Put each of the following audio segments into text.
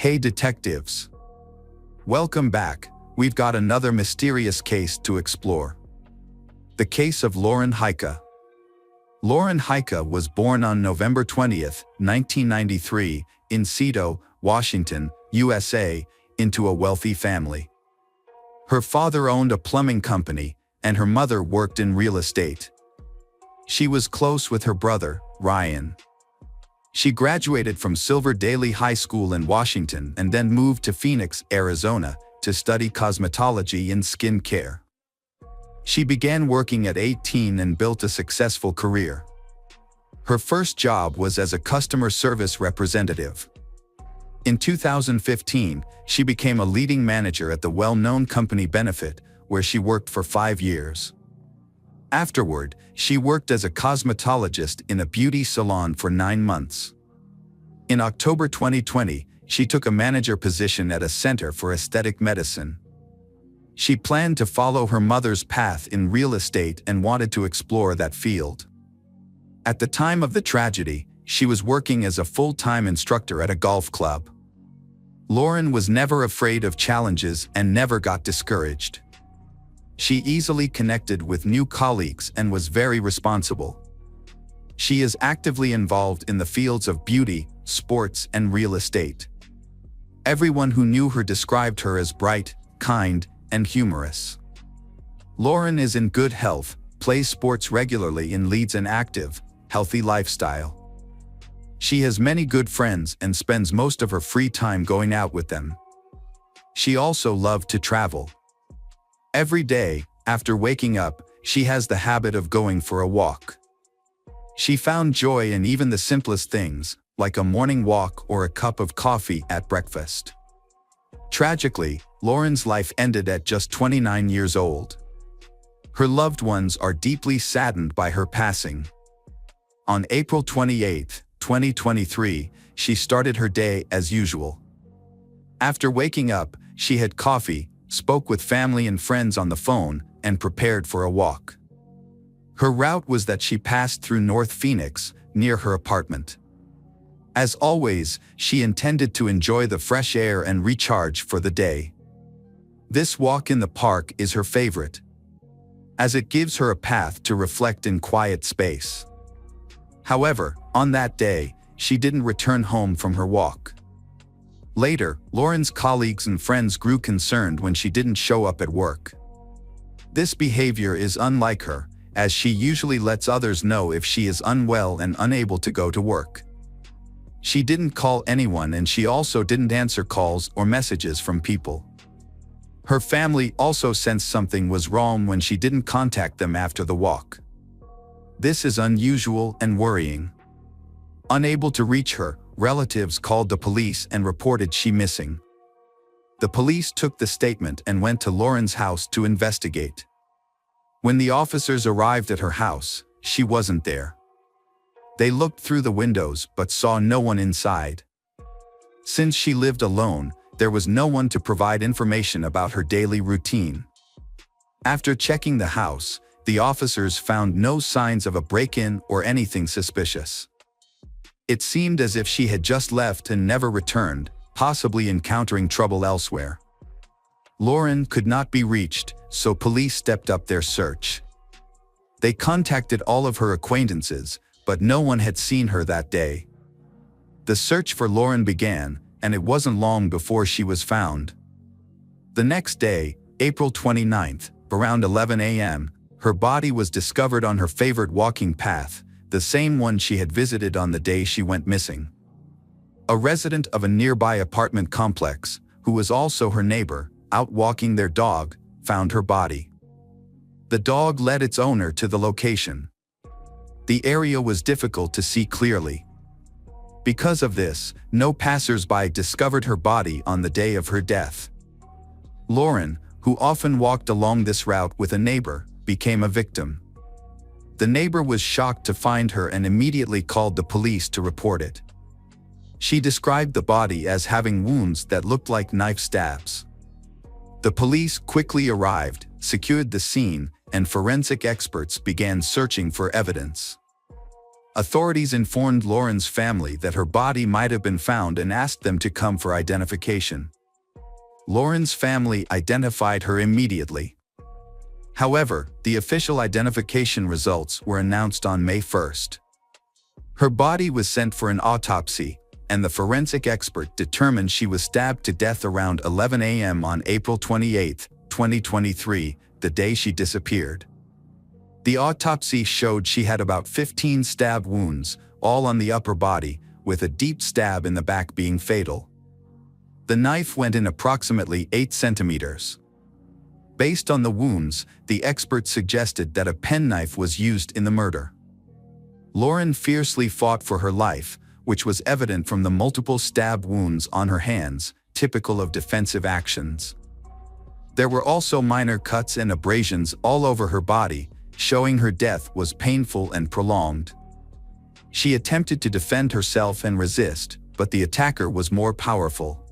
Hey detectives! Welcome back. We've got another mysterious case to explore. The case of Lauren Heike. Lauren Heike was born on November 20th, 1993, in Seattle, Washington, USA, into a wealthy family. Her father owned a plumbing company, and her mother worked in real estate. She was close with her brother, Ryan. She graduated from Silver Daily High School in Washington and then moved to Phoenix, Arizona, to study cosmetology and skin care. She began working at 18 and built a successful career. Her first job was as a customer service representative. In 2015, she became a leading manager at the well-known company Benefit, where she worked for 5 years. Afterward, she worked as a cosmetologist in a beauty salon for 9 months. In October 2020, she took a manager position at a center for aesthetic medicine. She planned to follow her mother's path in real estate and wanted to explore that field. At the time of the tragedy, she was working as a full-time instructor at a golf club. Lauren was never afraid of challenges and never got discouraged. She easily connected with new colleagues and was very responsible. She is actively involved in the fields of beauty, sports, and real estate. Everyone who knew her described her as bright, kind, and humorous. Lauren is in good health, plays sports regularly and leads an active, healthy lifestyle. She has many good friends and spends most of her free time going out with them. She also loved to travel. Every day, after waking up, she has the habit of going for a walk. She found joy in even the simplest things, like a morning walk or a cup of coffee at breakfast. Tragically, Lauren's life ended at just 29 years old. Her loved ones are deeply saddened by her passing. On April 28, 2023, she started her day as usual. After waking up, she had coffee, spoke with family and friends on the phone, and prepared for a walk. Her route was that she passed through North Phoenix, near her apartment. As always, she intended to enjoy the fresh air and recharge for the day. This walk in the park is her favorite, as it gives her a path to reflect in quiet space. However, on that day, she didn't return home from her walk. Later, Lauren's colleagues and friends grew concerned when she didn't show up at work. This behavior is unlike her, as she usually lets others know if she is unwell and unable to go to work. She didn't call anyone, and she also didn't answer calls or messages from people. Her family also sensed something was wrong when she didn't contact them after the walk. This is unusual and worrying. Unable to reach her, relatives called the police and reported she missing. The police took the statement and went to Lauren's house to investigate. When the officers arrived at her house, she wasn't there. They looked through the windows but saw no one inside. Since she lived alone, there was no one to provide information about her daily routine. After checking the house, the officers found no signs of a break-in or anything suspicious. It seemed as if she had just left and never returned, possibly encountering trouble elsewhere. Lauren could not be reached, so police stepped up their search. They contacted all of her acquaintances, but no one had seen her that day. The search for Lauren began, and it wasn't long before she was found. The next day, April 29th, around 11 a.m., her body was discovered on her favorite walking path, the same one she had visited on the day she went missing. A resident of a nearby apartment complex, who was also her neighbor, out walking their dog, found her body. The dog led its owner to the location. The area was difficult to see clearly. Because of this, no passers-by discovered her body on the day of her death. Lauren, who often walked along this route with a neighbor, became a victim. The neighbor was shocked to find her and immediately called the police to report it. She described the body as having wounds that looked like knife stabs. The police quickly arrived, secured the scene, and forensic experts began searching for evidence. Authorities informed Lauren's family that her body might have been found and asked them to come for identification. Lauren's family identified her immediately. However, the official identification results were announced on May 1st. Her body was sent for an autopsy, and the forensic expert determined she was stabbed to death around 11 a.m. on April 28, 2023, the day she disappeared. The autopsy showed she had about 15 stab wounds, all on the upper body, with a deep stab in the back being fatal. The knife went in approximately 8 centimeters. Based on the wounds, the expert suggested that a penknife was used in the murder. Lauren fiercely fought for her life, which was evident from the multiple stab wounds on her hands, typical of defensive actions. There were also minor cuts and abrasions all over her body, showing her death was painful and prolonged. She attempted to defend herself and resist, but the attacker was more powerful.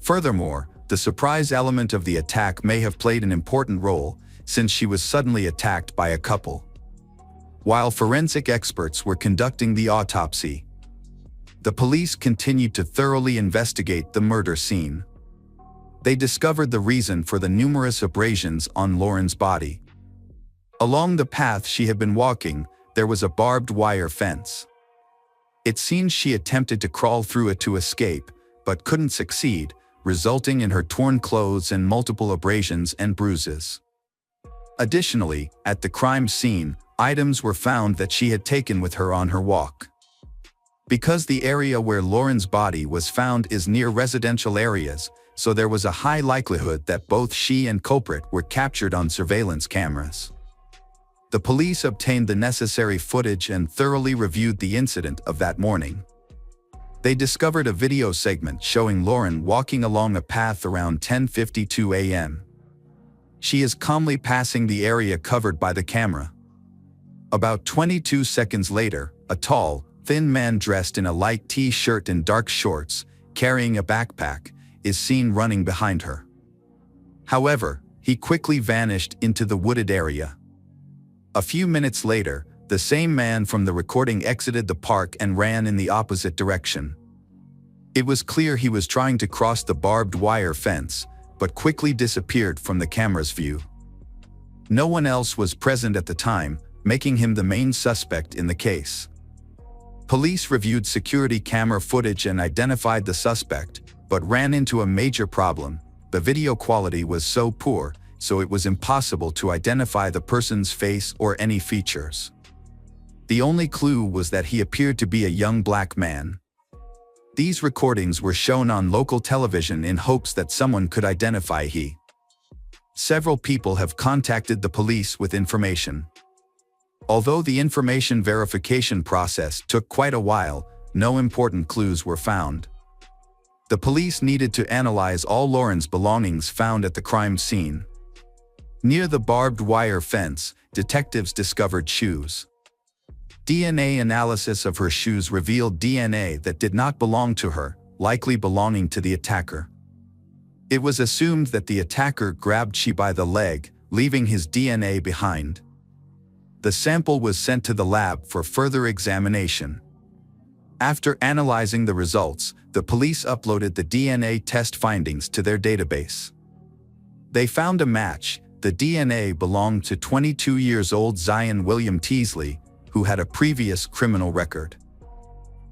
Furthermore, the surprise element of the attack may have played an important role, since she was suddenly attacked by a couple. While forensic experts were conducting the autopsy, the police continued to thoroughly investigate the murder scene. They discovered the reason for the numerous abrasions on Lauren's body. Along the path she had been walking, there was a barbed wire fence. It seems she attempted to crawl through it to escape, but couldn't succeed, resulting in her torn clothes and multiple abrasions and bruises. Additionally, at the crime scene, items were found that she had taken with her on her walk. Because the area where Lauren's body was found is near residential areas, so there was a high likelihood that both she and culprit were captured on surveillance cameras. The police obtained the necessary footage and thoroughly reviewed the incident of that morning. They discovered a video segment showing Lauren walking along a path around 10:52 a.m. She is calmly passing the area covered by the camera. About 22 seconds later, a tall, thin man dressed in a light t-shirt and dark shorts, carrying a backpack, is seen running behind her. However, he quickly vanished into the wooded area. A few minutes later, the same man from the recording exited the park and ran in the opposite direction. It was clear he was trying to cross the barbed wire fence, but quickly disappeared from the camera's view. No one else was present at the time, making him the main suspect in the case. Police reviewed security camera footage and identified the suspect, but ran into a major problem. The video quality was so poor, so it was impossible to identify the person's face or any features. The only clue was that he appeared to be a young black man. These recordings were shown on local television in hopes that someone could identify he. Several people have contacted the police with information. Although the information verification process took quite a while, no important clues were found. The police needed to analyze all Lauren's belongings found at the crime scene. Near the barbed wire fence, detectives discovered shoes. DNA analysis of her shoes revealed DNA that did not belong to her, likely belonging to the attacker. It was assumed that the attacker grabbed she by the leg, leaving his DNA behind. The sample was sent to the lab for further examination. After analyzing the results, the police uploaded the DNA test findings to their database. They found a match. The DNA belonged to 22-year-old Zion William Teasley, who had a previous criminal record.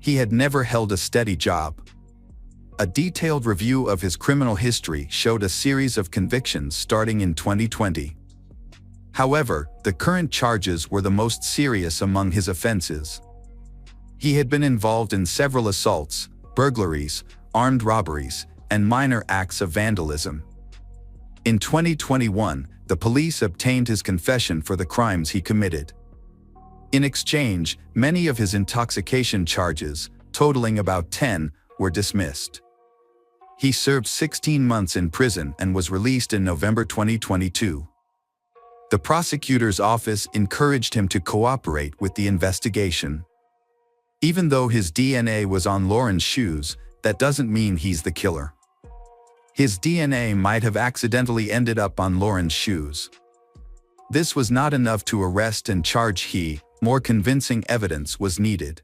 He had never held a steady job. A detailed review of his criminal history showed a series of convictions starting in 2020. However, the current charges were the most serious among his offenses. He had been involved in several assaults, burglaries, armed robberies, and minor acts of vandalism. In 2021, the police obtained his confession for the crimes he committed. In exchange, many of his intoxication charges, totaling about 10, were dismissed. He served 16 months in prison and was released in November 2022. The prosecutor's office encouraged him to cooperate with the investigation. Even though his DNA was on Lauren's shoes, that doesn't mean he's the killer. His DNA might have accidentally ended up on Lauren's shoes. This was not enough to arrest and charge he, more convincing evidence was needed.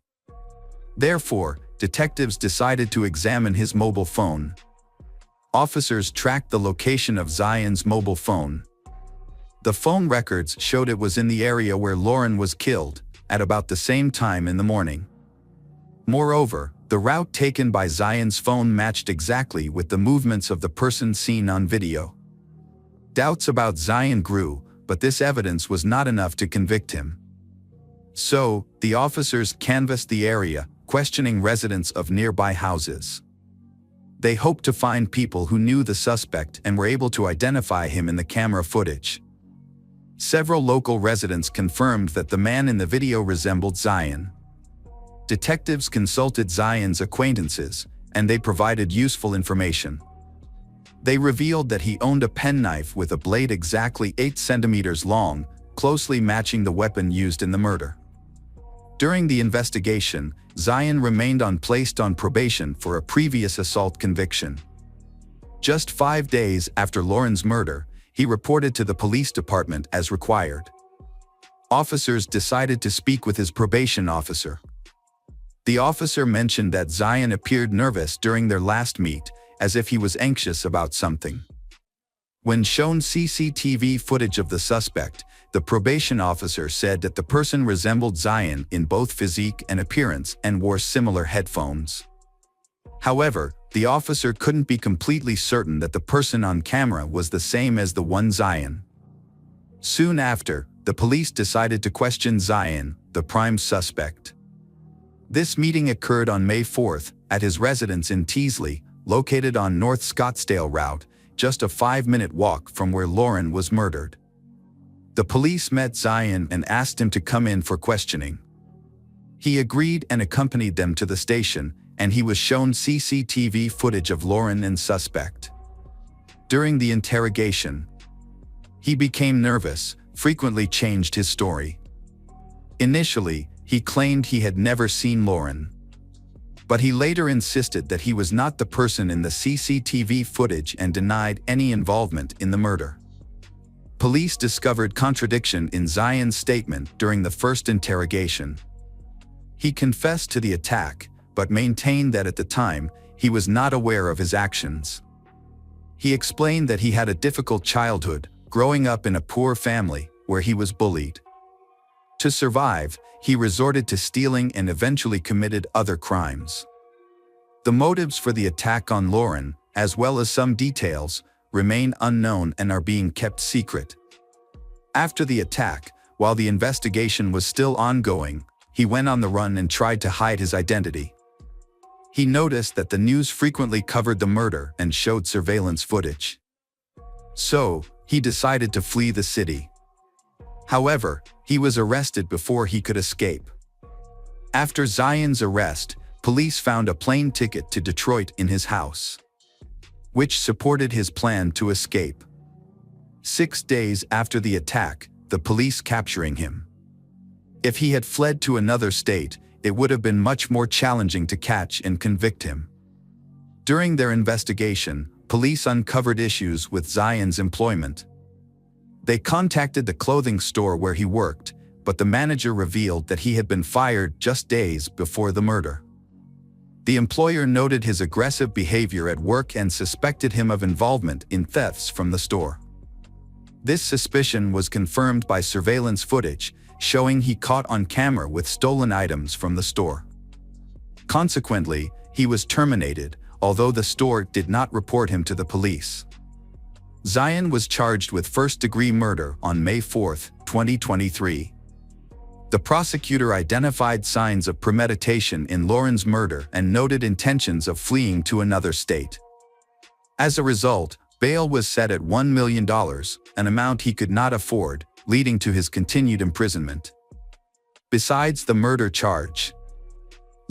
Therefore, detectives decided to examine his mobile phone. Officers tracked the location of Zion's mobile phone. The phone records showed it was in the area where Lauren was killed, at about the same time in the morning. Moreover, the route taken by Zion's phone matched exactly with the movements of the person seen on video. Doubts about Zion grew, but this evidence was not enough to convict him. So, the officers canvassed the area, questioning residents of nearby houses. They hoped to find people who knew the suspect and were able to identify him in the camera footage. Several local residents confirmed that the man in the video resembled Zion. Detectives consulted Zion's acquaintances, and they provided useful information. They revealed that he owned a penknife with a blade exactly 8 centimeters long, closely matching the weapon used in the murder. During the investigation, Zion remained placed on probation for a previous assault conviction. Just 5 days after Lauren's murder, he reported to the police department as required. Officers decided to speak with his probation officer. The officer mentioned that Zion appeared nervous during their last meet, as if he was anxious about something. When shown CCTV footage of the suspect, the probation officer said that the person resembled Zion in both physique and appearance and wore similar headphones. However, the officer couldn't be completely certain that the person on camera was the same as the one Zion. Soon after, the police decided to question Zion, the prime suspect. This meeting occurred on May 4th at his residence in Teasley, located on North Scottsdale Route, just a 5-minute walk from where Lauren was murdered. The police met Zion and asked him to come in for questioning. He agreed and accompanied them to the station, and he was shown CCTV footage of Lauren and suspect. During the interrogation, he became nervous, frequently changed his story. Initially, he claimed he had never seen Lauren. But he later insisted that he was not the person in the CCTV footage and denied any involvement in the murder. Police discovered contradiction in Zion's statement during the first interrogation. He confessed to the attack, but maintained that at the time, he was not aware of his actions. He explained that he had a difficult childhood, growing up in a poor family, where he was bullied. To survive, he resorted to stealing and eventually committed other crimes. The motives for the attack on Lauren, as well as some details, remain unknown and are being kept secret. After the attack, while the investigation was still ongoing, he went on the run and tried to hide his identity. He noticed that the news frequently covered the murder and showed surveillance footage. So, he decided to flee the city. However, he was arrested before he could escape. After Zion's arrest, police found a plane ticket to Detroit in his house, which supported his plan to escape. 6 days after the attack, the police capturing him. If he had fled to another state, it would have been much more challenging to catch and convict him. During their investigation, police uncovered issues with Zion's employment. They contacted the clothing store where he worked, but the manager revealed that he had been fired just days before the murder. The employer noted his aggressive behavior at work and suspected him of involvement in thefts from the store. This suspicion was confirmed by surveillance footage, showing he caught on camera with stolen items from the store. Consequently, he was terminated, although the store did not report him to the police. Zion was charged with first-degree murder on May 4, 2023. The prosecutor identified signs of premeditation in Lauren's murder and noted intentions of fleeing to another state. As a result, bail was set at $1 million, an amount he could not afford, leading to his continued imprisonment. Besides the murder charge,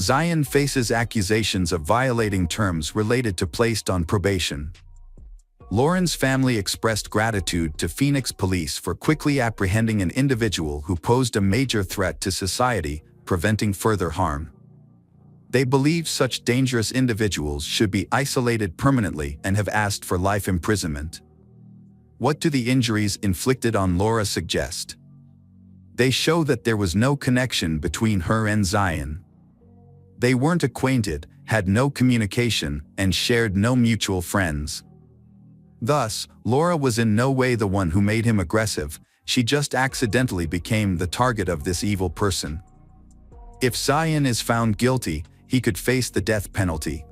Zion faces accusations of violating terms related to placed on probation. Lauren's family expressed gratitude to Phoenix police for quickly apprehending an individual who posed a major threat to society, preventing further harm. They believe such dangerous individuals should be isolated permanently and have asked for life imprisonment. What do the injuries inflicted on Laura suggest? They show that there was no connection between her and Zion. They weren't acquainted, had no communication, and shared no mutual friends. Thus, Laura was in no way the one who made him aggressive, she just accidentally became the target of this evil person. If Zion is found guilty, he could face the death penalty.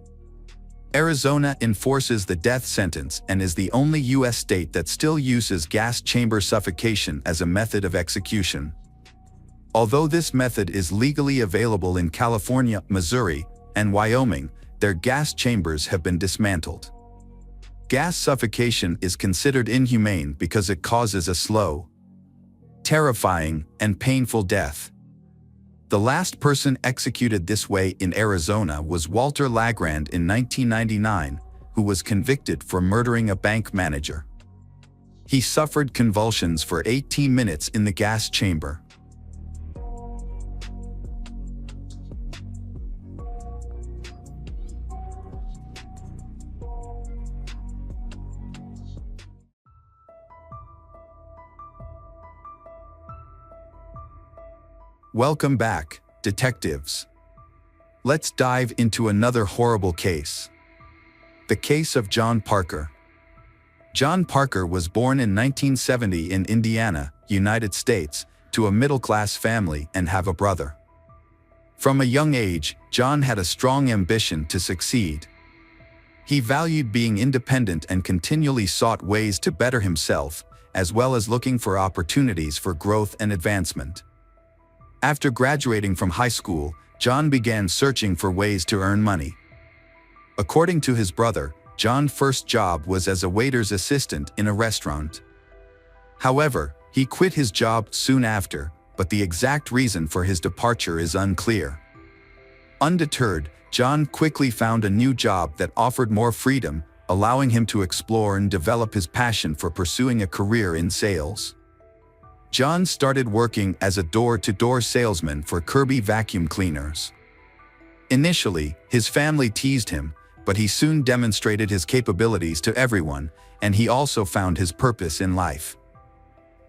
Arizona enforces the death sentence and is the only U.S. state that still uses gas chamber suffocation as a method of execution. Although this method is legally available in California, Missouri, and Wyoming, their gas chambers have been dismantled. Gas suffocation is considered inhumane because it causes a slow, terrifying, and painful death. The last person executed this way in Arizona was Walter Lagrand in 1999, who was convicted for murdering a bank manager. He suffered convulsions for 18 minutes in the gas chamber. Welcome back, detectives. Let's dive into another horrible case. The case of John Parker. John Parker was born in 1970 in Indiana, United States, to a middle-class family and have a brother. From a young age, John had a strong ambition to succeed. He valued being independent and continually sought ways to better himself, as well as looking for opportunities for growth and advancement. After graduating from high school, John began searching for ways to earn money. According to his brother, John's first job was as a waiter's assistant in a restaurant. However, he quit his job soon after, but the exact reason for his departure is unclear. Undeterred, John quickly found a new job that offered more freedom, allowing him to explore and develop his passion for pursuing a career in sales. John started working as a door-to-door salesman for Kirby vacuum cleaners. Initially, his family teased him, but he soon demonstrated his capabilities to everyone, and he also found his purpose in life.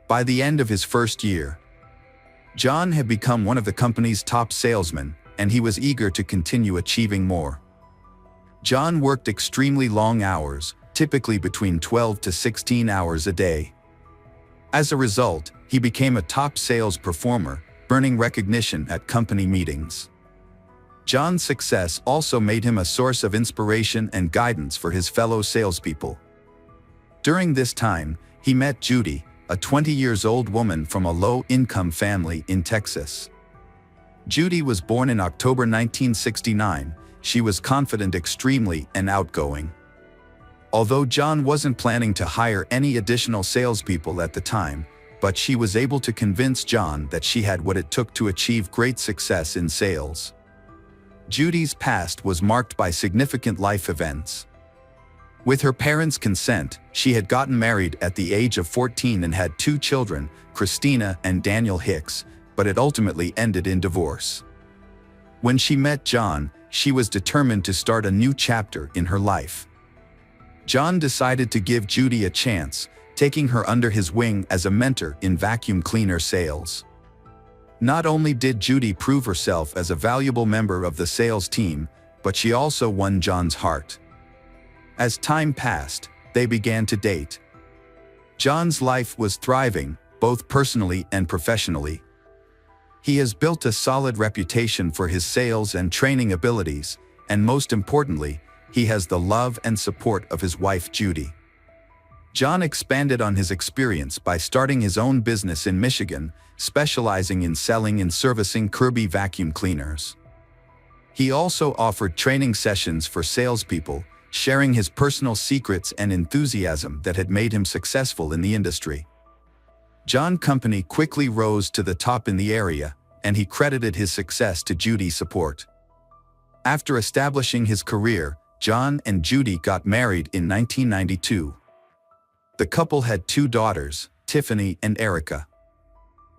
By the end of his first year, John had become one of the company's top salesmen, and he was eager to continue achieving more. John worked extremely long hours, typically between 12 to 16 hours a day. As a result, he became a top sales performer, earning recognition at company meetings. John's success also made him a source of inspiration and guidance for his fellow salespeople. During this time, he met Judy, a 20-year-old woman from a low-income family in Texas. Judy was born in October 1969. She was confident, extremely, and outgoing. Although John wasn't planning to hire any additional salespeople at the time, but she was able to convince John that she had what it took to achieve great success in sales. Judy's past was marked by significant life events. With her parents' consent, she had gotten married at the age of 14 and had 2 children, Christina and Daniel Hicks, but it ultimately ended in divorce. When she met John, she was determined to start a new chapter in her life. John decided to give Judy a chance, taking her under his wing as a mentor in vacuum cleaner sales. Not only did Judy prove herself as a valuable member of the sales team, but she also won John's heart. As time passed, they began to date. John's life was thriving, both personally and professionally. He has built a solid reputation for his sales and training abilities, and most importantly, he has the love and support of his wife Judy. John expanded on his experience by starting his own business in Michigan, specializing in selling and servicing Kirby vacuum cleaners. He also offered training sessions for salespeople, sharing his personal secrets and enthusiasm that had made him successful in the industry. John's company quickly rose to the top in the area, and he credited his success to Judy's support. After establishing his career, John and Judy got married in 1992. The couple had 2 daughters, Tiffany and Erica.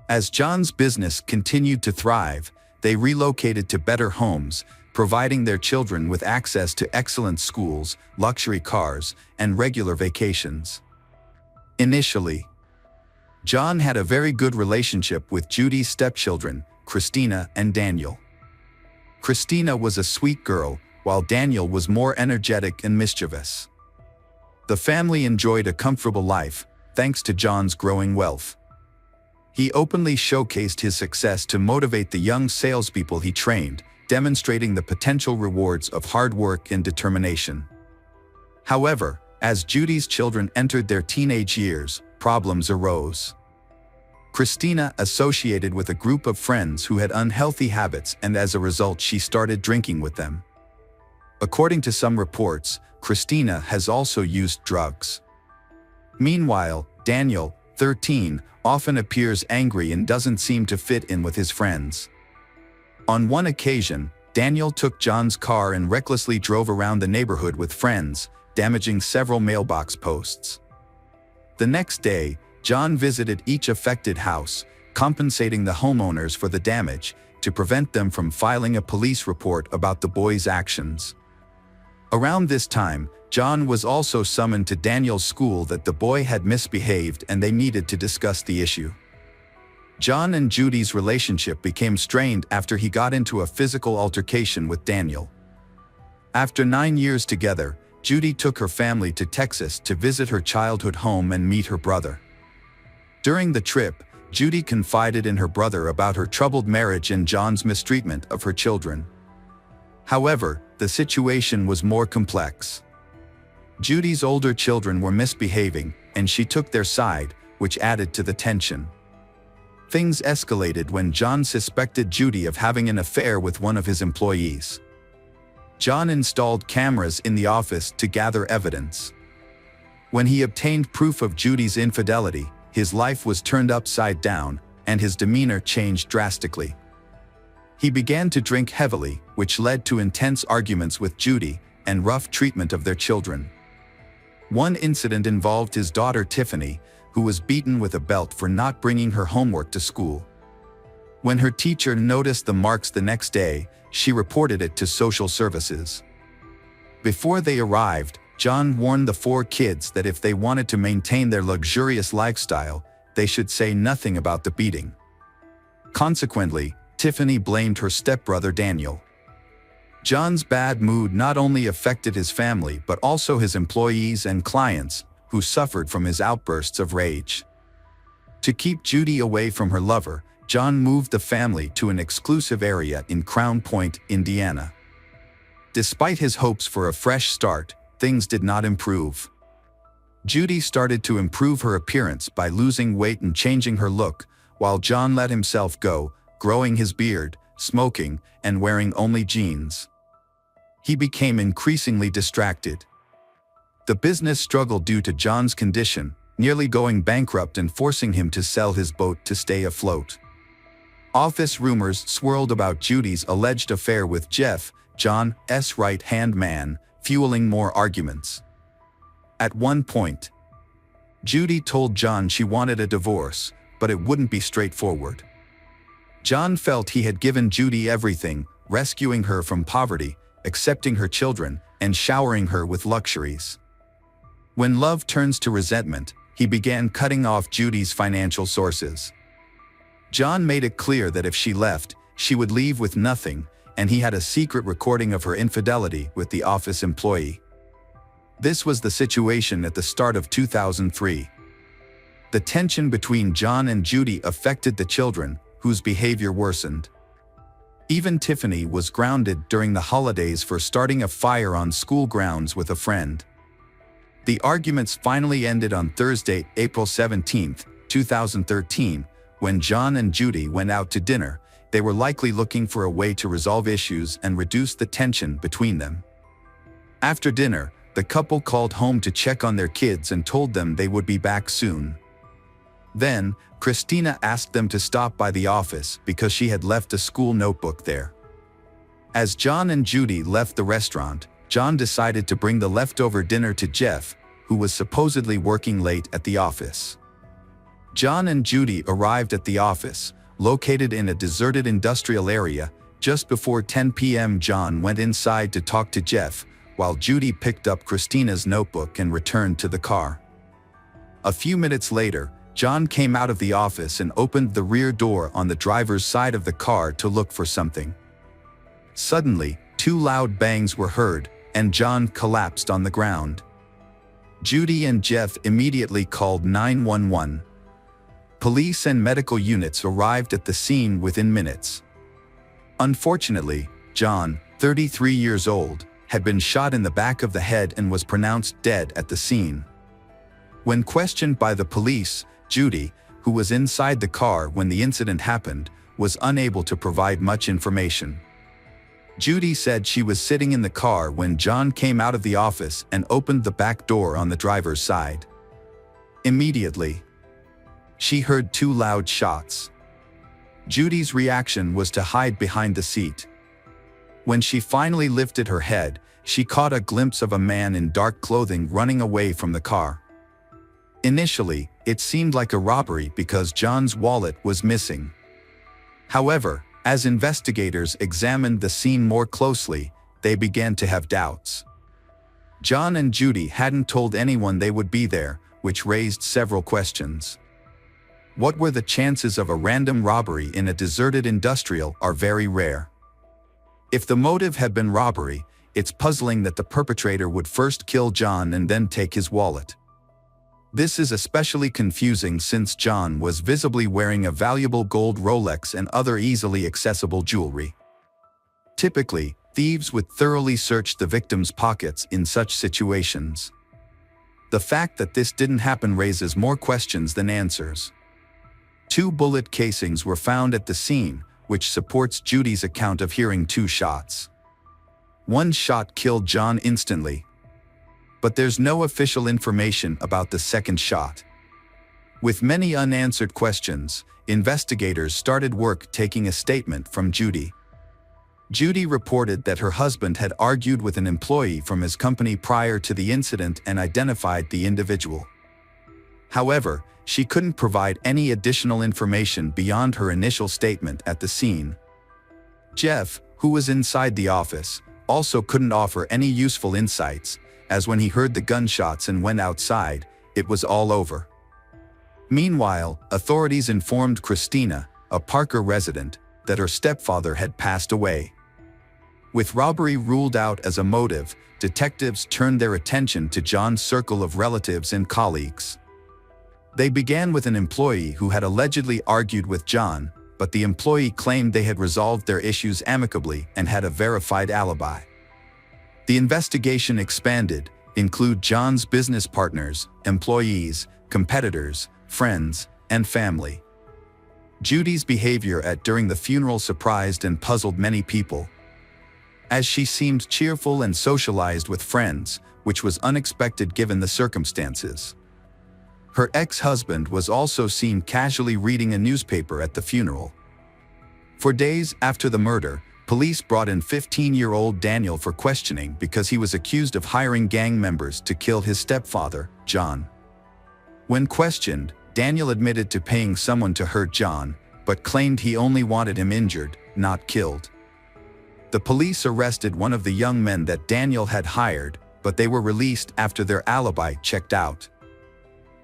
As John's business continued to thrive, they relocated to better homes, providing their children with access to excellent schools, luxury cars, and regular vacations. Initially, John had a very good relationship with Judy's stepchildren, Christina and Daniel. Christina was a sweet girl, while Daniel was more energetic and mischievous. The family enjoyed a comfortable life, thanks to John's growing wealth. He openly showcased his success to motivate the young salespeople he trained, demonstrating the potential rewards of hard work and determination. However, as Judy's children entered their teenage years, problems arose. Christina associated with a group of friends who had unhealthy habits, and as a result she started drinking with them. According to some reports, Christina has also used drugs. Meanwhile, Daniel, 13, often appears angry and doesn't seem to fit in with his friends. On one occasion, Daniel took John's car and recklessly drove around the neighborhood with friends, damaging several mailbox posts. The next day, John visited each affected house, compensating the homeowners for the damage, to prevent them from filing a police report about the boys' actions. Around this time, John was also summoned to Daniel's school that the boy had misbehaved and they needed to discuss the issue. John and Judy's relationship became strained after he got into a physical altercation with Daniel. After 9 years together, Judy took her family to Texas to visit her childhood home and meet her brother. During the trip, Judy confided in her brother about her troubled marriage and John's mistreatment of her children. However, the situation was more complex. Judy's older children were misbehaving, and she took their side, which added to the tension. Things escalated when John suspected Judy of having an affair with one of his employees. John installed cameras in the office to gather evidence. When he obtained proof of Judy's infidelity, his life was turned upside down, and his demeanor changed drastically. He began to drink heavily, which led to intense arguments with Judy and rough treatment of their children. One incident involved his daughter Tiffany, who was beaten with a belt for not bringing her homework to school. When her teacher noticed the marks the next day, she reported it to social services. Before they arrived, John warned the 4 kids that if they wanted to maintain their luxurious lifestyle, they should say nothing about the beating. Consequently, Tiffany blamed her stepbrother Daniel. John's bad mood not only affected his family but also his employees and clients, who suffered from his outbursts of rage. To keep Judy away from her lover, John moved the family to an exclusive area in Crown Point, Indiana. Despite his hopes for a fresh start, things did not improve. Judy started to improve her appearance by losing weight and changing her look, while John let himself go, growing his beard, smoking, and wearing only jeans. He became increasingly distracted. The business struggled due to John's condition, nearly going bankrupt and forcing him to sell his boat to stay afloat. Office rumors swirled about Judy's alleged affair with Jeff, John's right-hand man, fueling more arguments. At one point, Judy told John she wanted a divorce, but it wouldn't be straightforward. John felt he had given Judy everything, rescuing her from poverty, accepting her children, and showering her with luxuries. When love turns to resentment, he began cutting off Judy's financial sources. John made it clear that if she left, she would leave with nothing, and he had a secret recording of her infidelity with the office employee. This was the situation at the start of 2003. The tension between John and Judy affected the children, whose behavior worsened. Even Tiffany was grounded during the holidays for starting a fire on school grounds with a friend. The arguments finally ended on Thursday, April 17, 2013, when John and Judy went out to dinner. They were likely looking for a way to resolve issues and reduce the tension between them. After dinner, the couple called home to check on their kids and told them they would be back soon. Then, Christina asked them to stop by the office because she had left a school notebook there. As John and Judy left the restaurant, John decided to bring the leftover dinner to Jeff, who was supposedly working late at the office. John and Judy arrived at the office, located in a deserted industrial area. Just before 10 p.m. John went inside to talk to Jeff, while Judy picked up Christina's notebook and returned to the car. A few minutes later, John came out of the office and opened the rear door on the driver's side of the car to look for something. Suddenly, 2 loud bangs were heard, and John collapsed on the ground. Judy and Jeff immediately called 911. Police and medical units arrived at the scene within minutes. Unfortunately, John, 33 years old, had been shot in the back of the head and was pronounced dead at the scene. When questioned by the police, Judy, who was inside the car when the incident happened, was unable to provide much information. Judy said she was sitting in the car when John came out of the office and opened the back door on the driver's side. Immediately, she heard 2 loud shots. Judy's reaction was to hide behind the seat. When she finally lifted her head, she caught a glimpse of a man in dark clothing running away from the car. Initially, it seemed like a robbery because John's wallet was missing. However, as investigators examined the scene more closely, they began to have doubts. John and Judy hadn't told anyone they would be there, which raised several questions. What were the chances of a random robbery in a deserted industrial are very rare. If the motive had been robbery, it's puzzling that the perpetrator would first kill John and then take his wallet. This is especially confusing since John was visibly wearing a valuable gold Rolex and other easily accessible jewelry. Typically, thieves would thoroughly search the victim's pockets in such situations. The fact that this didn't happen raises more questions than answers. 2 bullet casings were found at the scene, which supports Judy's account of hearing 2 shots. 1 shot killed John instantly, but there's no official information about the second shot. With many unanswered questions, investigators started work taking a statement from Judy. Judy reported that her husband had argued with an employee from his company prior to the incident and identified the individual. However, she couldn't provide any additional information beyond her initial statement at the scene. Jeff, who was inside the office, also couldn't offer any useful insights, as when he heard the gunshots and went outside, it was all over. Meanwhile, authorities informed Christina, a Parker resident, that her stepfather had passed away. With robbery ruled out as a motive, detectives turned their attention to John's circle of relatives and colleagues. They began with an employee who had allegedly argued with John, but the employee claimed they had resolved their issues amicably and had a verified alibi. The investigation expanded, include John's business partners, employees, competitors, friends, and family. Judy's behavior during the funeral surprised and puzzled many people, as she seemed cheerful and socialized with friends, which was unexpected given the circumstances. Her ex-husband was also seen casually reading a newspaper at the funeral. For days after the murder, police brought in 15-year-old Daniel for questioning because he was accused of hiring gang members to kill his stepfather, John. When questioned, Daniel admitted to paying someone to hurt John, but claimed he only wanted him injured, not killed. The police arrested one of the young men that Daniel had hired, but they were released after their alibi checked out.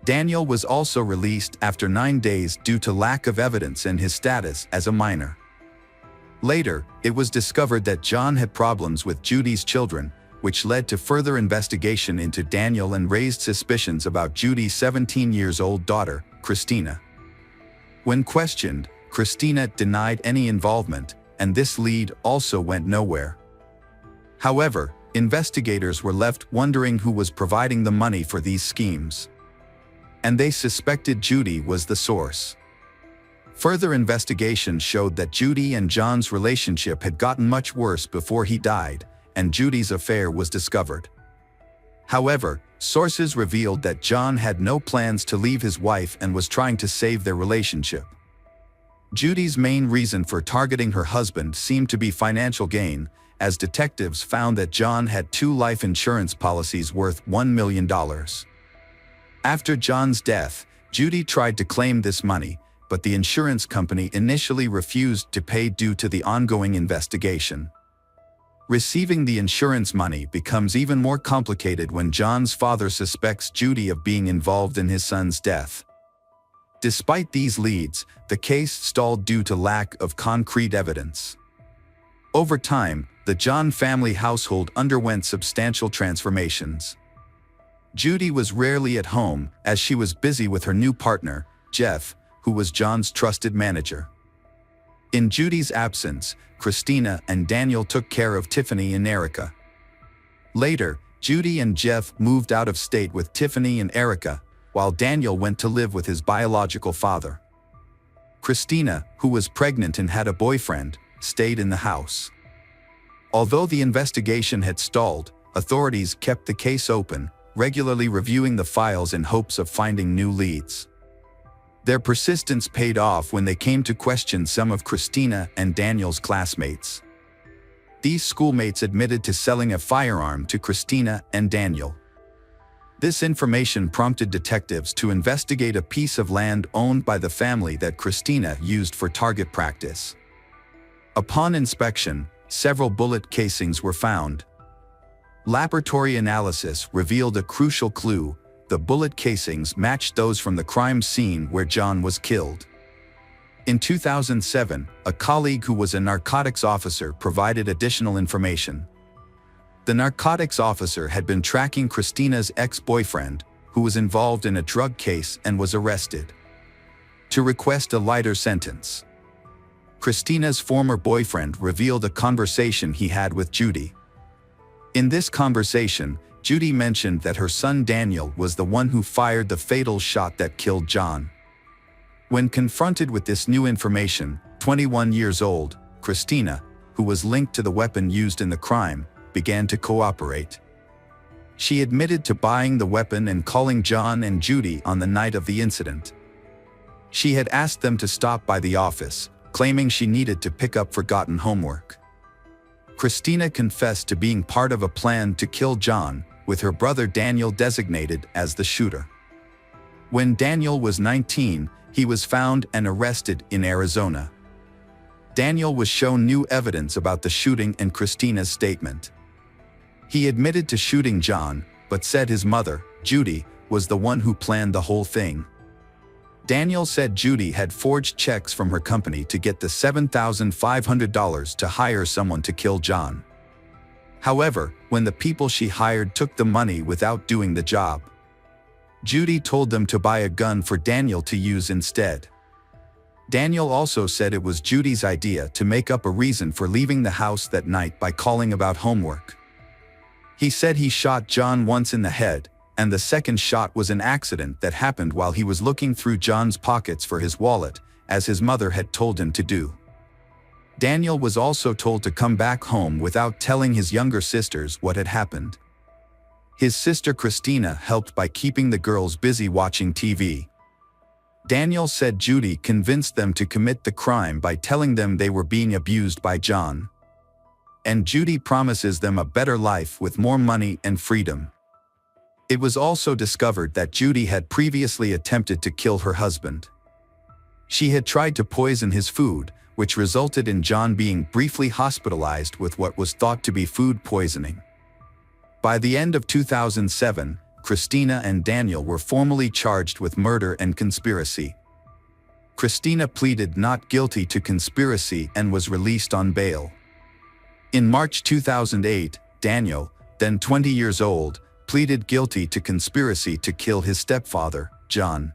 Daniel was also released after 9 days due to lack of evidence and his status as a minor. Later, it was discovered that John had problems with Judy's children, which led to further investigation into Daniel and raised suspicions about Judy's 17-year-old daughter, Christina. When questioned, Christina denied any involvement, and this lead also went nowhere. However, investigators were left wondering who was providing the money for these schemes, and they suspected Judy was the source. Further investigation showed that Judy and John's relationship had gotten much worse before he died, and Judy's affair was discovered. However, sources revealed that John had no plans to leave his wife and was trying to save their relationship. Judy's main reason for targeting her husband seemed to be financial gain, as detectives found that John had 2 life insurance policies worth $1 million. After John's death, Judy tried to claim this money, but the insurance company initially refused to pay due to the ongoing investigation. Receiving the insurance money becomes even more complicated when John's father suspects Judy of being involved in his son's death. Despite these leads, the case stalled due to lack of concrete evidence. Over time, the John family household underwent substantial transformations. Judy was rarely at home, as she was busy with her new partner, Jeff, who was John's trusted manager. In Judy's absence, Christina and Daniel took care of Tiffany and Erica. Later, Judy and Jeff moved out of state with Tiffany and Erica, while Daniel went to live with his biological father. Christina, who was pregnant and had a boyfriend, stayed in the house. Although the investigation had stalled, authorities kept the case open, regularly reviewing the files in hopes of finding new leads. Their persistence paid off when they came to question some of Christina and Daniel's classmates. These schoolmates admitted to selling a firearm to Christina and Daniel. This information prompted detectives to investigate a piece of land owned by the family that Christina used for target practice. Upon inspection, several bullet casings were found. Laboratory analysis revealed a crucial clue: the bullet casings matched those from the crime scene where John was killed. In 2007, a colleague who was a narcotics officer provided additional information. The narcotics officer had been tracking Christina's ex-boyfriend, who was involved in a drug case and was arrested, to request a lighter sentence. Christina's former boyfriend revealed a conversation he had with Judy. In this conversation, Judy mentioned that her son Daniel was the one who fired the fatal shot that killed John. When confronted with this new information, 21 years old, Christina, who was linked to the weapon used in the crime, began to cooperate. She admitted to buying the weapon and calling John and Judy on the night of the incident. She had asked them to stop by the office, claiming she needed to pick up forgotten homework. Christina confessed to being part of a plan to kill John, with her brother Daniel designated as the shooter. When Daniel was 19, he was found and arrested in Arizona. Daniel was shown new evidence about the shooting and Christina's statement. He admitted to shooting John, but said his mother, Judy, was the one who planned the whole thing. Daniel said Judy had forged checks from her company to get the $7,500 to hire someone to kill John. However, when the people she hired took the money without doing the job, Judy told them to buy a gun for Daniel to use instead. Daniel also said it was Judy's idea to make up a reason for leaving the house that night by calling about homework. He said he shot John once in the head, and the second shot was an accident that happened while he was looking through John's pockets for his wallet, as his mother had told him to do. Daniel was also told to come back home without telling his younger sisters what had happened. His sister Christina helped by keeping the girls busy watching TV. Daniel said Judy convinced them to commit the crime by telling them they were being abused by John. And Judy promises them a better life with more money and freedom. It was also discovered that Judy had previously attempted to kill her husband. She had tried to poison his food, which resulted in John being briefly hospitalized with what was thought to be food poisoning. By the end of 2007, Christina and Daniel were formally charged with murder and conspiracy. Christina pleaded not guilty to conspiracy and was released on bail. In March 2008, Daniel, then 20 years old, pleaded guilty to conspiracy to kill his stepfather, John.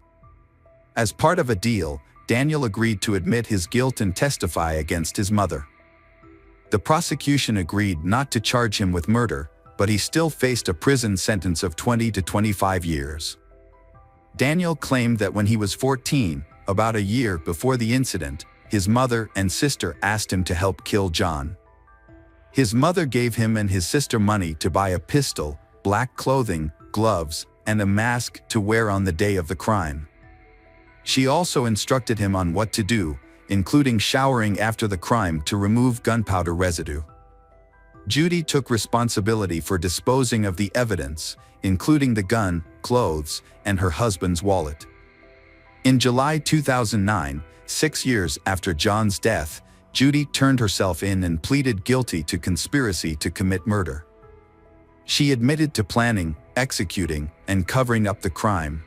As part of a deal, Daniel agreed to admit his guilt and testify against his mother. The prosecution agreed not to charge him with murder, but he still faced a prison sentence of 20 to 25 years. Daniel claimed that when he was 14, about a year before the incident, his mother and sister asked him to help kill John. His mother gave him and his sister money to buy a pistol, black clothing, gloves, and a mask to wear on the day of the crime. She also instructed him on what to do, including showering after the crime to remove gunpowder residue. Judy took responsibility for disposing of the evidence, including the gun, clothes, and her husband's wallet. In July 2009, 6 years after John's death, Judy turned herself in and pleaded guilty to conspiracy to commit murder. She admitted to planning, executing, and covering up the crime.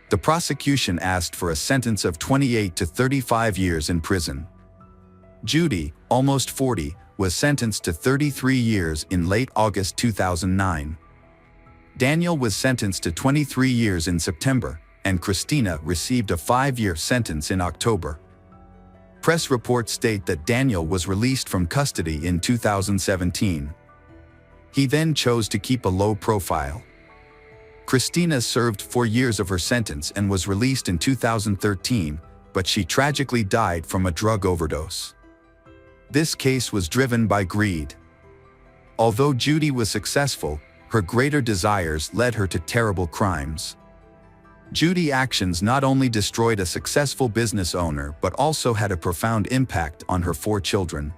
The prosecution asked for a sentence of 28 to 35 years in prison. Judy, almost 40, was sentenced to 33 years in late August 2009. Daniel was sentenced to 23 years in September, and Christina received a 5-year sentence in October. Press reports state that Daniel was released from custody in 2017. He then chose to keep a low profile. Christina served 4 years of her sentence and was released in 2013, but she tragically died from a drug overdose. This case was driven by greed. Although Judy was successful, her greater desires led her to terrible crimes. Judy's actions not only destroyed a successful business owner but also had a profound impact on her 4 children.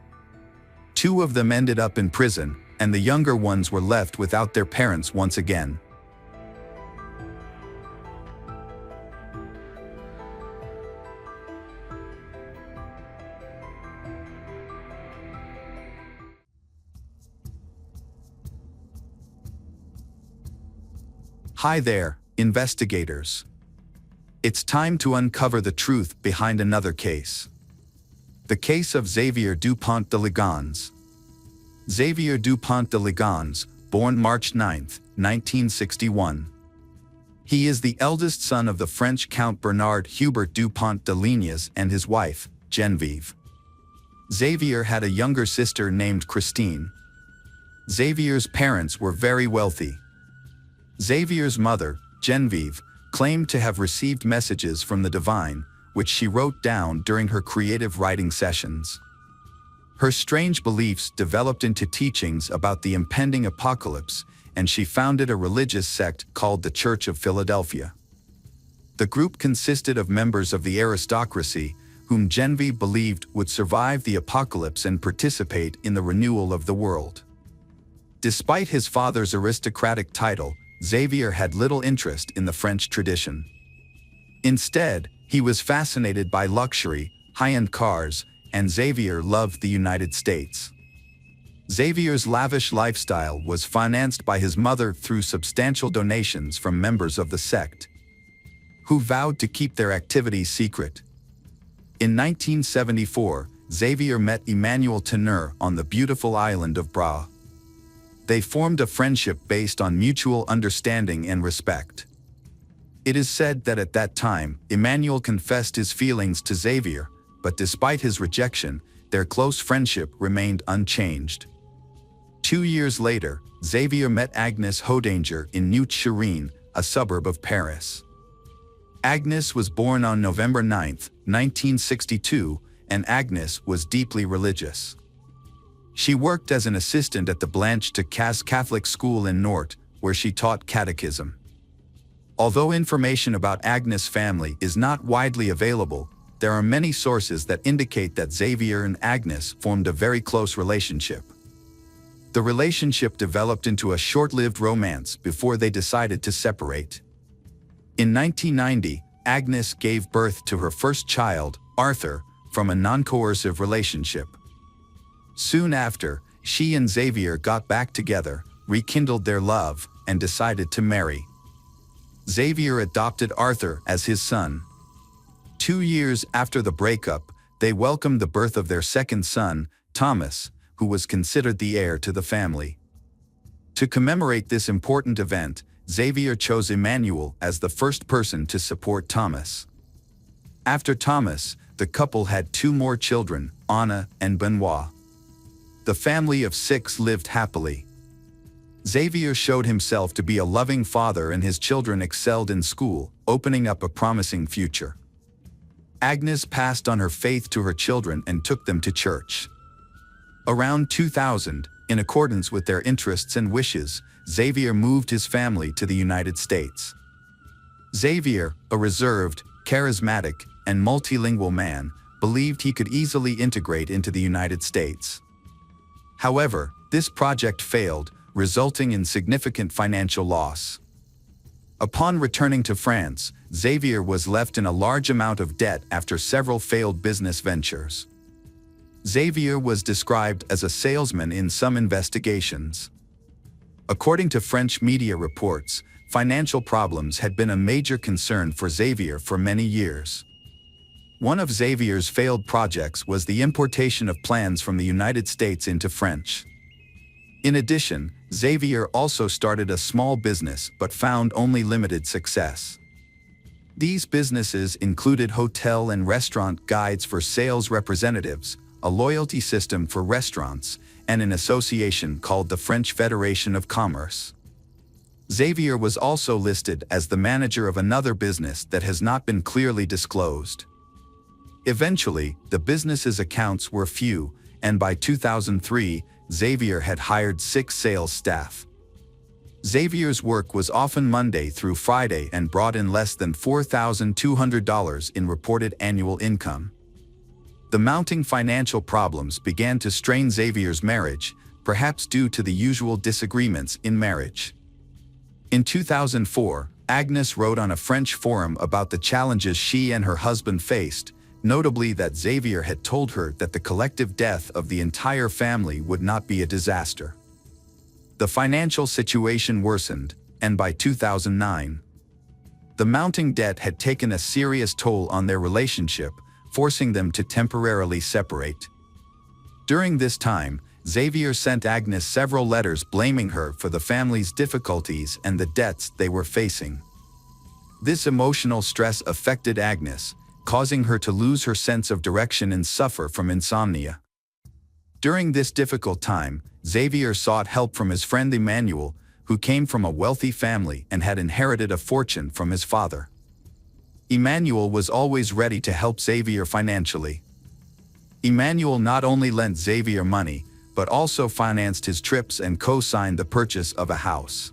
2 of them ended up in prison, and the younger ones were left without their parents once again. Hi there, investigators. It's time to uncover the truth behind another case. The case of Xavier Dupont de Ligons. Xavier Dupont de Ligons, born March 9, 1961. He is the eldest son of the French Count Bernard Hubert Dupont de Lignes and his wife, Geneviève. Xavier had a younger sister named Christine. Xavier's parents were very wealthy. Xavier's mother, Geneviève, claimed to have received messages from the divine, which she wrote down during her creative writing sessions. Her strange beliefs developed into teachings about the impending apocalypse, and she founded a religious sect called the Church of Philadelphia. The group consisted of members of the aristocracy, whom Geneviève believed would survive the apocalypse and participate in the renewal of the world. Despite his father's aristocratic title, Xavier had little interest in the French tradition. Instead, he was fascinated by luxury, high-end cars, and Xavier loved the United States. Xavier's lavish lifestyle was financed by his mother through substantial donations from members of the sect, who vowed to keep their activities secret. In 1974, Xavier met Emmanuel Teneur on the beautiful island of Bra. They formed a friendship based on mutual understanding and respect. It is said that at that time, Emmanuel confessed his feelings to Xavier, but despite his rejection, their close friendship remained unchanged. 2 years later, Xavier met Agnes Hodanger in Neuilly-sur-Seine, a suburb of Paris. Agnes was born on November 9, 1962, and Agnes was deeply religious. She worked as an assistant at the Blanche de Caze Catholic School in Nantes, where she taught catechism. Although information about Agnes' family is not widely available, there are many sources that indicate that Xavier and Agnes formed a very close relationship. The relationship developed into a short-lived romance before they decided to separate. In 1990, Agnes gave birth to her first child, Arthur, from a non-coercive relationship. Soon after, she and Xavier got back together, rekindled their love, and decided to marry. Xavier adopted Arthur as his son. 2 years after the breakup, they welcomed the birth of their second son, Thomas, who was considered the heir to the family. To commemorate this important event, Xavier chose Emmanuel as the first person to support Thomas. After Thomas, the couple had 2 more children, Anna and Benoit. The family of 6 lived happily. Xavier showed himself to be a loving father and his children excelled in school, opening up a promising future. Agnes passed on her faith to her children and took them to church. Around 2000, in accordance with their interests and wishes, Xavier moved his family to the United States. Xavier, a reserved, charismatic, and multilingual man, believed he could easily integrate into the United States. However, this project failed, resulting in significant financial loss. Upon returning to France, Xavier was left in a large amount of debt after several failed business ventures. Xavier was described as a salesman in some investigations. According to French media reports, financial problems had been a major concern for Xavier for many years. One of Xavier's failed projects was the importation of plans from the United States into French. In addition, Xavier also started a small business but found only limited success. These businesses included hotel and restaurant guides for sales representatives, a loyalty system for restaurants, and an association called the French Federation of Commerce. Xavier was also listed as the manager of another business that has not been clearly disclosed. Eventually, the business's accounts were few, and by 2003, Xavier had hired 6 sales staff. Xavier's work was often Monday through Friday and brought in less than $4,200 in reported annual income. The mounting financial problems began to strain Xavier's marriage, perhaps due to the usual disagreements in marriage. In 2004, Agnes wrote on a French forum about the challenges she and her husband faced, notably that Xavier had told her that the collective death of the entire family would not be a disaster. The financial situation worsened, and by 2009, the mounting debt had taken a serious toll on their relationship, forcing them to temporarily separate. During this time, Xavier sent Agnes several letters blaming her for the family's difficulties and the debts they were facing. This emotional stress affected Agnes, causing her to lose her sense of direction and suffer from insomnia. During this difficult time, Xavier sought help from his friend Emmanuel, who came from a wealthy family and had inherited a fortune from his father. Emmanuel was always ready to help Xavier financially. Emmanuel not only lent Xavier money, but also financed his trips and co-signed the purchase of a house.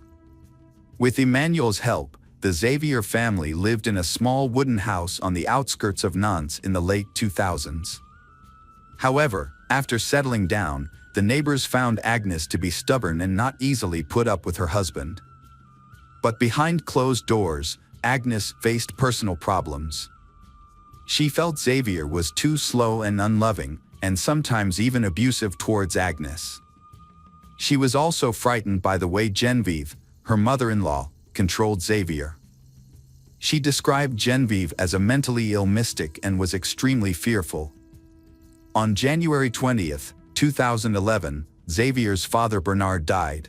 With Emmanuel's help, the Xavier family lived in a small wooden house on the outskirts of Nantes in the late 2000s. However, after settling down, the neighbors found Agnes to be stubborn and not easily put up with her husband. But behind closed doors, Agnes faced personal problems. She felt Xavier was too slow and unloving, and sometimes even abusive towards Agnes. She was also frightened by the way Genevieve, her mother-in-law, controlled Xavier. She described Genevieve as a mentally ill mystic and was extremely fearful. On January 20, 2011, Xavier's father Bernard died.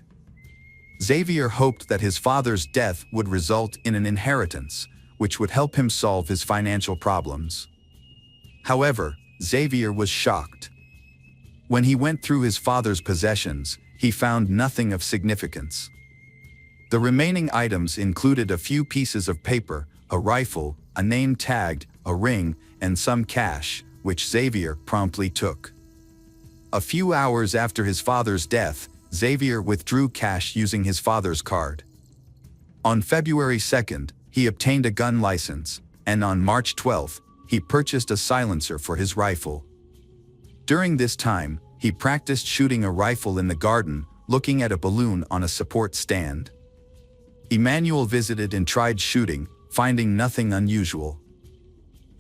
Xavier hoped that his father's death would result in an inheritance, which would help him solve his financial problems. However, Xavier was shocked. When he went through his father's possessions, he found nothing of significance. The remaining items included a few pieces of paper, a rifle, a name tagged, a ring, and some cash, which Xavier promptly took. A few hours after his father's death, Xavier withdrew cash using his father's card. On February 2nd, he obtained a gun license, and on March 12th, he purchased a silencer for his rifle. During this time, he practiced shooting a rifle in the garden, looking at a balloon on a support stand. Emmanuel visited and tried shooting, finding nothing unusual.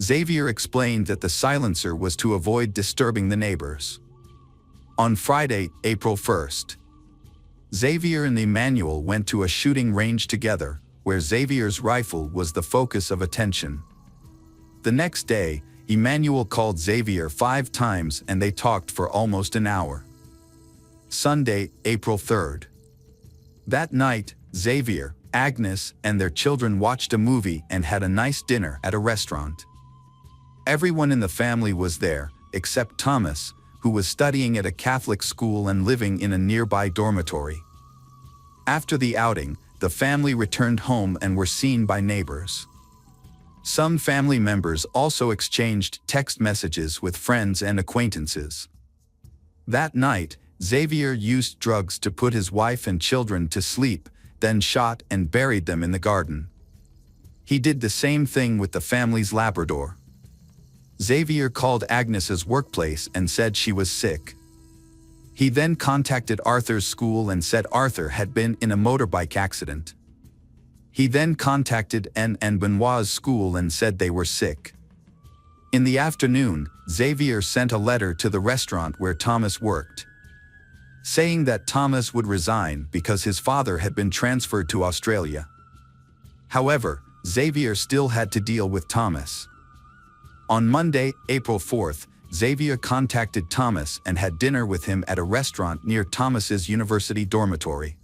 Xavier explained that the silencer was to avoid disturbing the neighbors. On Friday, April 1st, Xavier and Emmanuel went to a shooting range together, where Xavier's rifle was the focus of attention. The next day, Emmanuel called Xavier 5 times and they talked for almost an hour. Sunday, April 3rd. That night, Xavier, Agnes, and their children watched a movie and had a nice dinner at a restaurant. Everyone in the family was there, except Thomas, who was studying at a Catholic school and living in a nearby dormitory. After the outing, the family returned home and were seen by neighbors. Some family members also exchanged text messages with friends and acquaintances. That night, Xavier used drugs to put his wife and children to sleep, then shot and buried them in the garden. He did the same thing with the family's Labrador. Xavier called Agnes's workplace and said she was sick. He then contacted Arthur's school and said Arthur had been in a motorbike accident. He then contacted Anne and Benoit's school and said they were sick. In the afternoon, Xavier sent a letter to the restaurant where Thomas worked, saying that Thomas would resign because his father had been transferred to Australia. However, Xavier still had to deal with Thomas. On Monday, April 4th, Xavier contacted Thomas and had dinner with him at a restaurant near Thomas's university dormitory.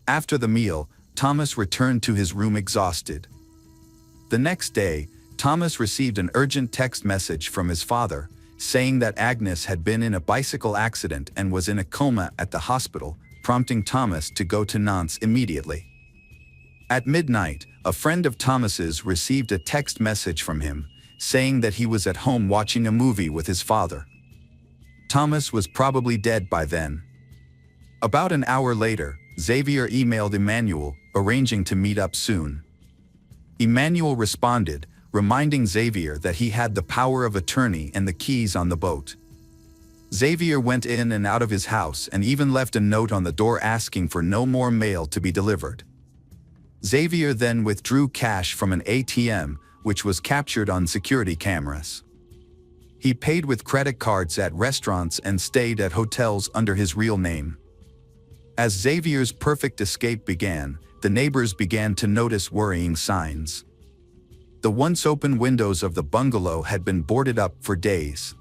After the meal, Thomas returned to his room exhausted. The next day, Thomas received an urgent text message from his father, saying that Agnes had been in a bicycle accident and was in a coma at the hospital, prompting Thomas to go to Nantes immediately. At midnight, a friend of Thomas's received a text message from him, saying that he was at home watching a movie with his father. Thomas was probably dead by then. About an hour later, Xavier emailed Emmanuel, arranging to meet up soon. Emmanuel responded, reminding Xavier that he had the power of attorney and the keys on the boat. Xavier went in and out of his house and even left a note on the door asking for no more mail to be delivered. Xavier then withdrew cash from an ATM, which was captured on security cameras. He paid with credit cards at restaurants and stayed at hotels under his real name. As Xavier's perfect escape began, the neighbors began to notice worrying signs. The once open windows of the bungalow had been boarded up for days.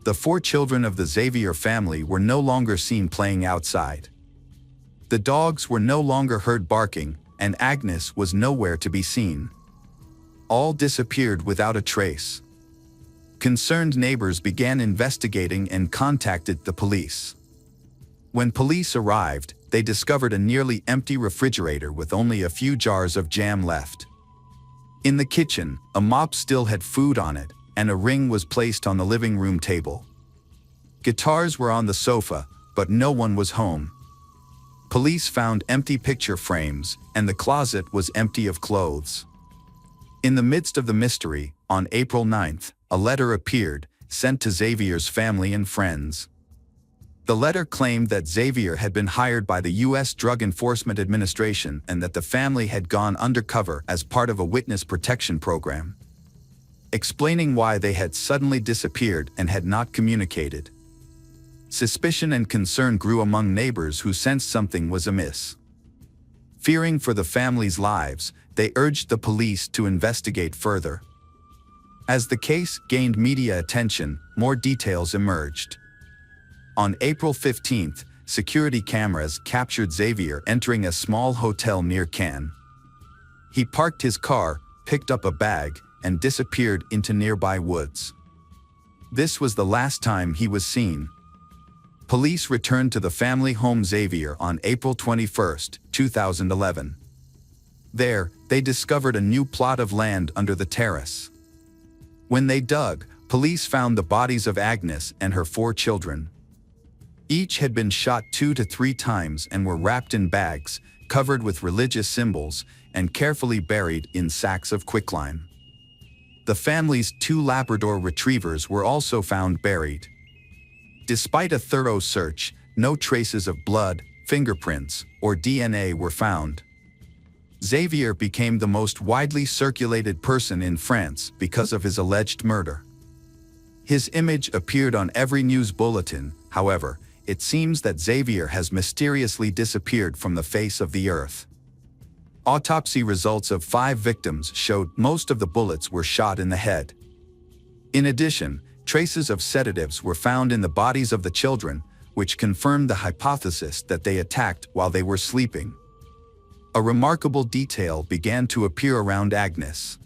The 4 children of the Xavier family were no longer seen playing outside. The dogs were no longer heard barking, and Agnes was nowhere to be seen. All disappeared without a trace. Concerned neighbors began investigating and contacted the police. When police arrived, they discovered a nearly empty refrigerator with only a few jars of jam left. In the kitchen, a mop still had food on it, and a ring was placed on the living room table. Guitars were on the sofa, but no one was home. Police found empty picture frames, and the closet was empty of clothes. In the midst of the mystery, on April 9th, a letter appeared, sent to Xavier's family and friends. The letter claimed that Xavier had been hired by the U.S. Drug Enforcement Administration and that the family had gone undercover as part of a witness protection program, explaining why they had suddenly disappeared and had not communicated. Suspicion and concern grew among neighbors who sensed something was amiss. Fearing for the family's lives, they urged the police to investigate further. As the case gained media attention, more details emerged. On April 15th, security cameras captured Xavier entering a small hotel near Cannes. He parked his car, picked up a bag, and disappeared into nearby woods. This was the last time he was seen. Police returned to the family home Xavier on April 21, 2011. There, they discovered a new plot of land under the terrace. When they dug, police found the bodies of Agnes and her 4 children. Each had been shot 2 to 3 times and were wrapped in bags, covered with religious symbols, and carefully buried in sacks of quicklime. The family's 2 Labrador retrievers were also found buried. Despite a thorough search, no traces of blood, fingerprints, or DNA were found. Xavier became the most widely circulated person in France because of his alleged murder. His image appeared on every news bulletin. However, it seems that Xavier has mysteriously disappeared from the face of the earth. Autopsy results of 5 victims showed most of the bullets were shot in the head. In addition, traces of sedatives were found in the bodies of the children, which confirmed the hypothesis that they attacked while they were sleeping. A remarkable detail began to appear around Agnes.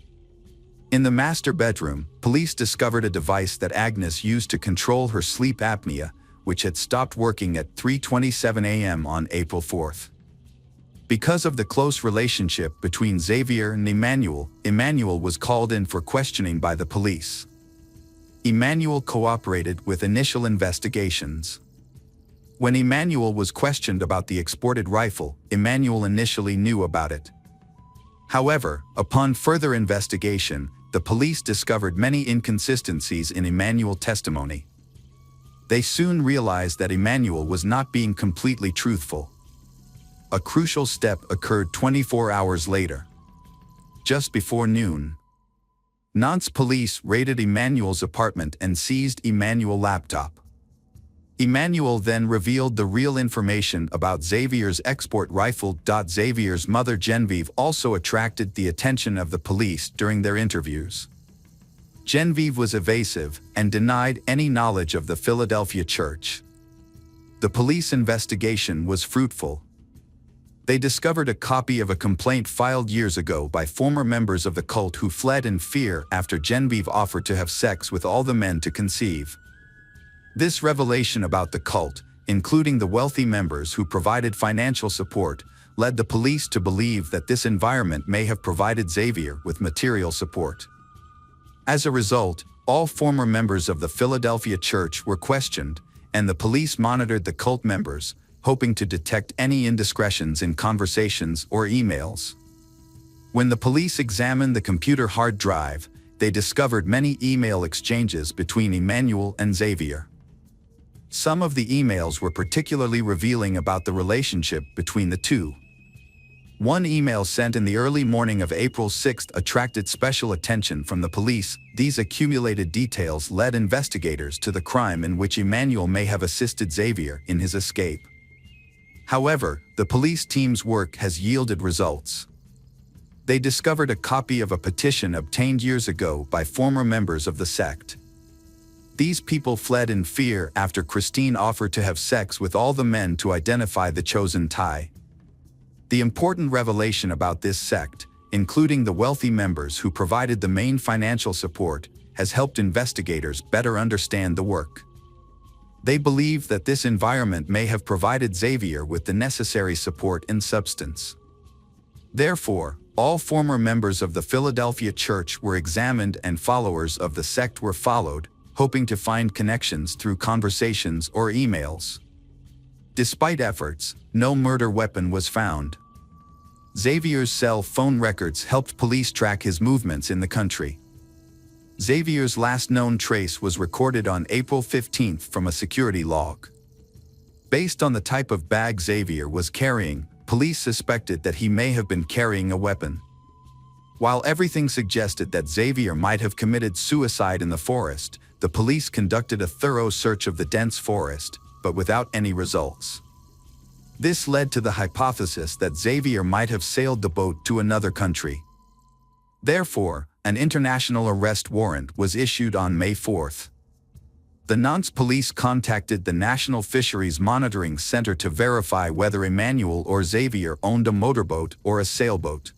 In the master bedroom, police discovered a device that Agnes used to control her sleep apnea, which had stopped working at 3:27 a.m. on April 4th. Because of the close relationship between Xavier and Emmanuel was called in for questioning by the police. Emmanuel cooperated with initial investigations. When Emmanuel was questioned about the exported rifle, Emmanuel initially knew about it. However, upon further investigation, the police discovered many inconsistencies in Emmanuel's testimony. They soon realized that Emmanuel was not being completely truthful. A crucial step occurred 24 hours later. Just before noon, Nantes police raided Emmanuel's apartment and seized Emmanuel's laptop. Emmanuel then revealed the real information about Xavier's export rifle. Xavier's mother Genevieve also attracted the attention of the police during their interviews. Genevieve was evasive and denied any knowledge of the Philadelphia church. The police investigation was fruitful. They discovered a copy of a complaint filed years ago by former members of the cult who fled in fear after Genevieve offered to have sex with all the men to conceive. This revelation about the cult, including the wealthy members who provided financial support, led the police to believe that this environment may have provided Xavier with material support. As a result, all former members of the Philadelphia church were questioned, and the police monitored the cult members, hoping to detect any indiscretions in conversations or emails. When the police examined the computer hard drive, they discovered many email exchanges between Emmanuel and Xavier. Some of the emails were particularly revealing about the relationship between the two. One email sent in the early morning of April 6 attracted special attention from the police. These accumulated details led investigators to the crime in which Emmanuel may have assisted Xavier in his escape. However, the police team's work has yielded results. They discovered a copy of a petition obtained years ago by former members of the sect. These people fled in fear after Christine offered to have sex with all the men to identify the chosen tie. The important revelation about this sect, including the wealthy members who provided the main financial support, has helped investigators better understand the work. They believe that this environment may have provided Xavier with the necessary support and substance. Therefore, all former members of the Philadelphia church were examined and followers of the sect were followed, hoping to find connections through conversations or emails. Despite efforts, no murder weapon was found. Xavier's cell phone records helped police track his movements in the country. Xavier's last known trace was recorded on April 15 from a security log. Based on the type of bag Xavier was carrying, police suspected that he may have been carrying a weapon. While everything suggested that Xavier might have committed suicide in the forest, the police conducted a thorough search of the dense forest, but without any results. This led to the hypothesis that Xavier might have sailed the boat to another country. Therefore, an international arrest warrant was issued on May 4. The Nantes police contacted the National Fisheries Monitoring Center to verify whether Emmanuel or Xavier owned a motorboat or a sailboat.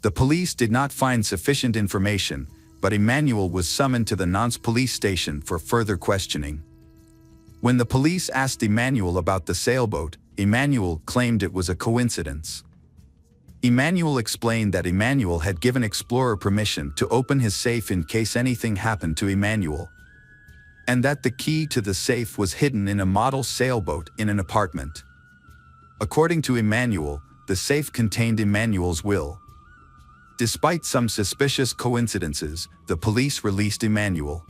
The police did not find sufficient information, but Emmanuel was summoned to the Nantes police station for further questioning. When the police asked Emmanuel about the sailboat, Emmanuel claimed it was a coincidence. Emmanuel explained that Emmanuel had given Explorer permission to open his safe in case anything happened to Emmanuel, and that the key to the safe was hidden in a model sailboat in an apartment. According to Emmanuel, the safe contained Emmanuel's will. Despite some suspicious coincidences, the police released Emmanuel.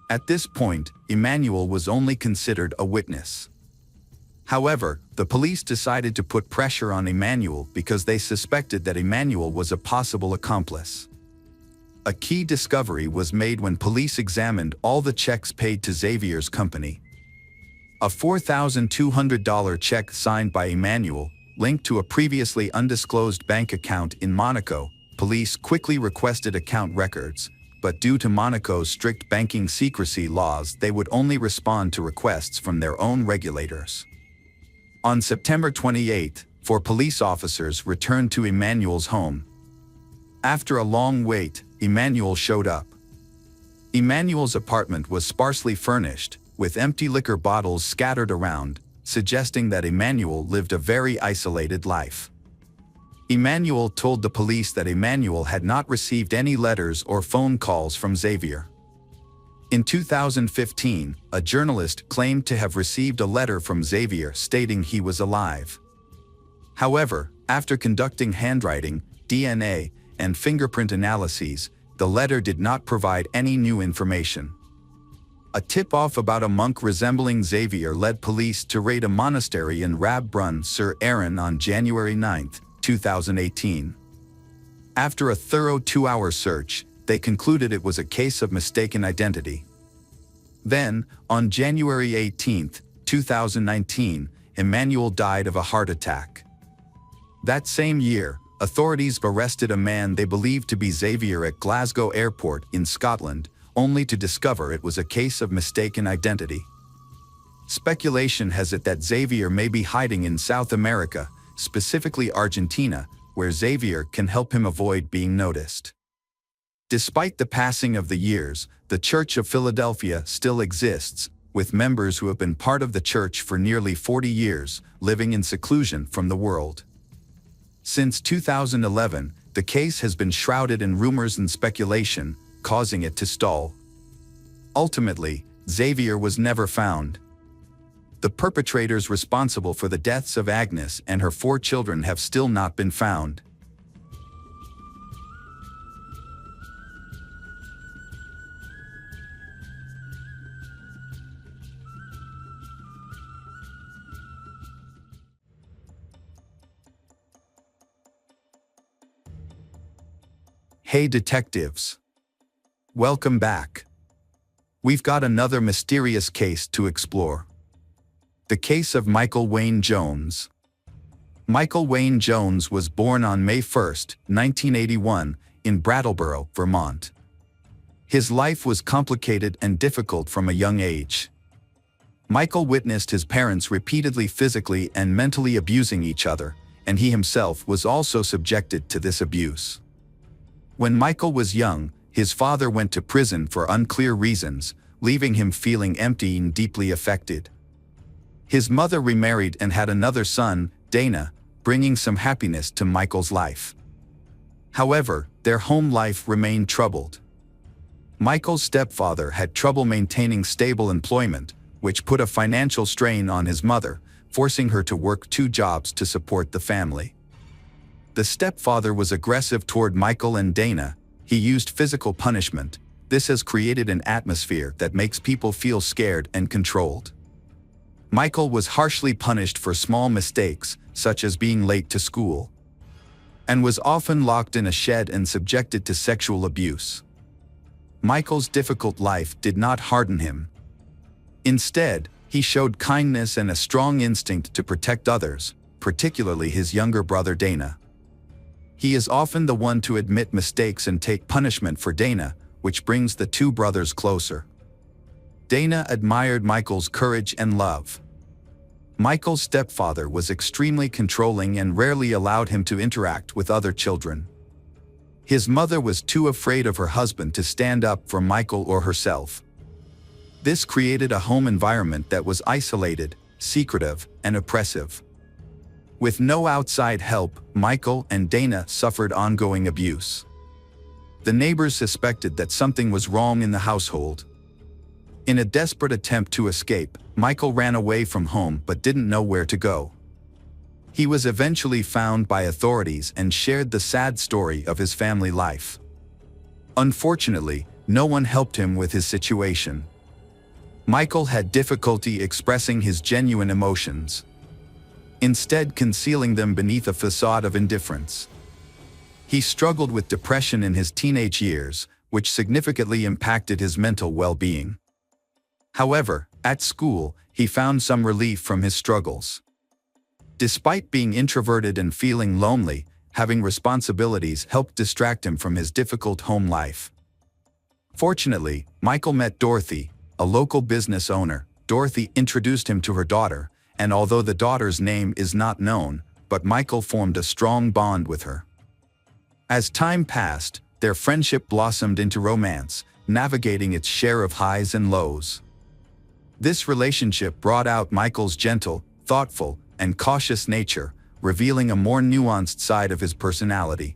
At this point, Emmanuel was only considered a witness. However, the police decided to put pressure on Emmanuel because they suspected that Emmanuel was a possible accomplice. A key discovery was made when police examined all the checks paid to Xavier's company. A $4,200 check signed by Emmanuel, linked to a previously undisclosed bank account in Monaco. Police quickly requested account records, but due to Monaco's strict banking secrecy laws, they would only respond to requests from their own regulators. On September 28, 4 police officers returned to Emmanuel's home. After a long wait, Emmanuel showed up. Emmanuel's apartment was sparsely furnished, with empty liquor bottles scattered around, suggesting that Emmanuel lived a very isolated life. Emmanuel told the police that Emmanuel had not received any letters or phone calls from Xavier. In 2015, a journalist claimed to have received a letter from Xavier stating he was alive. However, after conducting handwriting, DNA, and fingerprint analyses, the letter did not provide any new information. A tip-off about a monk resembling Xavier led police to raid a monastery in Rab Brun sur Aran on January 9, 2018. After a thorough 2-hour search, they concluded it was a case of mistaken identity. Then, on January 18, 2019, Emmanuel died of a heart attack. That same year, authorities arrested a man they believed to be Xavier at Glasgow Airport in Scotland, only to discover it was a case of mistaken identity. Speculation has it that Xavier may be hiding in South America, specifically Argentina, where Xavier can help him avoid being noticed. Despite the passing of the years, the Church of Philadelphia still exists, with members who have been part of the church for nearly 40 years, living in seclusion from the world. Since 2011, the case has been shrouded in rumors and speculation, causing it to stall. Ultimately, Xavier was never found. The perpetrators responsible for the deaths of Agnes and her 4 children have still not been found. Hey detectives! Welcome back. We've got another mysterious case to explore. The case of Michael Wayne Jones. Michael Wayne Jones was born on May 1, 1981, in Brattleboro, Vermont. His life was complicated and difficult from a young age. Michael witnessed his parents repeatedly physically and mentally abusing each other, and he himself was also subjected to this abuse. When Michael was young, his father went to prison for unclear reasons, leaving him feeling empty and deeply affected. His mother remarried and had another son, Dana, bringing some happiness to Michael's life. However, their home life remained troubled. Michael's stepfather had trouble maintaining stable employment, which put a financial strain on his mother, forcing her to work 2 jobs to support the family. The stepfather was aggressive toward Michael and Dana. He used physical punishment. This has created an atmosphere that makes people feel scared and controlled. Michael was harshly punished for small mistakes, such as being late to school, and was often locked in a shed and subjected to sexual abuse. Michael's difficult life did not harden him. Instead, he showed kindness and a strong instinct to protect others, particularly his younger brother Dana. He is often the one to admit mistakes and take punishment for Dana, which brings the 2 brothers closer. Dana admired Michael's courage and love. Michael's stepfather was extremely controlling and rarely allowed him to interact with other children. His mother was too afraid of her husband to stand up for Michael or herself. This created a home environment that was isolated, secretive, and oppressive. With no outside help, Michael and Dana suffered ongoing abuse. The neighbors suspected that something was wrong in the household. In a desperate attempt to escape, Michael ran away from home but didn't know where to go. He was eventually found by authorities and shared the sad story of his family life. Unfortunately, no one helped him with his situation. Michael had difficulty expressing his genuine emotions, instead concealing them beneath a facade of indifference. He struggled with depression in his teenage years, which significantly impacted his mental well-being. However, at school, he found some relief from his struggles. Despite being introverted and feeling lonely, having responsibilities helped distract him from his difficult home life. Fortunately, Michael met Dorothy, a local business owner. Dorothy introduced him to her daughter, and although the daughter's name is not known, but Michael formed a strong bond with her. As time passed, their friendship blossomed into romance, navigating its share of highs and lows. This relationship brought out Michael's gentle, thoughtful, and cautious nature, revealing a more nuanced side of his personality.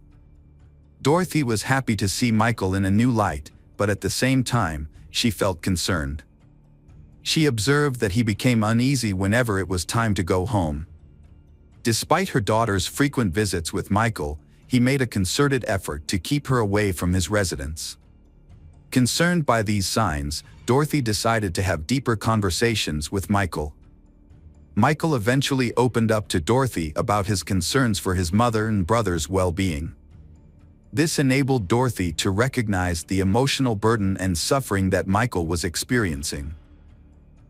Dorothy was happy to see Michael in a new light, but at the same time, she felt concerned. She observed that he became uneasy whenever it was time to go home. Despite her daughter's frequent visits with Michael, he made a concerted effort to keep her away from his residence. Concerned by these signs, Dorothy decided to have deeper conversations with Michael. Michael eventually opened up to Dorothy about his concerns for his mother and brother's well-being. This enabled Dorothy to recognize the emotional burden and suffering that Michael was experiencing.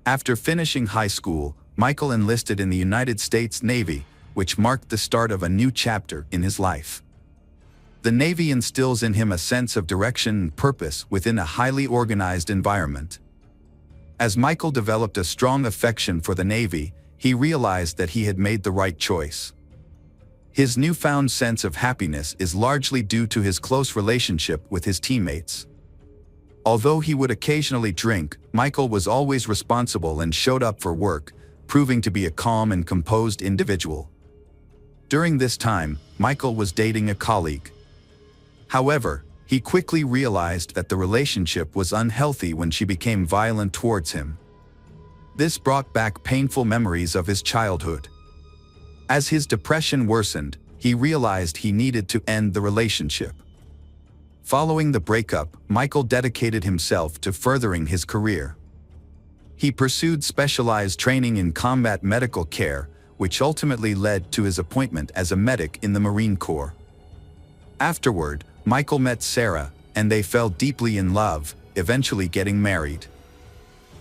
After finishing high school, Michael enlisted in the United States Navy, which marked the start of a new chapter in his life. The Navy instills in him a sense of direction and purpose within a highly organized environment. As Michael developed a strong affection for the Navy, he realized that he had made the right choice. His newfound sense of happiness is largely due to his close relationship with his teammates. Although he would occasionally drink, Michael was always responsible and showed up for work, proving to be a calm and composed individual. During this time, Michael was dating a colleague. However, he quickly realized that the relationship was unhealthy when she became violent towards him. This brought back painful memories of his childhood. As his depression worsened, he realized he needed to end the relationship. Following the breakup, Michael dedicated himself to furthering his career. He pursued specialized training in combat medical care, which ultimately led to his appointment as a medic in the Marine Corps. Afterward, Michael met Sarah, and they fell deeply in love, eventually getting married.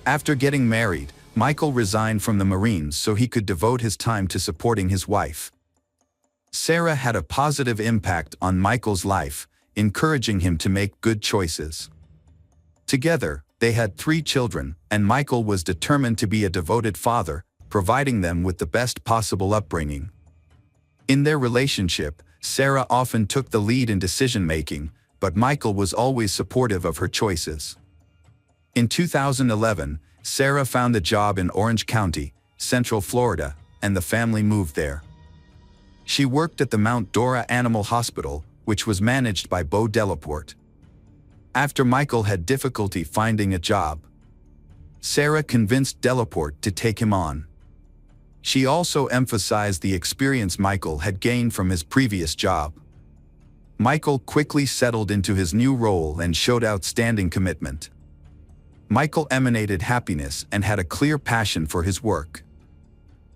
After getting married, Michael resigned from the Marines so he could devote his time to supporting his wife. Sarah had a positive impact on Michael's life, encouraging him to make good choices. Together, they had 3 children, and Michael was determined to be a devoted father, providing them with the best possible upbringing. In their relationship, Sarah often took the lead in decision-making, but Michael was always supportive of her choices. In 2011, Sarah found a job in Orange County, Central Florida, and the family moved there. She worked at the Mount Dora Animal Hospital, which was managed by Bo Delaporte. After Michael had difficulty finding a job, Sarah convinced Delaporte to take him on. She also emphasized the experience Michael had gained from his previous job. Michael quickly settled into his new role and showed outstanding commitment. Michael emanated happiness and had a clear passion for his work.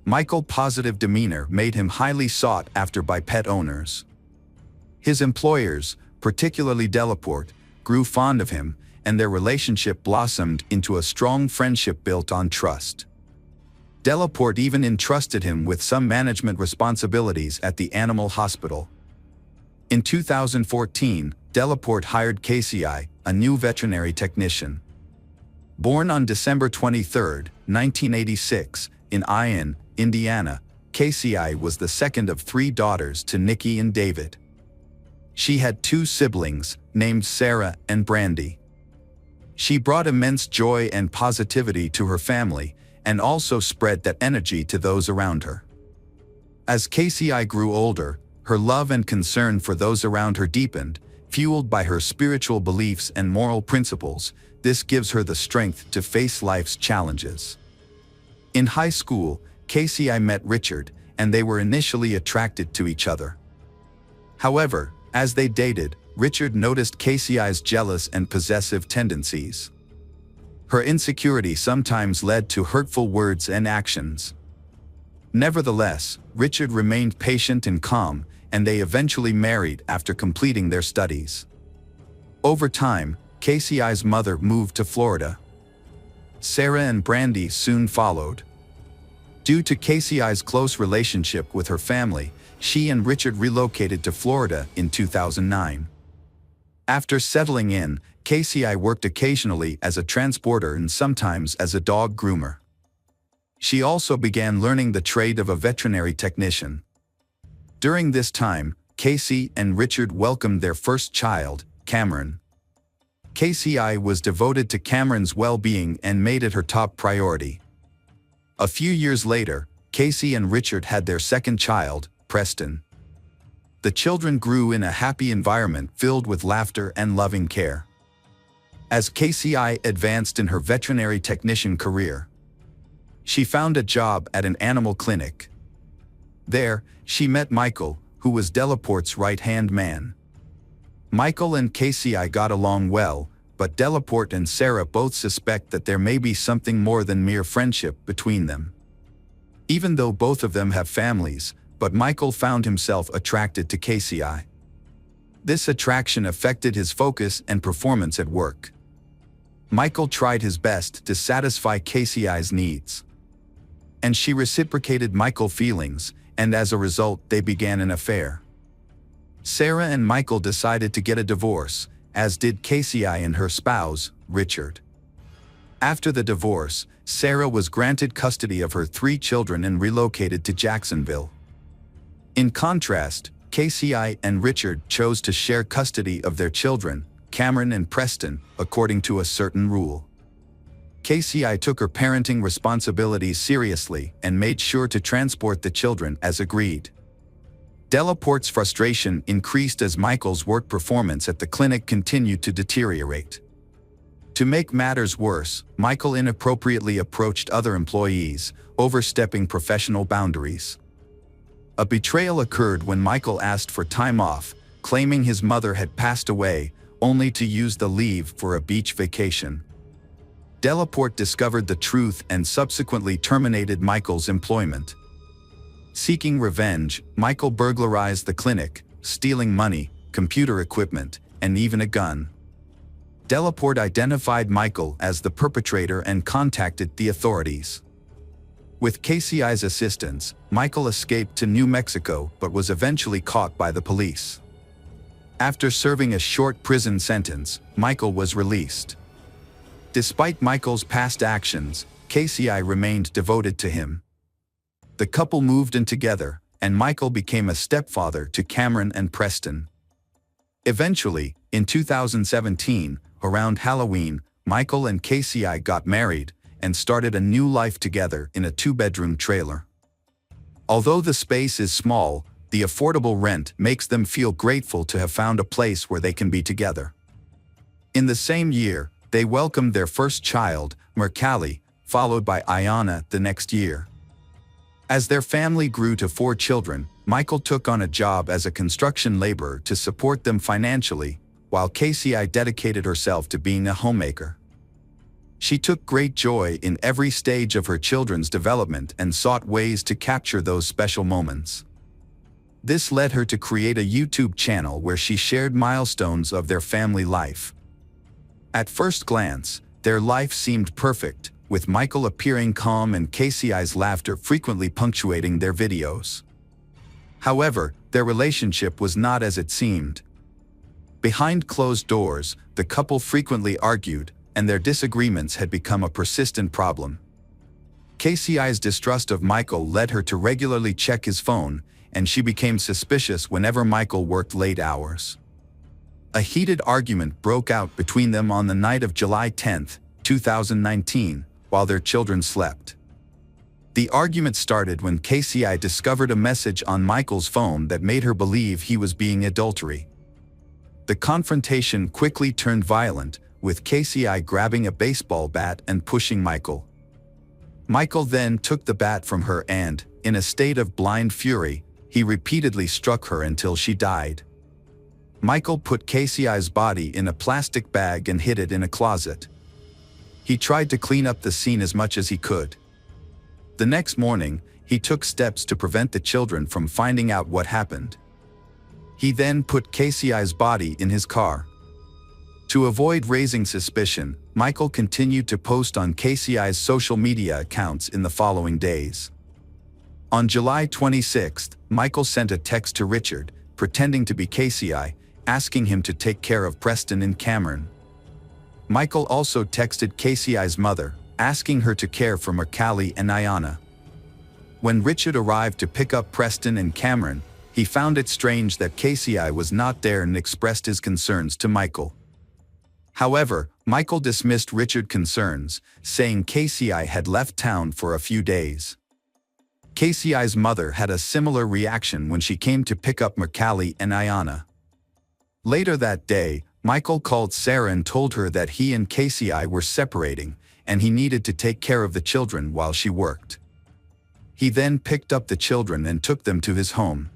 Michael's positive demeanor made him highly sought after by pet owners. His employers, particularly Delaporte, grew fond of him, and their relationship blossomed into a strong friendship built on trust. Delaporte even entrusted him with some management responsibilities at the animal hospital. In 2014, Delaporte hired KCI, a new veterinary technician. Born on December 23, 1986, in Ion, Indiana, KCI was the second of 3 daughters to Nikki and David. She had 2 siblings, named Sarah and Brandy. She brought immense joy and positivity to her family, and also spread that energy to those around her. As KCI grew older, her love and concern for those around her deepened, fueled by her spiritual beliefs and moral principles. This gives her the strength to face life's challenges. In high school, KCI met Richard, and they were initially attracted to each other. However, as they dated, Richard noticed KCI's jealous and possessive tendencies. Her insecurity sometimes led to hurtful words and actions. Nevertheless, Richard remained patient and calm, and they eventually married after completing their studies. Over time, KCI's mother moved to Florida. Sarah and Brandy soon followed. Due to KCI's close relationship with her family, she and Richard relocated to Florida in 2009. After settling in, KCI worked occasionally as a transporter and sometimes as a dog groomer. She also began learning the trade of a veterinary technician. During this time, KC and Richard welcomed their first child, Cameron. KCI was devoted to Cameron's well-being and made it her top priority. A few years later, KC and Richard had their second child, Preston. The children grew in a happy environment filled with laughter and loving care. As KCI advanced in her veterinary technician career, she found a job at an animal clinic. There, she met Michael, who was Delaporte's right-hand man. Michael and KCI got along well, but Delaporte and Sarah both suspect that there may be something more than mere friendship between them. Even though both of them have families, but Michael found himself attracted to KCI. This attraction affected his focus and performance at work. Michael tried his best to satisfy KCI's needs. And she reciprocated Michael's feelings, and as a result, they began an affair. Sarah and Michael decided to get a divorce, as did KCI and her spouse, Richard. After the divorce, Sarah was granted custody of her 3 children and relocated to Jacksonville. In contrast, KCI and Richard chose to share custody of their children, Cameron and Preston, according to a certain rule. KCI took her parenting responsibilities seriously and made sure to transport the children as agreed. Delaporte's frustration increased as Michael's work performance at the clinic continued to deteriorate. To make matters worse, Michael inappropriately approached other employees, overstepping professional boundaries. A betrayal occurred when Michael asked for time off, claiming his mother had passed away, only to use the leave for a beach vacation. Delaporte discovered the truth and subsequently terminated Michael's employment. Seeking revenge, Michael burglarized the clinic, stealing money, computer equipment, and even a gun. Delaporte identified Michael as the perpetrator and contacted the authorities. With KCI's assistance, Michael escaped to New Mexico but was eventually caught by the police. After serving a short prison sentence, Michael was released. Despite Michael's past actions, KCI remained devoted to him. The couple moved in together, and Michael became a stepfather to Cameron and Preston. Eventually, in 2017, around Halloween, Michael and KCI got married and started a new life together in a 2-bedroom trailer. Although the space is small, the affordable rent makes them feel grateful to have found a place where they can be together. In the same year, they welcomed their first child, Mercalli, followed by Ayana the next year. As their family grew to 4 children, Michael took on a job as a construction laborer to support them financially, while KCI dedicated herself to being a homemaker. She took great joy in every stage of her children's development and sought ways to capture those special moments. This led her to create a YouTube channel where she shared milestones of their family life. At first glance, their life seemed perfect, with Michael appearing calm and KCI's laughter frequently punctuating their videos. However, their relationship was not as it seemed. Behind closed doors, the couple frequently argued, and their disagreements had become a persistent problem. KCI's distrust of Michael led her to regularly check his phone, and she became suspicious whenever Michael worked late hours. A heated argument broke out between them on the night of July 10, 2019, while their children slept. The argument started when KCI discovered a message on Michael's phone that made her believe he was being adultery. The confrontation quickly turned violent, with KCI grabbing a baseball bat and pushing Michael. Michael then took the bat from her and, in a state of blind fury, he repeatedly struck her until she died. Michael put KCI's body in a plastic bag and hid it in a closet. He tried to clean up the scene as much as he could. The next morning, he took steps to prevent the children from finding out what happened. He then put KCI's body in his car. To avoid raising suspicion, Michael continued to post on KCI's social media accounts in the following days. On July 26, Michael sent a text to Richard, pretending to be KCI, asking him to take care of Preston and Cameron. Michael also texted KCI's mother, asking her to care for Mercalli and Ayana. When Richard arrived to pick up Preston and Cameron, he found it strange that KCI was not there and expressed his concerns to Michael. However, Michael dismissed Richard's concerns, saying KCI had left town for a few days. KCI's mother had a similar reaction when she came to pick up Mercalli and Ayana. Later that day, Michael called Sarah and told her that he and KCI were separating, and he needed to take care of the children while she worked. He then picked up the children and took them to his home.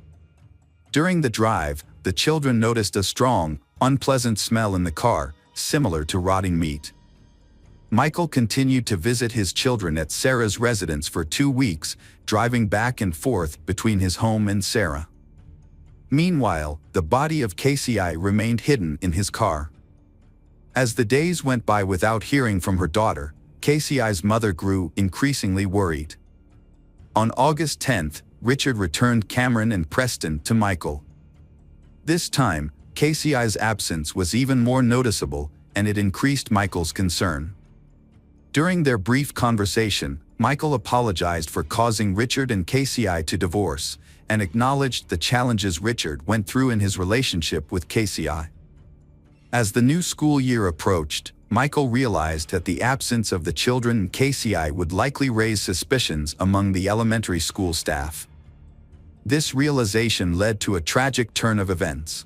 During the drive, the children noticed a strong, unpleasant smell in the car, similar to rotting meat. Michael continued to visit his children at Sarah's residence for 2 weeks, driving back and forth between his home and Sarah. Meanwhile, the body of KCI remained hidden in his car. As the days went by without hearing from her daughter, KCI's mother grew increasingly worried. On August 10th, Richard returned Cameron and Preston to Michael. This time, KCI's absence was even more noticeable, and it increased Michael's concern. During their brief conversation, Michael apologized for causing Richard and KCI to divorce, and acknowledged the challenges Richard went through in his relationship with KCI. As the new school year approached, Michael realized that the absence of the children in KCI would likely raise suspicions among the elementary school staff. This realization led to a tragic turn of events.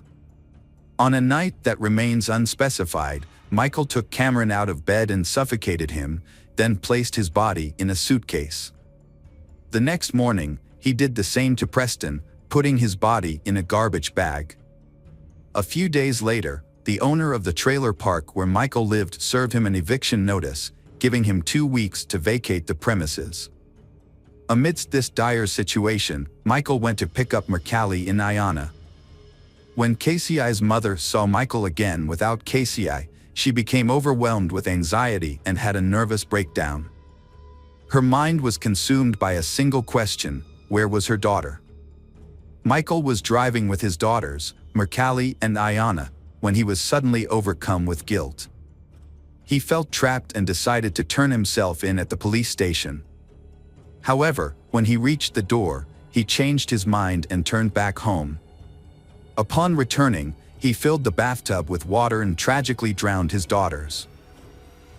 On a night that remains unspecified, Michael took Cameron out of bed and suffocated him, then placed his body in a suitcase. The next morning, he did the same to Preston, putting his body in a garbage bag. A few days later, the owner of the trailer park where Michael lived served him an eviction notice, giving him 2 weeks to vacate the premises. Amidst this dire situation, Michael went to pick up Mercalli in Iona. When KCI's mother saw Michael again without KCI, she became overwhelmed with anxiety and had a nervous breakdown. Her mind was consumed by a single question: where was her daughter? Michael was driving with his daughters, Mercalli and Iona, when he was suddenly overcome with guilt. He felt trapped and decided to turn himself in at the police station. However, when he reached the door, he changed his mind and turned back home. Upon returning, he filled the bathtub with water and tragically drowned his daughters.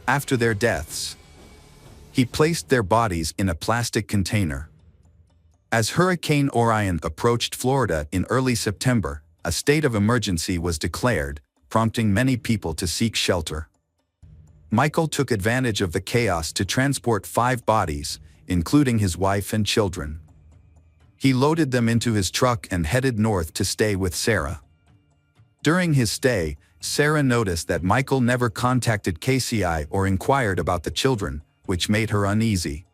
After their deaths, he placed their bodies in a plastic container. As Hurricane Orion approached Florida in early September, a state of emergency was declared, prompting many people to seek shelter. Michael took advantage of the chaos to transport 5 bodies, including his wife and children. He loaded them into his truck and headed north to stay with Sarah. During his stay, Sarah noticed that Michael never contacted KCI or inquired about the children, which made her uneasy.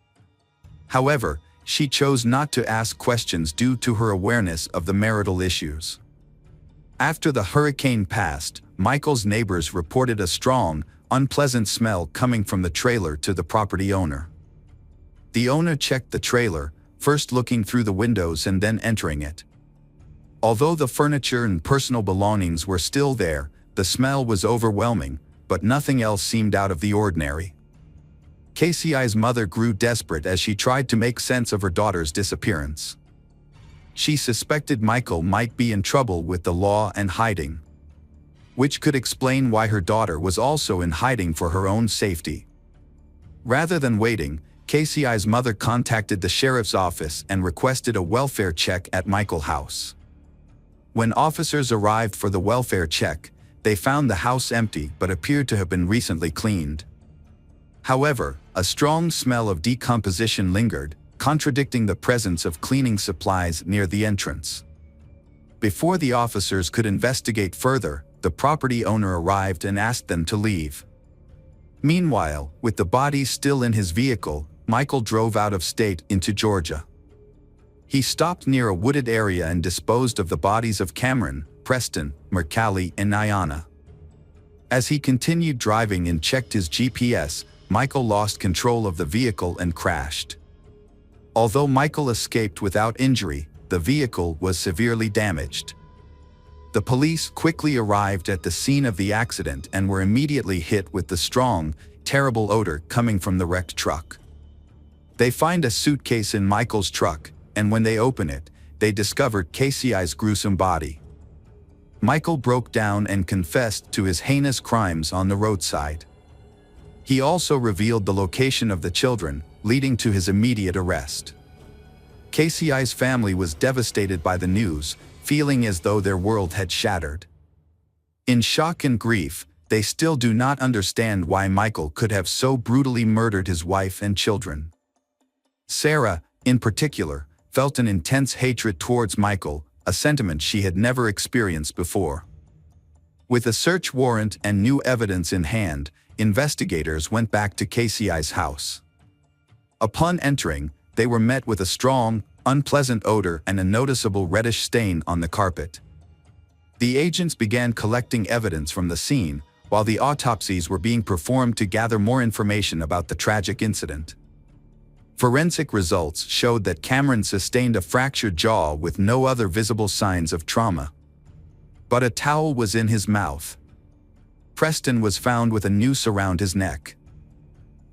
However, she chose not to ask questions due to her awareness of the marital issues. After the hurricane passed, Michael's neighbors reported a strong, unpleasant smell coming from the trailer to the property owner. The owner checked the trailer, first looking through the windows and then entering it. Although the furniture and personal belongings were still there, the smell was overwhelming, but nothing else seemed out of the ordinary. KCI's mother grew desperate as she tried to make sense of her daughter's disappearance. She suspected Michael might be in trouble with the law and hiding, which could explain why her daughter was also in hiding for her own safety. Rather than waiting, KCI's mother contacted the sheriff's office and requested a welfare check at Michael's house. When officers arrived for the welfare check, they found the house empty but appeared to have been recently cleaned. However, a strong smell of decomposition lingered, contradicting the presence of cleaning supplies near the entrance. Before the officers could investigate further, the property owner arrived and asked them to leave. Meanwhile, with the bodies still in his vehicle, Michael drove out of state into Georgia. He stopped near a wooded area and disposed of the bodies of Cameron, Preston, Mercalli, and Iona. As he continued driving and checked his GPS, Michael lost control of the vehicle and crashed. Although Michael escaped without injury, the vehicle was severely damaged. The police quickly arrived at the scene of the accident and were immediately hit with the strong, terrible odor coming from the wrecked truck. They find a suitcase in Michael's truck, and when they open it, they discovered KCI's gruesome body. Michael broke down and confessed to his heinous crimes on the roadside. He also revealed the location of the children, leading to his immediate arrest. KCI's family was devastated by the news, feeling as though their world had shattered. In shock and grief, they still do not understand why Michael could have so brutally murdered his wife and children. Sarah, in particular, felt an intense hatred towards Michael, a sentiment she had never experienced before. With a search warrant and new evidence in hand, investigators went back to KCI's house. Upon entering, they were met with a strong, unpleasant odor and a noticeable reddish stain on the carpet. The agents began collecting evidence from the scene, while the autopsies were being performed to gather more information about the tragic incident. Forensic results showed that Cameron sustained a fractured jaw with no other visible signs of trauma. But a towel was in his mouth. Preston was found with a noose around his neck.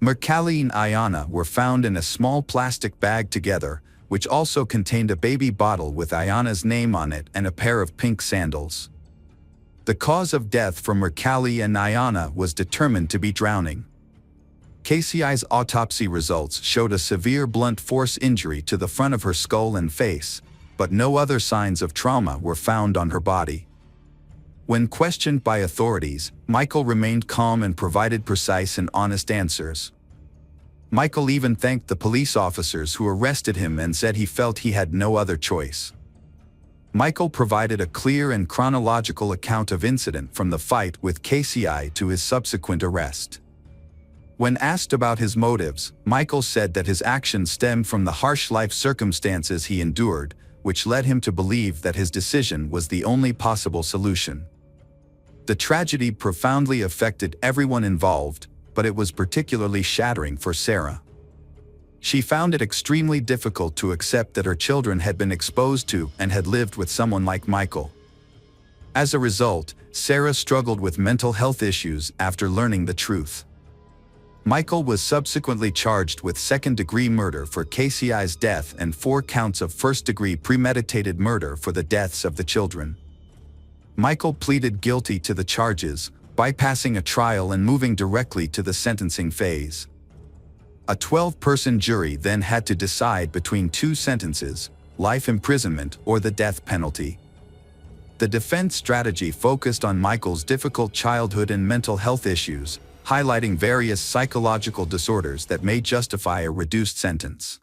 Mercalli and Ayana were found in a small plastic bag together, which also contained a baby bottle with Ayana's name on it and a pair of pink sandals. The cause of death for Mercalli and Ayana was determined to be drowning. KCI's autopsy results showed a severe blunt force injury to the front of her skull and face, but no other signs of trauma were found on her body. When questioned by authorities, Michael remained calm and provided precise and honest answers. Michael even thanked the police officers who arrested him and said he felt he had no other choice. Michael provided a clear and chronological account of incident from the fight with KCI to his subsequent arrest. When asked about his motives, Michael said that his actions stemmed from the harsh life circumstances he endured, which led him to believe that his decision was the only possible solution. The tragedy profoundly affected everyone involved, but it was particularly shattering for Sarah. She found it extremely difficult to accept that her children had been exposed to and had lived with someone like Michael. As a result, Sarah struggled with mental health issues after learning the truth. Michael was subsequently charged with second-degree murder for KCI's death and 4 counts of first-degree premeditated murder for the deaths of the children. Michael pleaded guilty to the charges, bypassing a trial and moving directly to the sentencing phase. A 12-person jury then had to decide between 2 sentences, life imprisonment or the death penalty. The defense strategy focused on Michael's difficult childhood and mental health issues, highlighting various psychological disorders that may justify a reduced sentence.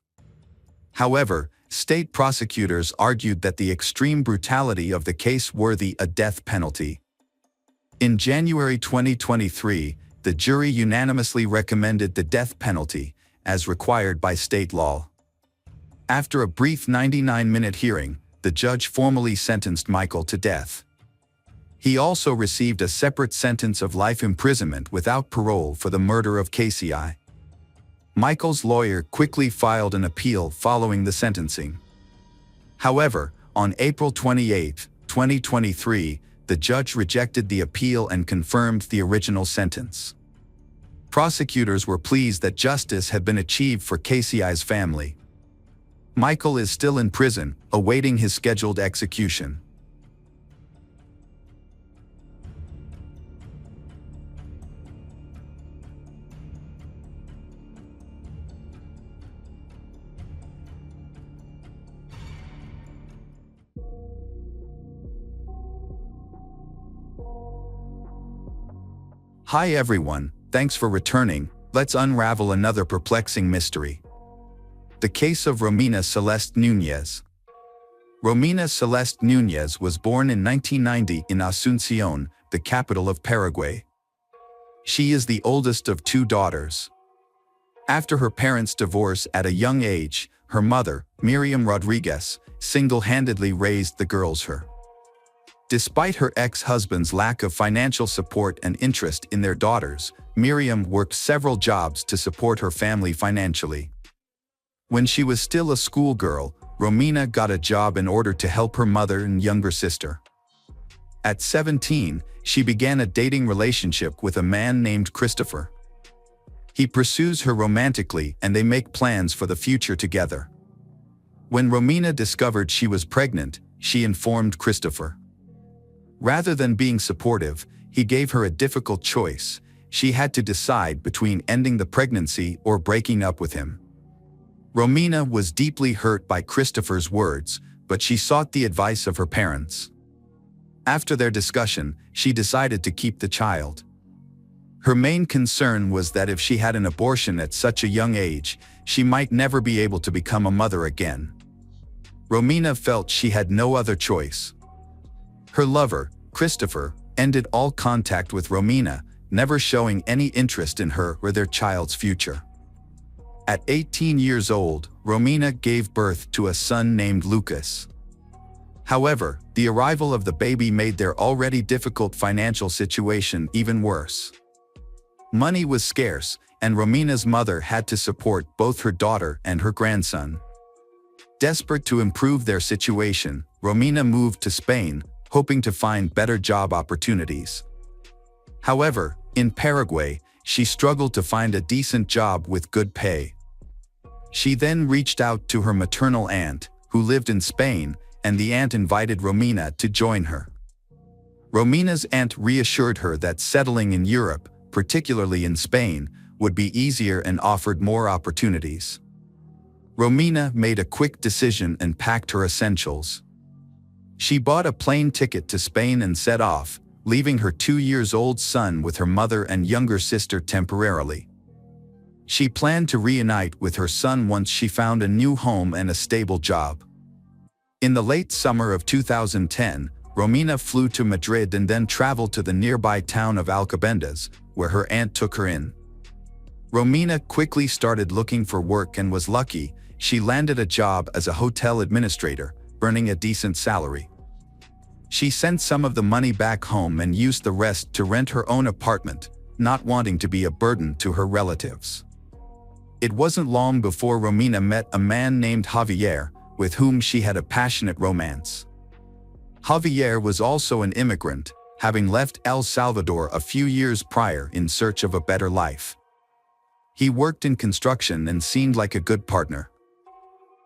However, state prosecutors argued that the extreme brutality of the case worthy a death penalty. In January 2023, the jury unanimously recommended the death penalty, as required by state law. After a brief 99-minute hearing, the judge formally sentenced Michael to death. He also received a separate sentence of life imprisonment without parole for the murder of KCI. Michael's lawyer quickly filed an appeal following the sentencing. However, on April 28, 2023, the judge rejected the appeal and confirmed the original sentence. Prosecutors were pleased that justice had been achieved for KCI's family. Michael is still in prison, awaiting his scheduled execution. Hi everyone, thanks for returning. Let's unravel another perplexing mystery. The case of Romina Celeste Núñez. Romina Celeste Núñez was born in 1990 in Asunción, the capital of Paraguay. She is the oldest of 2 daughters. After her parents' divorce at a young age, her mother, Miriam Rodriguez, single-handedly raised the girls. Despite her ex-husband's lack of financial support and interest in their daughters, Miriam worked several jobs to support her family financially. When she was still a schoolgirl, Romina got a job in order to help her mother and younger sister. At 17, she began a dating relationship with a man named Christopher. He pursues her romantically and they make plans for the future together. When Romina discovered she was pregnant, she informed Christopher. Rather than being supportive, he gave her a difficult choice. She had to decide between ending the pregnancy or breaking up with him. Romina was deeply hurt by Christopher's words, but she sought the advice of her parents. After their discussion, she decided to keep the child. Her main concern was that if she had an abortion at such a young age, she might never be able to become a mother again. Romina felt she had no other choice. Her lover, Christopher, ended all contact with Romina, never showing any interest in her or their child's future. At 18 years old, Romina gave birth to a son named Lucas. However, the arrival of the baby made their already difficult financial situation even worse. Money was scarce, and Romina's mother had to support both her daughter and her grandson. Desperate to improve their situation, Romina moved to Spain, hoping to find better job opportunities. However, in Paraguay, she struggled to find a decent job with good pay. She then reached out to her maternal aunt, who lived in Spain, and the aunt invited Romina to join her. Romina's aunt reassured her that settling in Europe, particularly in Spain, would be easier and offered more opportunities. Romina made a quick decision and packed her essentials. She bought a plane ticket to Spain and set off, leaving her 2-year-old son with her mother and younger sister temporarily. She planned to reunite with her son once she found a new home and a stable job. In the late summer of 2010, Romina flew to Madrid and then traveled to the nearby town of Alcobendas, where her aunt took her in. Romina quickly started looking for work and was lucky. She landed a job as a hotel administrator, earning a decent salary. She sent some of the money back home and used the rest to rent her own apartment, not wanting to be a burden to her relatives. It wasn't long before Romina met a man named Javier, with whom she had a passionate romance. Javier was also an immigrant, having left El Salvador a few years prior in search of a better life. He worked in construction and seemed like a good partner.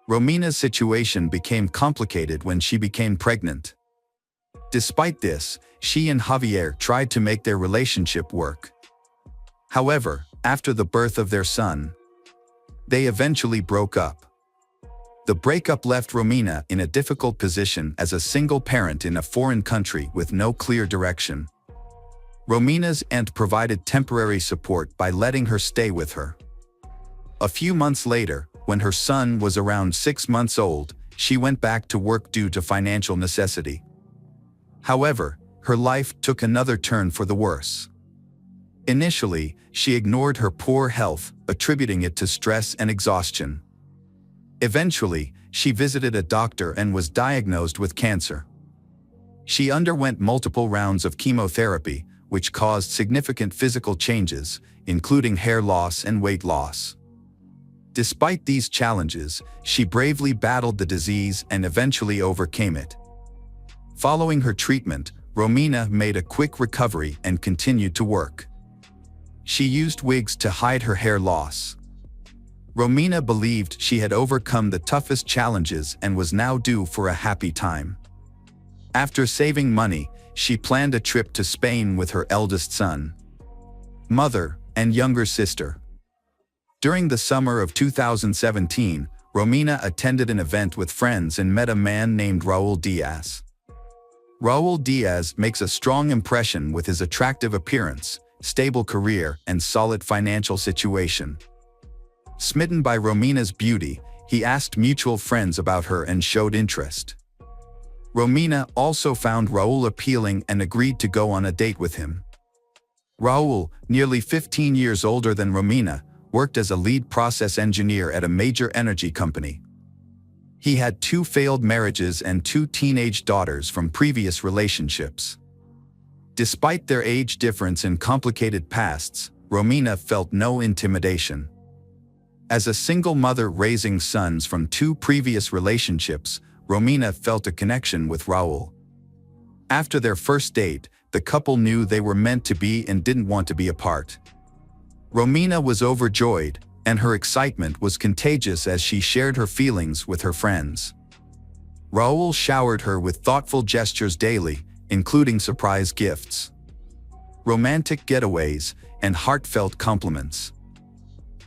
Romina's situation became complicated when she became pregnant. Despite this, she and Javier tried to make their relationship work. However, after the birth of their son, they eventually broke up. The breakup left Romina in a difficult position as a single parent in a foreign country with no clear direction. Romina's aunt provided temporary support by letting her stay with her. A few months later, when her son was around 6 months old, she went back to work due to financial necessity. However, her life took another turn for the worse. Initially, she ignored her poor health, attributing it to stress and exhaustion. Eventually, she visited a doctor and was diagnosed with cancer. She underwent multiple rounds of chemotherapy, which caused significant physical changes, including hair loss and weight loss. Despite these challenges, she bravely battled the disease and eventually overcame it. Following her treatment, Romina made a quick recovery and continued to work. She used wigs to hide her hair loss. Romina believed she had overcome the toughest challenges and was now due for a happy time. After saving money, she planned a trip to Spain with her eldest son, mother, and younger sister. During the summer of 2017, Romina attended an event with friends and met a man named Raul Diaz. Raul Diaz makes a strong impression with his attractive appearance, stable career, and solid financial situation. Smitten by Romina's beauty, he asked mutual friends about her and showed interest. Romina also found Raul appealing and agreed to go on a date with him. Raul, nearly 15 years older than Romina, worked as a lead process engineer at a major energy company. He had 2 failed marriages and 2 teenage daughters from previous relationships. Despite their age difference and complicated pasts, Romina felt no intimidation. As a single mother raising sons from 2 previous relationships, Romina felt a connection with Raul. After their first date, the couple knew they were meant to be and didn't want to be apart. Romina was overjoyed, and her excitement was contagious as she shared her feelings with her friends. Raul showered her with thoughtful gestures daily, including surprise gifts, romantic getaways, and heartfelt compliments.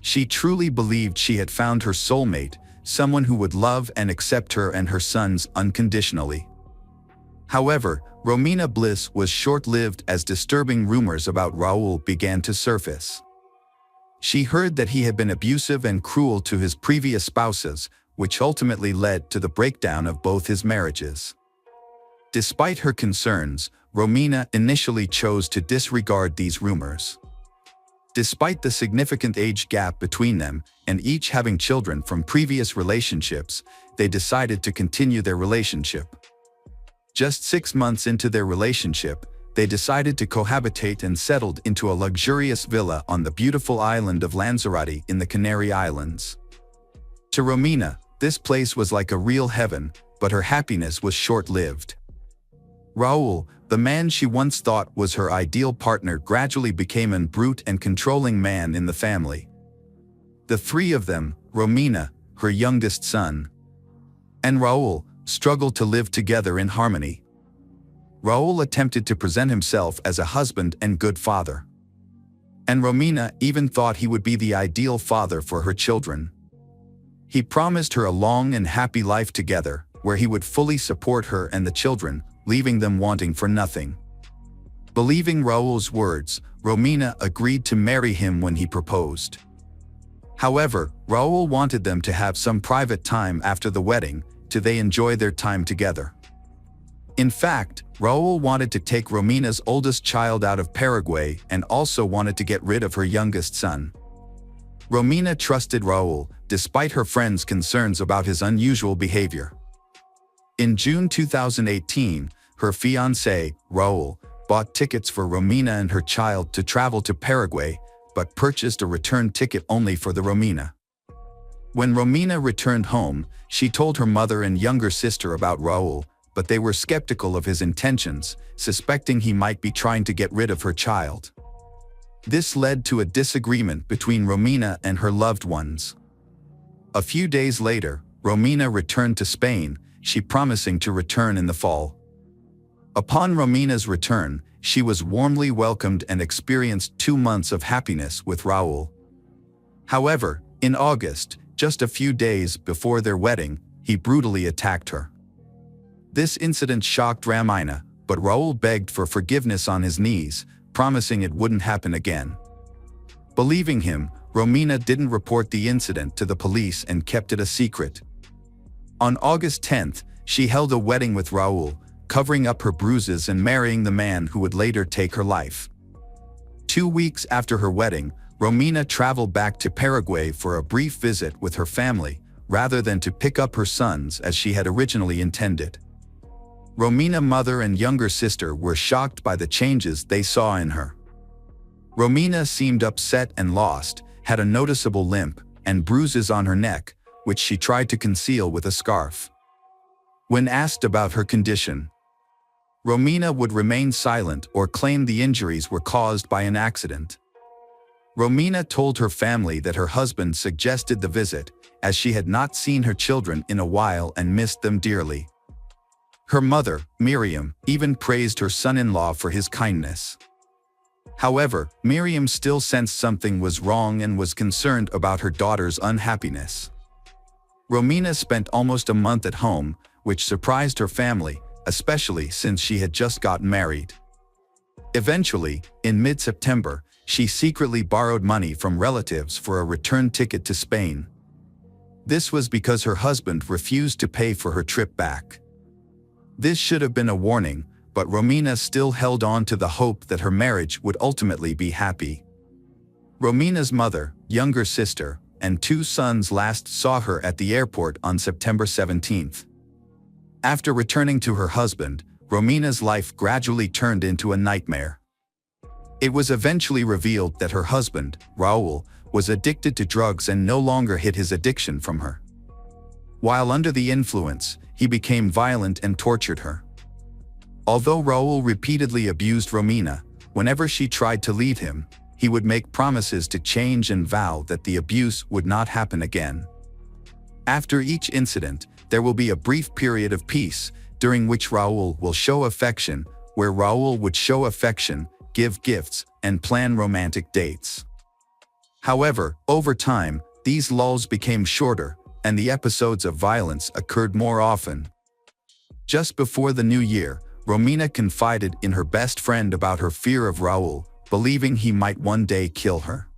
She truly believed she had found her soulmate, someone who would love and accept her and her sons unconditionally. However, Romina bliss was short-lived as disturbing rumors about Raul began to surface. She heard that he had been abusive and cruel to his previous spouses, which ultimately led to the breakdown of both his marriages. Despite her concerns, Romina initially chose to disregard these rumors. Despite the significant age gap between them and each having children from previous relationships, they decided to continue their relationship. Just 6 months into their relationship, they decided to cohabitate and settled into a luxurious villa on the beautiful island of Lanzarote in the Canary Islands. To Romina, this place was like a real heaven, but her happiness was short-lived. Raul, the man she once thought was her ideal partner, gradually became a brute and controlling man in the family. The three of them, Romina, her youngest son, and Raul, struggled to live together in harmony. Raul attempted to present himself as a husband and good father. And Romina even thought he would be the ideal father for her children. He promised her a long and happy life together, where he would fully support her and the children, leaving them wanting for nothing. Believing Raul's words, Romina agreed to marry him when he proposed. However, Raul wanted them to have some private time after the wedding, to they enjoy their time together. In fact, Raul wanted to take Romina's oldest child out of Paraguay and also wanted to get rid of her youngest son. Romina trusted Raul, despite her friends' concerns about his unusual behavior. In June 2018, her fiancé, Raul, bought tickets for Romina and her child to travel to Paraguay, but purchased a return ticket only for the Romina. When Romina returned home, she told her mother and younger sister about Raul, but they were skeptical of his intentions, suspecting he might be trying to get rid of her child. This led to a disagreement between Romina and her loved ones. A few days later, Romina returned to Spain, she promising to return in the fall. Upon Romina's return, she was warmly welcomed and experienced 2 months of happiness with Raul. However, in August, just a few days before their wedding, he brutally attacked her. This incident shocked Romina, but Raul begged for forgiveness on his knees, promising it wouldn't happen again. Believing him, Romina didn't report the incident to the police and kept it a secret. On August 10th, she held a wedding with Raul, covering up her bruises and marrying the man who would later take her life. 2 weeks after her wedding, Romina traveled back to Paraguay for a brief visit with her family, rather than to pick up her sons as she had originally intended. Romina's mother and younger sister were shocked by the changes they saw in her. Romina seemed upset and lost, had a noticeable limp, and bruises on her neck, which she tried to conceal with a scarf. When asked about her condition, Romina would remain silent or claim the injuries were caused by an accident. Romina told her family that her husband suggested the visit, as she had not seen her children in a while and missed them dearly. Her mother, Miriam, even praised her son-in-law for his kindness. However, Miriam still sensed something was wrong and was concerned about her daughter's unhappiness. Romina spent almost a month at home, which surprised her family, especially since she had just gotten married. Eventually, in mid-September, she secretly borrowed money from relatives for a return ticket to Spain. This was because her husband refused to pay for her trip back. This should have been a warning, but Romina still held on to the hope that her marriage would ultimately be happy. Romina's mother, younger sister, and 2 sons last saw her at the airport on September 17th. After returning to her husband, Romina's life gradually turned into a nightmare. It was eventually revealed that her husband, Raul, was addicted to drugs and no longer hid his addiction from her. While under the influence, he became violent and tortured her. Although Raul repeatedly abused Romina, whenever she tried to leave him, he would make promises to change and vow that the abuse would not happen again. After each incident, there will be a brief period of peace, during which Raul will show affection, where Raul would show affection, give gifts, and plan romantic dates. However, over time, these lulls became shorter, and the episodes of violence occurred more often. Just before the new year, Romina confided in her best friend about her fear of Raul, believing he might one day kill her.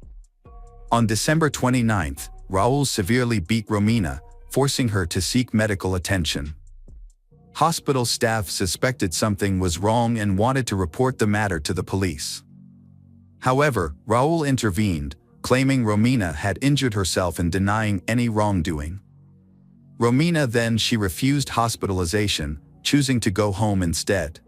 On December 29th, Raul severely beat Romina, forcing her to seek medical attention. Hospital staff suspected something was wrong and wanted to report the matter to the police. However, Raul intervened, claiming Romina had injured herself and denying any wrongdoing. She refused hospitalization, choosing to go home instead.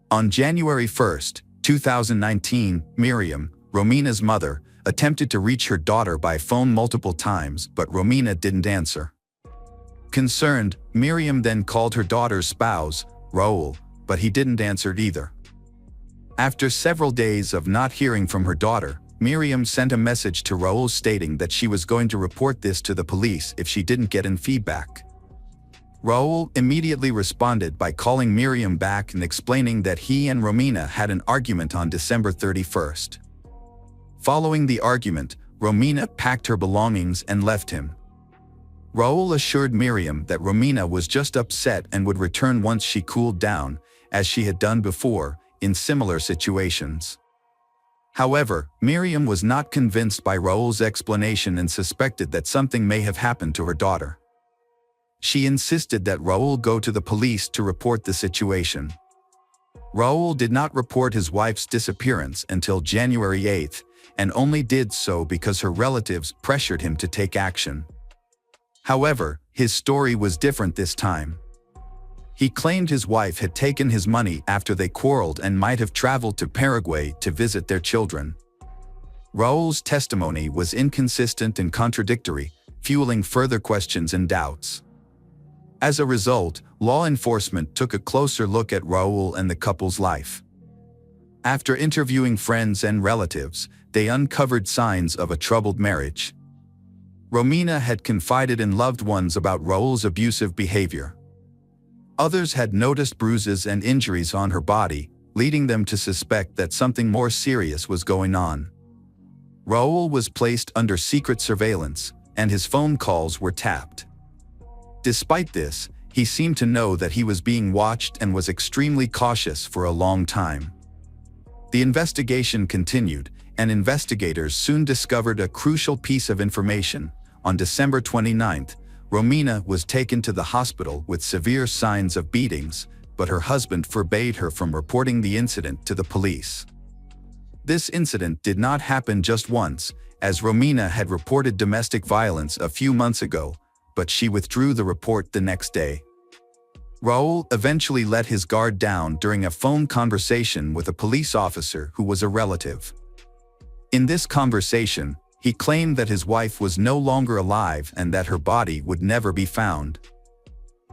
On January 1, 2019, Miriam, Romina's mother, attempted to reach her daughter by phone multiple times, but Romina didn't answer. Concerned, Miriam then called her daughter's spouse, Raul, but he didn't answer either. After several days of not hearing from her daughter, Miriam sent a message to Raul stating that she was going to report this to the police if she didn't get any feedback. Raul immediately responded by calling Miriam back and explaining that he and Romina had an argument on December 31st. Following the argument, Romina packed her belongings and left him. Raul assured Miriam that Romina was just upset and would return once she cooled down, as she had done before, in similar situations. However, Miriam was not convinced by Raul's explanation and suspected that something may have happened to her daughter. She insisted that Raul go to the police to report the situation. Raul did not report his wife's disappearance until January 8, and only did so because her relatives pressured him to take action. However, his story was different this time. He claimed his wife had taken his money after they quarreled and might have traveled to Paraguay to visit their children. Raul's testimony was inconsistent and contradictory, fueling further questions and doubts. As a result, law enforcement took a closer look at Raul and the couple's life. After interviewing friends and relatives, they uncovered signs of a troubled marriage. Romina had confided in loved ones about Raul's abusive behavior. Others had noticed bruises and injuries on her body, leading them to suspect that something more serious was going on. Raul was placed under secret surveillance, and his phone calls were tapped. Despite this, he seemed to know that he was being watched and was extremely cautious for a long time. The investigation continued, and investigators soon discovered a crucial piece of information. On December 29th, Romina was taken to the hospital with severe signs of beatings, but her husband forbade her from reporting the incident to the police. This incident did not happen just once, as Romina had reported domestic violence a few months ago, but she withdrew the report the next day. Raul eventually let his guard down during a phone conversation with a police officer who was a relative. In this conversation, he claimed that his wife was no longer alive and that her body would never be found.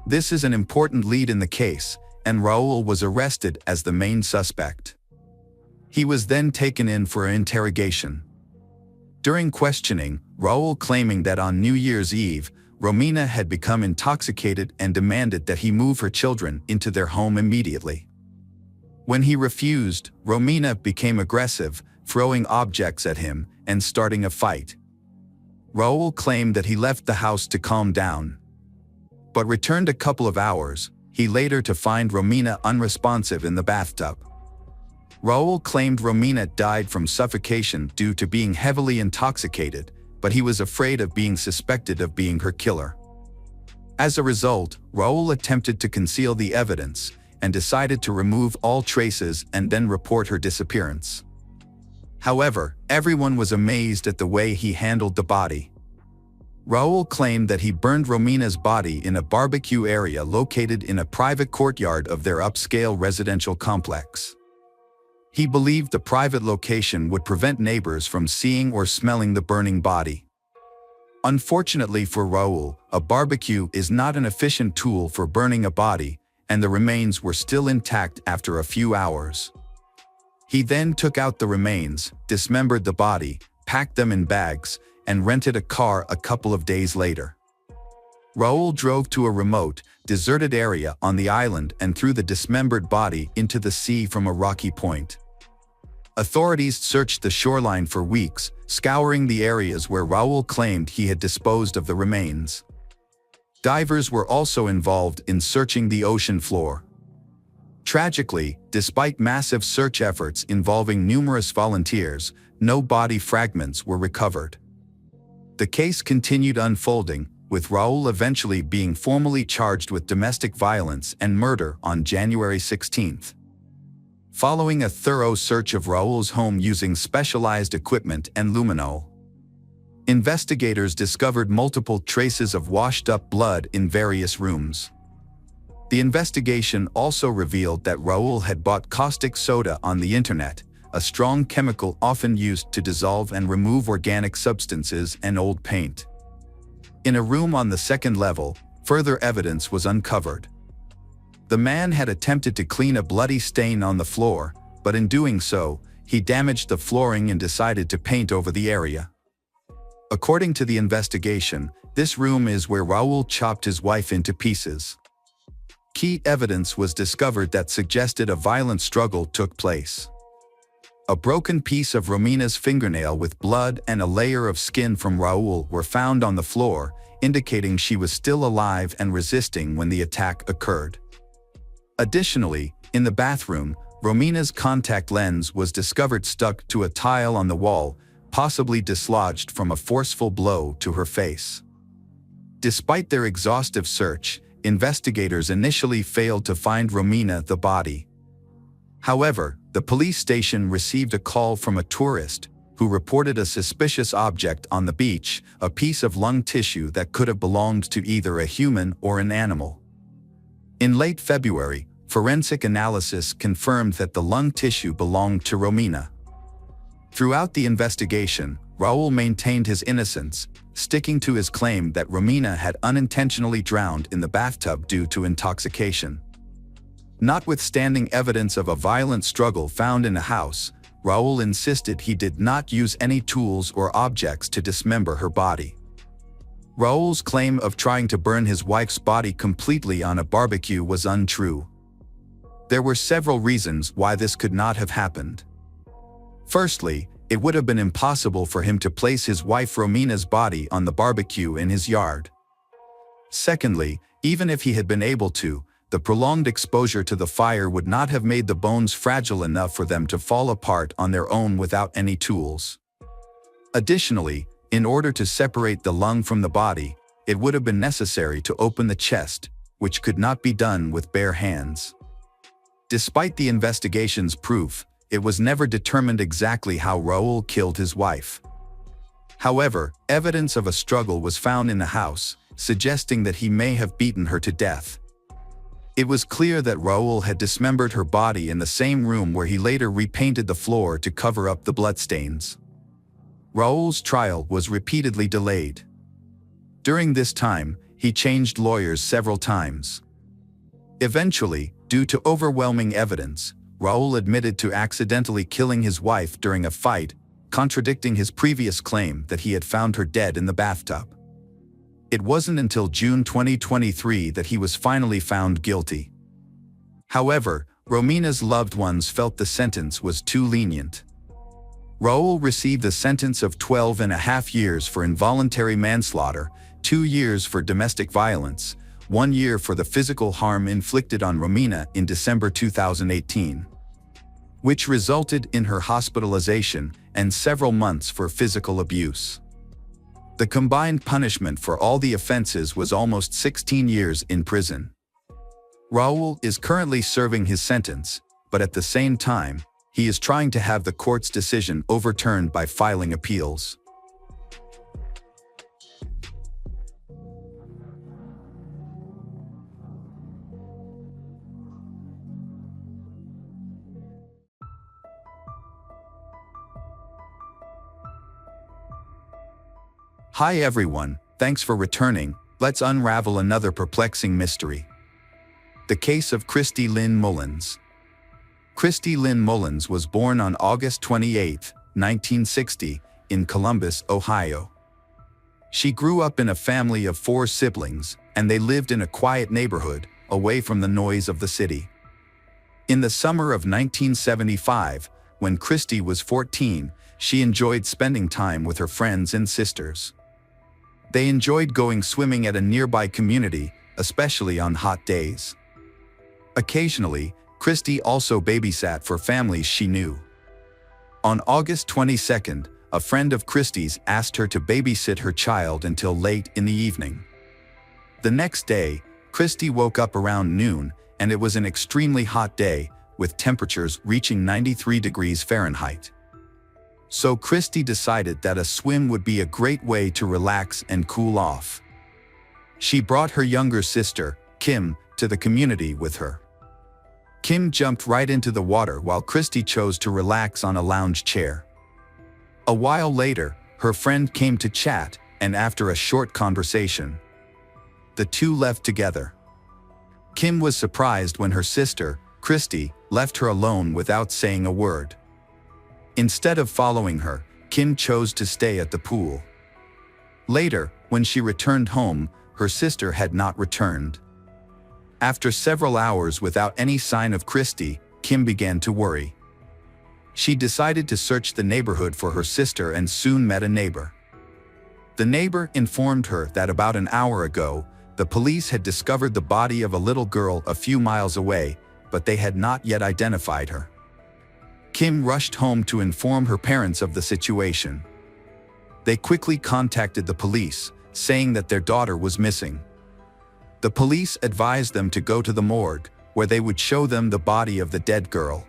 This is an important lead in the case, and Raul was arrested as the main suspect. He was then taken in for interrogation. During questioning, Raul claiming that on New Year's Eve, Romina had become intoxicated and demanded that he move her children into their home immediately. When he refused, Romina became aggressive, throwing objects at him and starting a fight. Raul claimed that he left the house to calm down, but returned a couple of hours, later to find Romina unresponsive in the bathtub. Raul claimed Romina died from suffocation due to being heavily intoxicated, but he was afraid of being suspected of being her killer. As a result, Raul attempted to conceal the evidence and decided to remove all traces and then report her disappearance. However, everyone was amazed at the way he handled the body. Raul claimed that he burned Romina's body in a barbecue area located in a private courtyard of their upscale residential complex. He believed the private location would prevent neighbors from seeing or smelling the burning body. Unfortunately for Raul, a barbecue is not an efficient tool for burning a body, and the remains were still intact after a few hours. He then took out the remains, dismembered the body, packed them in bags, and rented a car a couple of days later. Raul drove to a remote, deserted area on the island and threw the dismembered body into the sea from a rocky point. Authorities searched the shoreline for weeks, scouring the areas where Raul claimed he had disposed of the remains. Divers were also involved in searching the ocean floor. Tragically, despite massive search efforts involving numerous volunteers, no body fragments were recovered. The case continued unfolding, with Raul eventually being formally charged with domestic violence and murder on January 16. Following a thorough search of Raul's home using specialized equipment and luminol, investigators discovered multiple traces of washed-up blood in various rooms. The investigation also revealed that Raul had bought caustic soda on the internet, a strong chemical often used to dissolve and remove organic substances and old paint. In a room on the second level, further evidence was uncovered. The man had attempted to clean a bloody stain on the floor, but in doing so, he damaged the flooring and decided to paint over the area. According to the investigation, this room is where Raul chopped his wife into pieces. Key evidence was discovered that suggested a violent struggle took place. A broken piece of Romina's fingernail with blood and a layer of skin from Raul were found on the floor, indicating she was still alive and resisting when the attack occurred. Additionally, in the bathroom, Romina's contact lens was discovered stuck to a tile on the wall, possibly dislodged from a forceful blow to her face. Despite their exhaustive search, investigators initially failed to find Romina the body. However, the police station received a call from a tourist who reported a suspicious object on the beach, a piece of lung tissue that could have belonged to either a human or an animal. In late February, forensic analysis confirmed that the lung tissue belonged to Romina. Throughout the investigation, Raul maintained his innocence, sticking to his claim that Romina had unintentionally drowned in the bathtub due to intoxication. Notwithstanding evidence of a violent struggle found in the house, Raul insisted he did not use any tools or objects to dismember her body. Raul's claim of trying to burn his wife's body completely on a barbecue was untrue. There were several reasons why this could not have happened. Firstly, it would have been impossible for him to place his wife Romina's body on the barbecue in his yard. Secondly, even if he had been able to, the prolonged exposure to the fire would not have made the bones fragile enough for them to fall apart on their own without any tools. Additionally, in order to separate the lung from the body, it would have been necessary to open the chest, which could not be done with bare hands. Despite the investigation's proof, it was never determined exactly how Raul killed his wife. However, evidence of a struggle was found in the house, suggesting that he may have beaten her to death. It was clear that Raul had dismembered her body in the same room where he later repainted the floor to cover up the bloodstains. Raul's trial was repeatedly delayed. During this time, he changed lawyers several times. Eventually, due to overwhelming evidence, Raul admitted to accidentally killing his wife during a fight, contradicting his previous claim that he had found her dead in the bathtub. It wasn't until June 2023 that he was finally found guilty. However, Romina's loved ones felt the sentence was too lenient. Raul received a sentence of 12.5 years for involuntary manslaughter, 2 years for domestic violence, 1 year for the physical harm inflicted on Romina in December 2018, which resulted in her hospitalization, and several months for physical abuse. The combined punishment for all the offenses was almost 16 years in prison. Raul is currently serving his sentence, but at the same time, he is trying to have the court's decision overturned by filing appeals. Hi everyone, thanks for returning. Let's unravel another perplexing mystery. The case of Christy Lynn Mullins. Christy Lynn Mullins was born on August 28, 1960, in Columbus, Ohio. She grew up in a family of 4 siblings, and they lived in a quiet neighborhood, away from the noise of the city. In the summer of 1975, when Christy was 14, she enjoyed spending time with her friends and sisters. They enjoyed going swimming at a nearby community, especially on hot days. Occasionally, Christy also babysat for families she knew. On August 22nd, a friend of Christy's asked her to babysit her child until late in the evening. The next day, Christy woke up around noon, and it was an extremely hot day, with temperatures reaching 93 degrees Fahrenheit. So Christy decided that a swim would be a great way to relax and cool off. She brought her younger sister, Kim, to the community with her. Kim jumped right into the water while Christy chose to relax on a lounge chair. A while later, her friend came to chat, and after a short conversation, the two left together. Kim was surprised when her sister, Christy, left her alone without saying a word. Instead of following her, Kim chose to stay at the pool. Later, when she returned home, her sister had not returned. After several hours without any sign of Christy, Kim began to worry. She decided to search the neighborhood for her sister and soon met a neighbor. The neighbor informed her that about an hour ago, the police had discovered the body of a little girl a few miles away, but they had not yet identified her. Kim rushed home to inform her parents of the situation. They quickly contacted the police, saying that their daughter was missing. The police advised them to go to the morgue, where they would show them the body of the dead girl.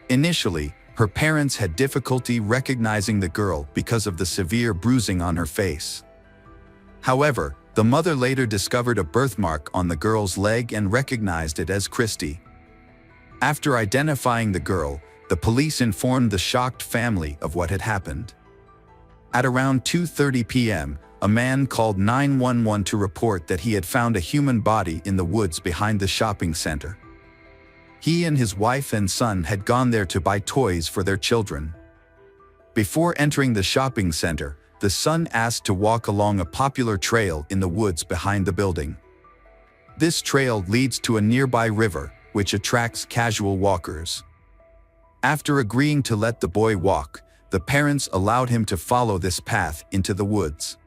Initially, her parents had difficulty recognizing the girl because of the severe bruising on her face. However, the mother later discovered a birthmark on the girl's leg and recognized it as Christy. After identifying the girl, the police informed the shocked family of what had happened. At around 2:30 p.m., a man called 911 to report that he had found a human body in the woods behind the shopping center. He and his wife and son had gone there to buy toys for their children. Before entering the shopping center, the son asked to walk along a popular trail in the woods behind the building. This trail leads to a nearby river, which attracts casual walkers. After agreeing to let the boy walk, the parents allowed him to follow this path into the woods.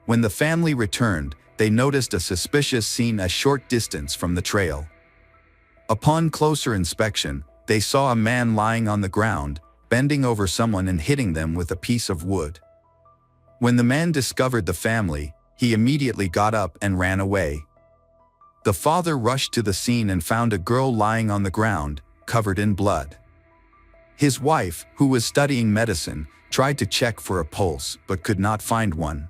When the family returned, they noticed a suspicious scene a short distance from the trail. Upon closer inspection, they saw a man lying on the ground, bending over someone and hitting them with a piece of wood. When the man discovered the family, he immediately got up and ran away. The father rushed to the scene and found a girl lying on the ground, covered in blood. His wife, who was studying medicine, tried to check for a pulse but could not find one.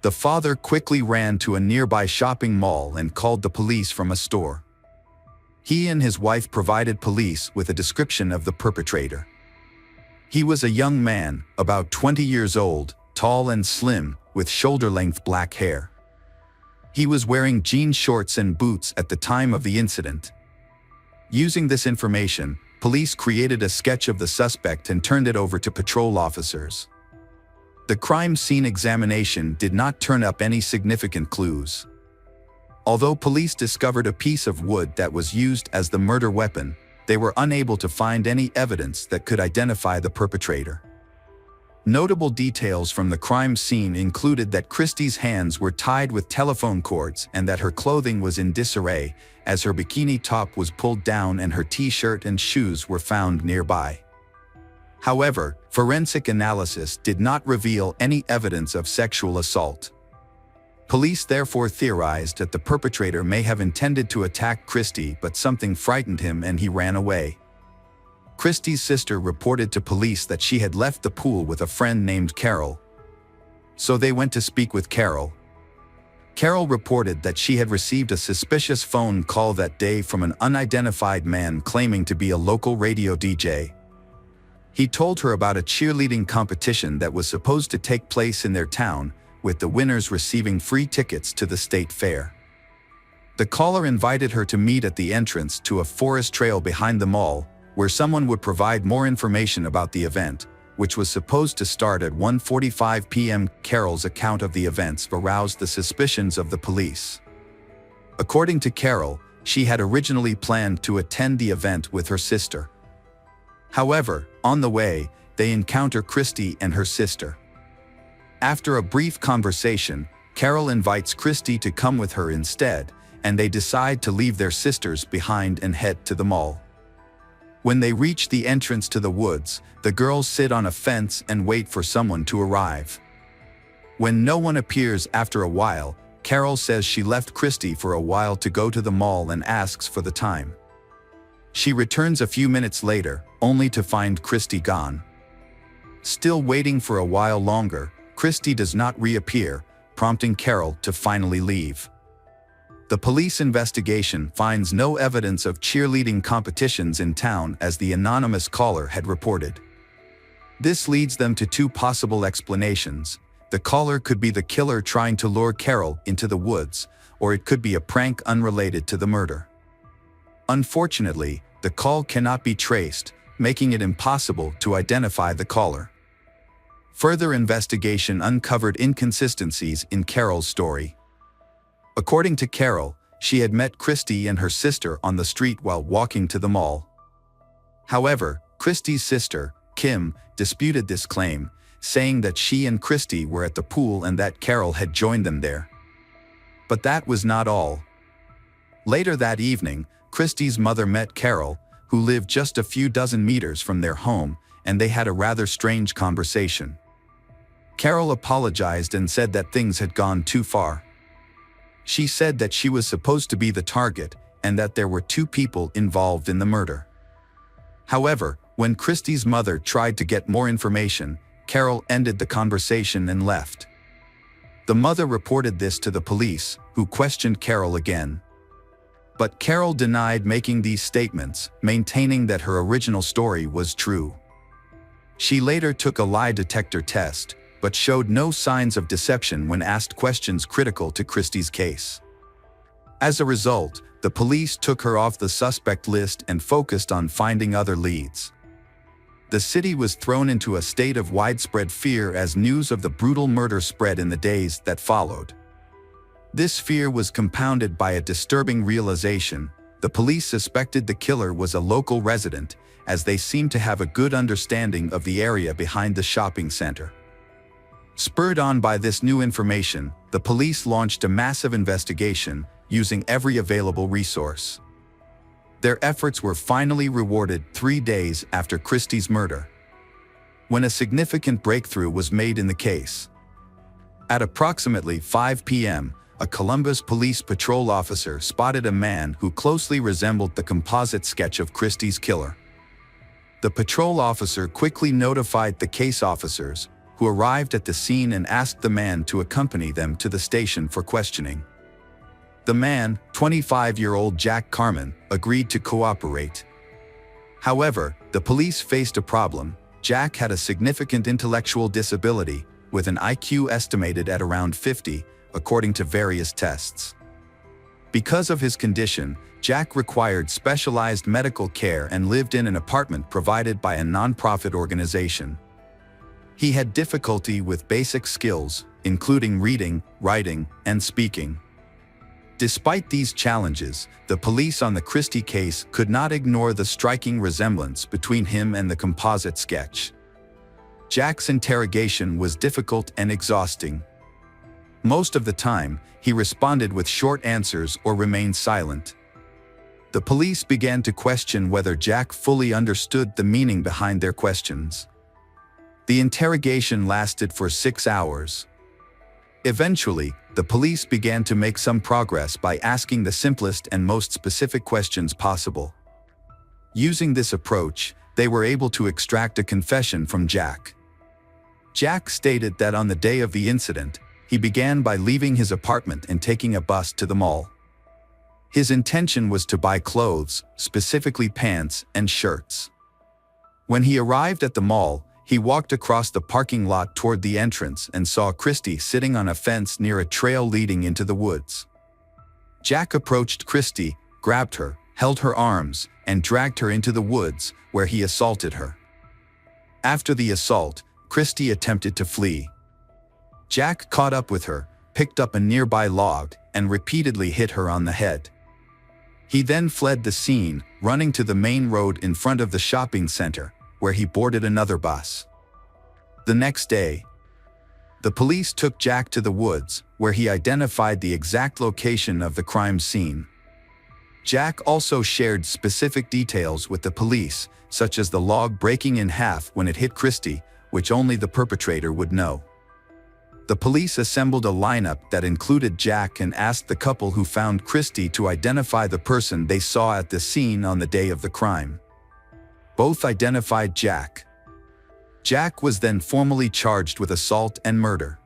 The father quickly ran to a nearby shopping mall and called the police from a store. He and his wife provided police with a description of the perpetrator. He was a young man, about 20 years old, tall and slim, with shoulder-length black hair. He was wearing jean shorts and boots at the time of the incident. Using this information, police created a sketch of the suspect and turned it over to patrol officers. The crime scene examination did not turn up any significant clues. Although police discovered a piece of wood that was used as the murder weapon, they were unable to find any evidence that could identify the perpetrator. Notable details from the crime scene included that Christy's hands were tied with telephone cords and that her clothing was in disarray, as her bikini top was pulled down and her t-shirt and shoes were found nearby. However, forensic analysis did not reveal any evidence of sexual assault. Police therefore theorized that the perpetrator may have intended to attack Christy, but something frightened him and he ran away. Christy's sister reported to police that she had left the pool with a friend named Carol. So they went to speak with Carol. Carol reported that she had received a suspicious phone call that day from an unidentified man claiming to be a local radio DJ. He told her about a cheerleading competition that was supposed to take place in their town, with the winners receiving free tickets to the state fair. The caller invited her to meet at the entrance to a forest trail behind the mall, where someone would provide more information about the event, which was supposed to start at 1:45 p.m. Carol's account of the events aroused the suspicions of the police. According to Carol, she had originally planned to attend the event with her sister. However, on the way, they encounter Christy and her sister. After a brief conversation, Carol invites Christy to come with her instead, and they decide to leave their sisters behind and head to the mall. When they reach the entrance to the woods, the girls sit on a fence and wait for someone to arrive. When no one appears after a while, Carol says she left Christy for a while to go to the mall and asks for the time. She returns a few minutes later, only to find Christy gone. Still waiting for a while longer, Christy does not reappear, prompting Carol to finally leave. The police investigation finds no evidence of cheerleading competitions in town as the anonymous caller had reported. This leads them to two possible explanations. The caller could be the killer trying to lure Carol into the woods, or it could be a prank unrelated to the murder. Unfortunately, the call cannot be traced, making it impossible to identify the caller. Further investigation uncovered inconsistencies in Carol's story. According to Carol, she had met Christy and her sister on the street while walking to the mall. However, Christy's sister, Kim, disputed this claim, saying that she and Christy were at the pool and that Carol had joined them there. But that was not all. Later that evening, Christy's mother met Carol, who lived just a few dozen meters from their home, and they had a rather strange conversation. Carol apologized and said that things had gone too far. She said that she was supposed to be the target and that there were two people involved in the murder. However, when Christy's mother tried to get more information, Carol ended the conversation and left. The mother reported this to the police, who questioned Carol again. But Carol denied making these statements, maintaining that her original story was true. She later took a lie detector test, but showed no signs of deception when asked questions critical to Christy's case. As a result, the police took her off the suspect list and focused on finding other leads. The city was thrown into a state of widespread fear as news of the brutal murder spread in the days that followed. This fear was compounded by a disturbing realization: the police suspected the killer was a local resident, as they seemed to have a good understanding of the area behind the shopping center. Spurred on by this new information, the police launched a massive investigation, using every available resource. Their efforts were finally rewarded 3 days after Christy's murder, when a significant breakthrough was made in the case. At approximately 5 p.m., a Columbus Police Patrol officer spotted a man who closely resembled the composite sketch of Christy's killer. The patrol officer quickly notified the case officers, who arrived at the scene and asked the man to accompany them to the station for questioning. The man, 25-year-old Jack Carmen, agreed to cooperate. However, the police faced a problem. Jack had a significant intellectual disability, with an IQ estimated at around 50, according to various tests. Because of his condition, Jack required specialized medical care and lived in an apartment provided by a nonprofit organization. He had difficulty with basic skills, including reading, writing, and speaking. Despite these challenges, the police on the Christy case could not ignore the striking resemblance between him and the composite sketch. Jack's interrogation was difficult and exhausting. Most of the time, he responded with short answers or remained silent. The police began to question whether Jack fully understood the meaning behind their questions. The interrogation lasted for 6 hours. Eventually, the police began to make some progress by asking the simplest and most specific questions possible. Using this approach, they were able to extract a confession from Jack. Jack stated that on the day of the incident, he began by leaving his apartment and taking a bus to the mall. His intention was to buy clothes, specifically pants and shirts. When he arrived at the mall, he walked across the parking lot toward the entrance and saw Christy sitting on a fence near a trail leading into the woods. Jack approached Christy, grabbed her, held her arms, and dragged her into the woods, where he assaulted her. After the assault, Christy attempted to flee. Jack caught up with her, picked up a nearby log, and repeatedly hit her on the head. He then fled the scene, running to the main road in front of the shopping center, where he boarded another bus. The next day, the police took Jack to the woods, where he identified the exact location of the crime scene. Jack also shared specific details with the police, such as the log breaking in half when it hit Christy, which only the perpetrator would know. The police assembled a lineup that included Jack and asked the couple who found Christie to identify the person they saw at the scene on the day of the crime. Both identified Jack. Jack was then formally charged with assault and murder.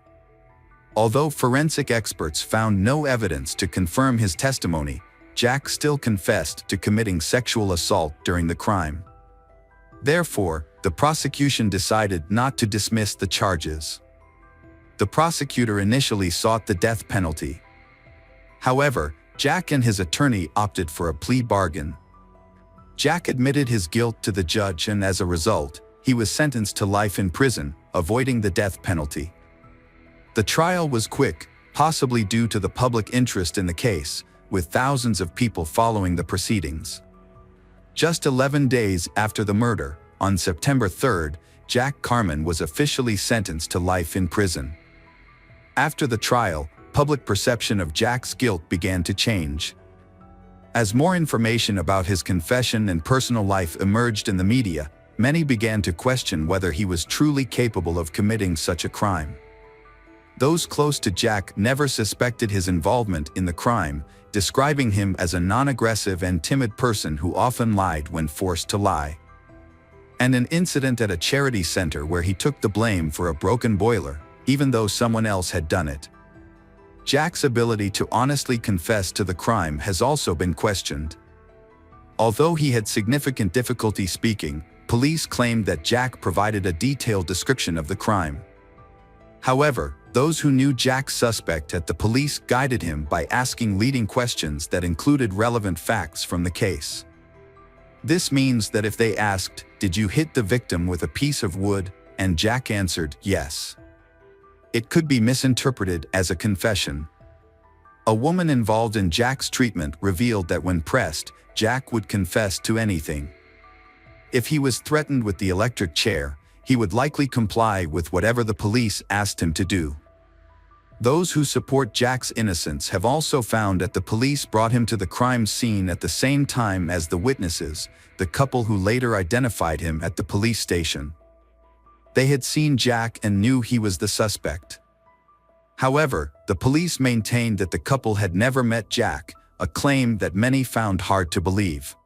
Although forensic experts found no evidence to confirm his testimony, Jack still confessed to committing sexual assault during the crime. Therefore, the prosecution decided not to dismiss the charges. The prosecutor initially sought the death penalty. However, Jack and his attorney opted for a plea bargain. Jack admitted his guilt to the judge, and as a result, he was sentenced to life in prison, avoiding the death penalty. The trial was quick, possibly due to the public interest in the case, with thousands of people following the proceedings. Just 11 days after the murder, on September 3rd, Jack Carmen was officially sentenced to life in prison. After the trial, public perception of Jack's guilt began to change. As more information about his confession and personal life emerged in the media, many began to question whether he was truly capable of committing such a crime. Those close to Jack never suspected his involvement in the crime, describing him as a non-aggressive and timid person who often lied when forced to lie. And an incident at a charity center where he took the blame for a broken boiler, even though someone else had done it. Jack's ability to honestly confess to the crime has also been questioned. Although he had significant difficulty speaking, police claimed that Jack provided a detailed description of the crime. However, those who knew Jack's suspect at the police guided him by asking leading questions that included relevant facts from the case. This means that if they asked, "Did you hit the victim with a piece of wood?" and Jack answered, "Yes," it could be misinterpreted as a confession. A woman involved in Jack's treatment revealed that when pressed, Jack would confess to anything. If he was threatened with the electric chair, he would likely comply with whatever the police asked him to do. Those who support Jack's innocence have also found that the police brought him to the crime scene at the same time as the witnesses, the couple who later identified him at the police station. They had seen Jack and knew he was the suspect. However, the police maintained that the couple had never met Jack, a claim that many found hard to believe.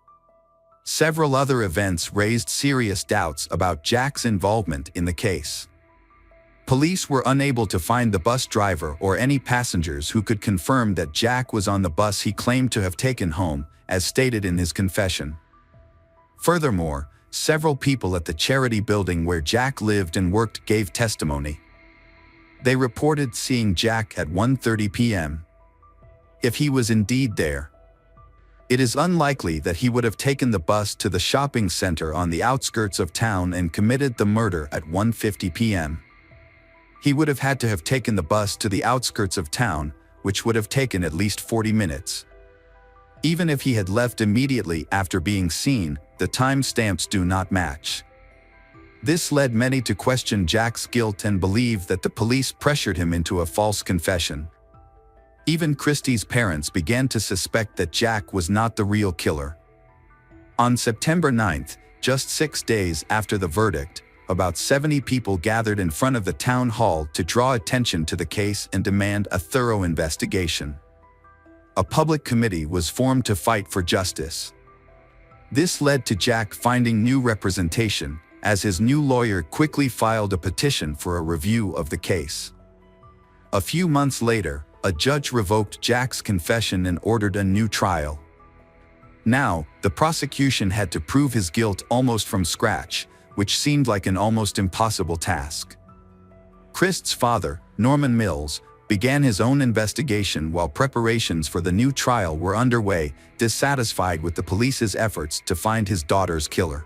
Several other events raised serious doubts about Jack's involvement in the case. Police were unable to find the bus driver or any passengers who could confirm that Jack was on the bus he claimed to have taken home, as stated in his confession. Furthermore, several people at the charity building where Jack lived and worked gave testimony. They reported seeing Jack at 1:30 p.m. If he was indeed there, it is unlikely that he would have taken the bus to the shopping center on the outskirts of town and committed the murder at 1:50 p.m. He would have had to have taken the bus to the outskirts of town, which would have taken at least 40 minutes. Even if he had left immediately after being seen, the timestamps do not match. This led many to question Jack's guilt and believe that the police pressured him into a false confession. Even Christie's parents began to suspect that Jack was not the real killer. On September 9th, just 6 days after the verdict, about 70 people gathered in front of the town hall to draw attention to the case and demand a thorough investigation. A public committee was formed to fight for justice. This led to Jack finding new representation, as his new lawyer quickly filed a petition for a review of the case. A few months later, a judge revoked Jack's confession and ordered a new trial. Now, the prosecution had to prove his guilt almost from scratch, which seemed like an almost impossible task. Christ's father, Norman Mills, began his own investigation while preparations for the new trial were underway, dissatisfied with the police's efforts to find his daughter's killer.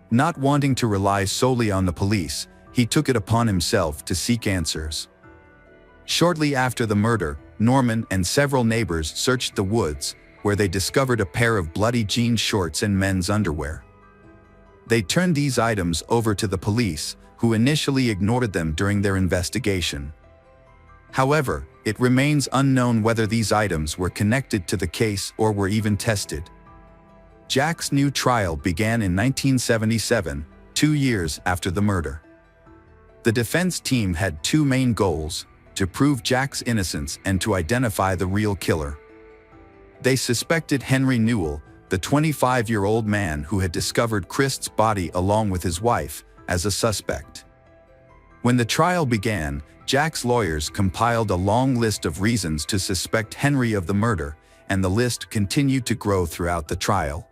Not wanting to rely solely on the police, he took it upon himself to seek answers. Shortly after the murder, Norman and several neighbors searched the woods, where they discovered a pair of bloody jean shorts and men's underwear. They turned these items over to the police, who initially ignored them during their investigation. However, it remains unknown whether these items were connected to the case or were even tested. Jack's new trial began in 1977, 2 years after the murder. The defense team had two main goals: to prove Jack's innocence and to identify the real killer. They suspected Henry Newell, the 25-year-old man who had discovered Christ's body along with his wife, as a suspect. When the trial began, Jack's lawyers compiled a long list of reasons to suspect Henry of the murder, and the list continued to grow throughout the trial.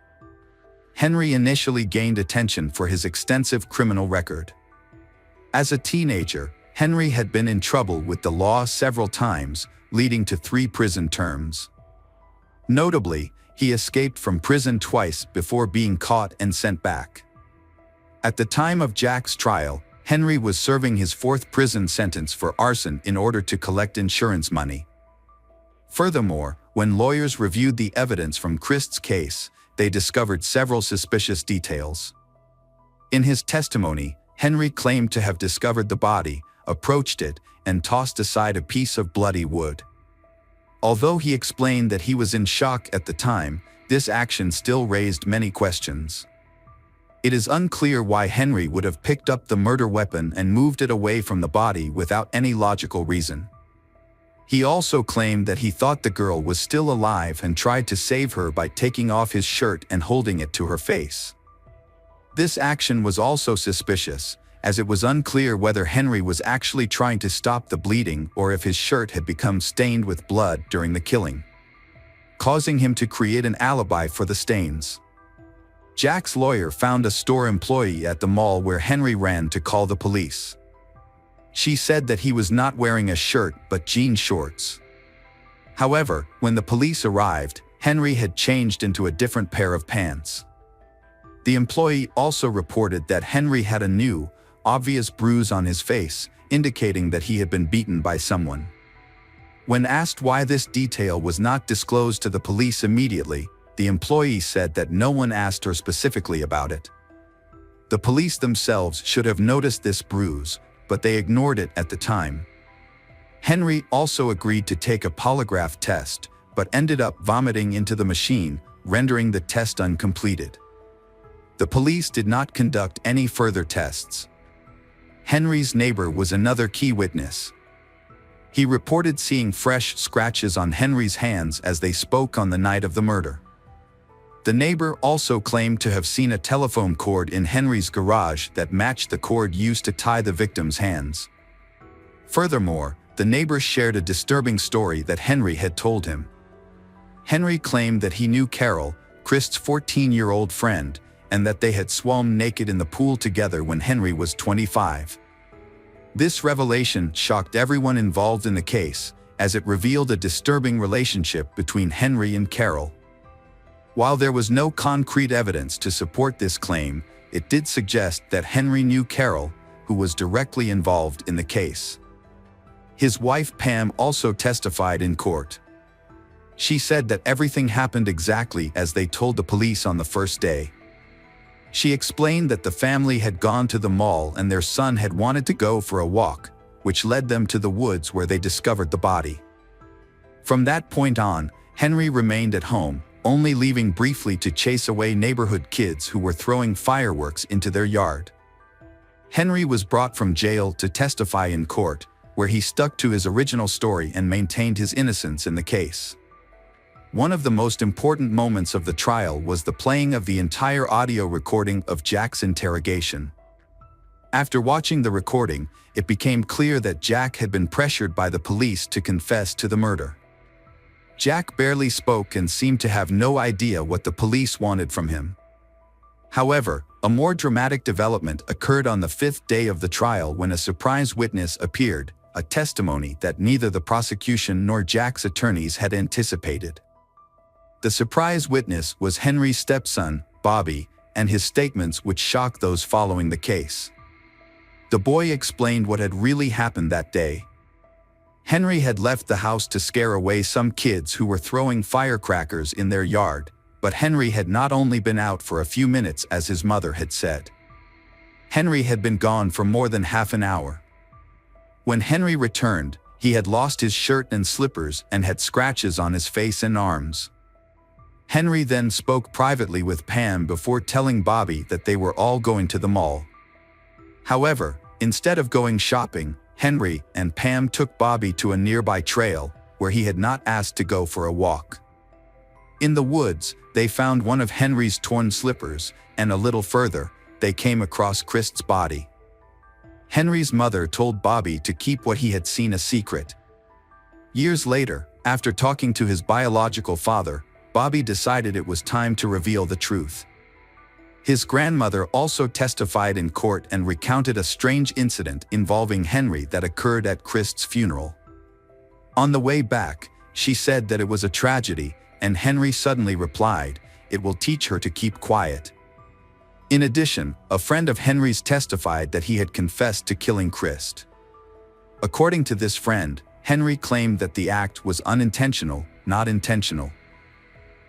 Henry initially gained attention for his extensive criminal record. As a teenager, Henry had been in trouble with the law several times, leading to 3 prison terms. Notably, he escaped from prison twice before being caught and sent back. At the time of Jack's trial, Henry was serving his 4th prison sentence for arson in order to collect insurance money. Furthermore, when lawyers reviewed the evidence from Christ's case, they discovered several suspicious details. In his testimony, Henry claimed to have discovered the body, approached it, and tossed aside a piece of bloody wood. Although he explained that he was in shock at the time, this action still raised many questions. It is unclear why Henry would have picked up the murder weapon and moved it away from the body without any logical reason. He also claimed that he thought the girl was still alive and tried to save her by taking off his shirt and holding it to her face. This action was also suspicious, as it was unclear whether Henry was actually trying to stop the bleeding or if his shirt had become stained with blood during the killing, causing him to create an alibi for the stains. Jack's lawyer found a store employee at the mall where Henry ran to call the police. She said that he was not wearing a shirt but jean shorts. However, when the police arrived, Henry had changed into a different pair of pants. The employee also reported that Henry had a new, obvious bruise on his face, indicating that he had been beaten by someone. When asked why this detail was not disclosed to the police immediately, the employee said that no one asked her specifically about it. The police themselves should have noticed this bruise, but they ignored it at the time. Henry also agreed to take a polygraph test, but ended up vomiting into the machine, rendering the test uncompleted. The police did not conduct any further tests. Henry's neighbor was another key witness. He reported seeing fresh scratches on Henry's hands as they spoke on the night of the murder. The neighbor also claimed to have seen a telephone cord in Henry's garage that matched the cord used to tie the victim's hands. Furthermore, the neighbor shared a disturbing story that Henry had told him. Henry claimed that he knew Carol, Christ's 14-year-old friend, and that they had swum naked in the pool together when Henry was 25. This revelation shocked everyone involved in the case, as it revealed a disturbing relationship between Henry and Carol. While there was no concrete evidence to support this claim, it did suggest that Henry knew Carol, who was directly involved in the case. His wife Pam also testified in court. She said that everything happened exactly as they told the police on the first day. She explained that the family had gone to the mall and their son had wanted to go for a walk, which led them to the woods where they discovered the body. From that point on, Henry remained at home, only leaving briefly to chase away neighborhood kids who were throwing fireworks into their yard. Henry was brought from jail to testify in court, where he stuck to his original story and maintained his innocence in the case. One of the most important moments of the trial was the playing of the entire audio recording of Jack's interrogation. After watching the recording, it became clear that Jack had been pressured by the police to confess to the murder. Jack barely spoke and seemed to have no idea what the police wanted from him. However, a more dramatic development occurred on the 5th day of the trial when a surprise witness appeared, a testimony that neither the prosecution nor Jack's attorneys had anticipated. The surprise witness was Henry's stepson, Bobby, and his statements would shock those following the case. The boy explained what had really happened that day. Henry had left the house to scare away some kids who were throwing firecrackers in their yard, but Henry had not only been out for a few minutes as his mother had said. Henry had been gone for more than half an hour. When Henry returned, he had lost his shirt and slippers and had scratches on his face and arms. Henry then spoke privately with Pam before telling Bobby that they were all going to the mall. However, Instead of going shopping, Henry and Pam took Bobby to a nearby trail where he had not asked to go for a walk. In the woods, they found one of Henry's torn slippers, and a little further, they came across Christ's body. Henry's mother told Bobby to keep what he had seen a secret. Years later, after talking to his biological father, Bobby decided it was time to reveal the truth. His grandmother also testified in court and recounted a strange incident involving Henry that occurred at Christ's funeral. On the way back, she said that it was a tragedy, and Henry suddenly replied, "It will teach her to keep quiet." In addition, a friend of Henry's testified that he had confessed to killing Christ. According to this friend, Henry claimed that the act was unintentional, not intentional.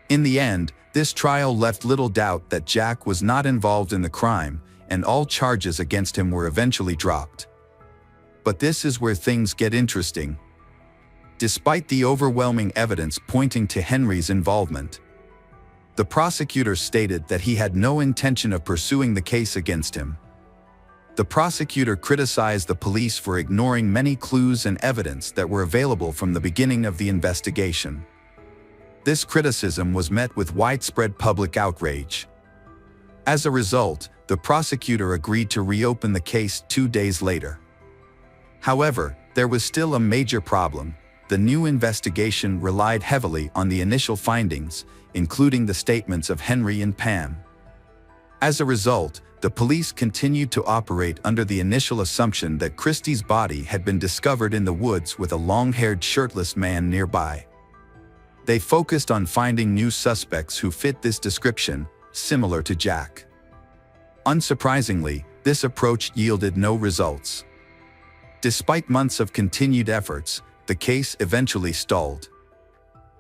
In the end, this trial left little doubt that Jack was not involved in the crime, and all charges against him were eventually dropped. But this is where things get interesting. Despite the overwhelming evidence pointing to Henry's involvement, the prosecutor stated that he had no intention of pursuing the case against him. The prosecutor criticized the police for ignoring many clues and evidence that were available from the beginning of the investigation. This criticism was met with widespread public outrage. As a result, the prosecutor agreed to reopen the case 2 days later. However, there was still a major problem. The new investigation relied heavily on the initial findings, including the statements of Henry and Pam. As a result, the police continued to operate under the initial assumption that Christie's body had been discovered in the woods with a long-haired shirtless man nearby. They focused on finding new suspects who fit this description, similar to Jack. Unsurprisingly, this approach yielded no results. Despite months of continued efforts, the case eventually stalled.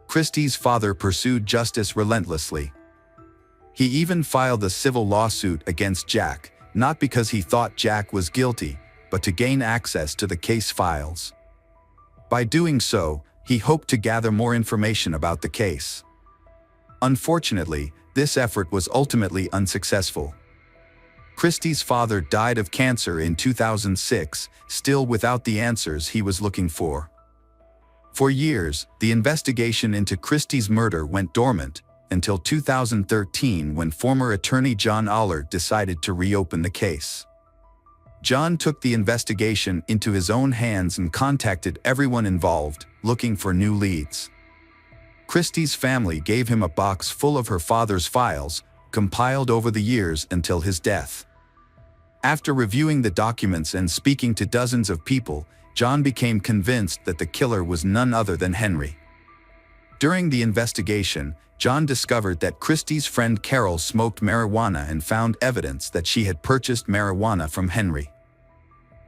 Christie's father pursued justice relentlessly. He even filed a civil lawsuit against Jack, not because he thought Jack was guilty, but to gain access to the case files. By doing so, he hoped to gather more information about the case. Unfortunately, this effort was ultimately unsuccessful. Christie's father died of cancer in 2006, still without the answers he was looking for. For years, the investigation into Christie's murder went dormant, until 2013 when former attorney John Allard decided to reopen the case. John took the investigation into his own hands and contacted everyone involved, looking for new leads. Christie's family gave him a box full of her father's files, compiled over the years until his death. After reviewing the documents and speaking to dozens of people, John became convinced that the killer was none other than Henry. During the investigation, John discovered that Christie's friend Carol smoked marijuana and found evidence that she had purchased marijuana from Henry.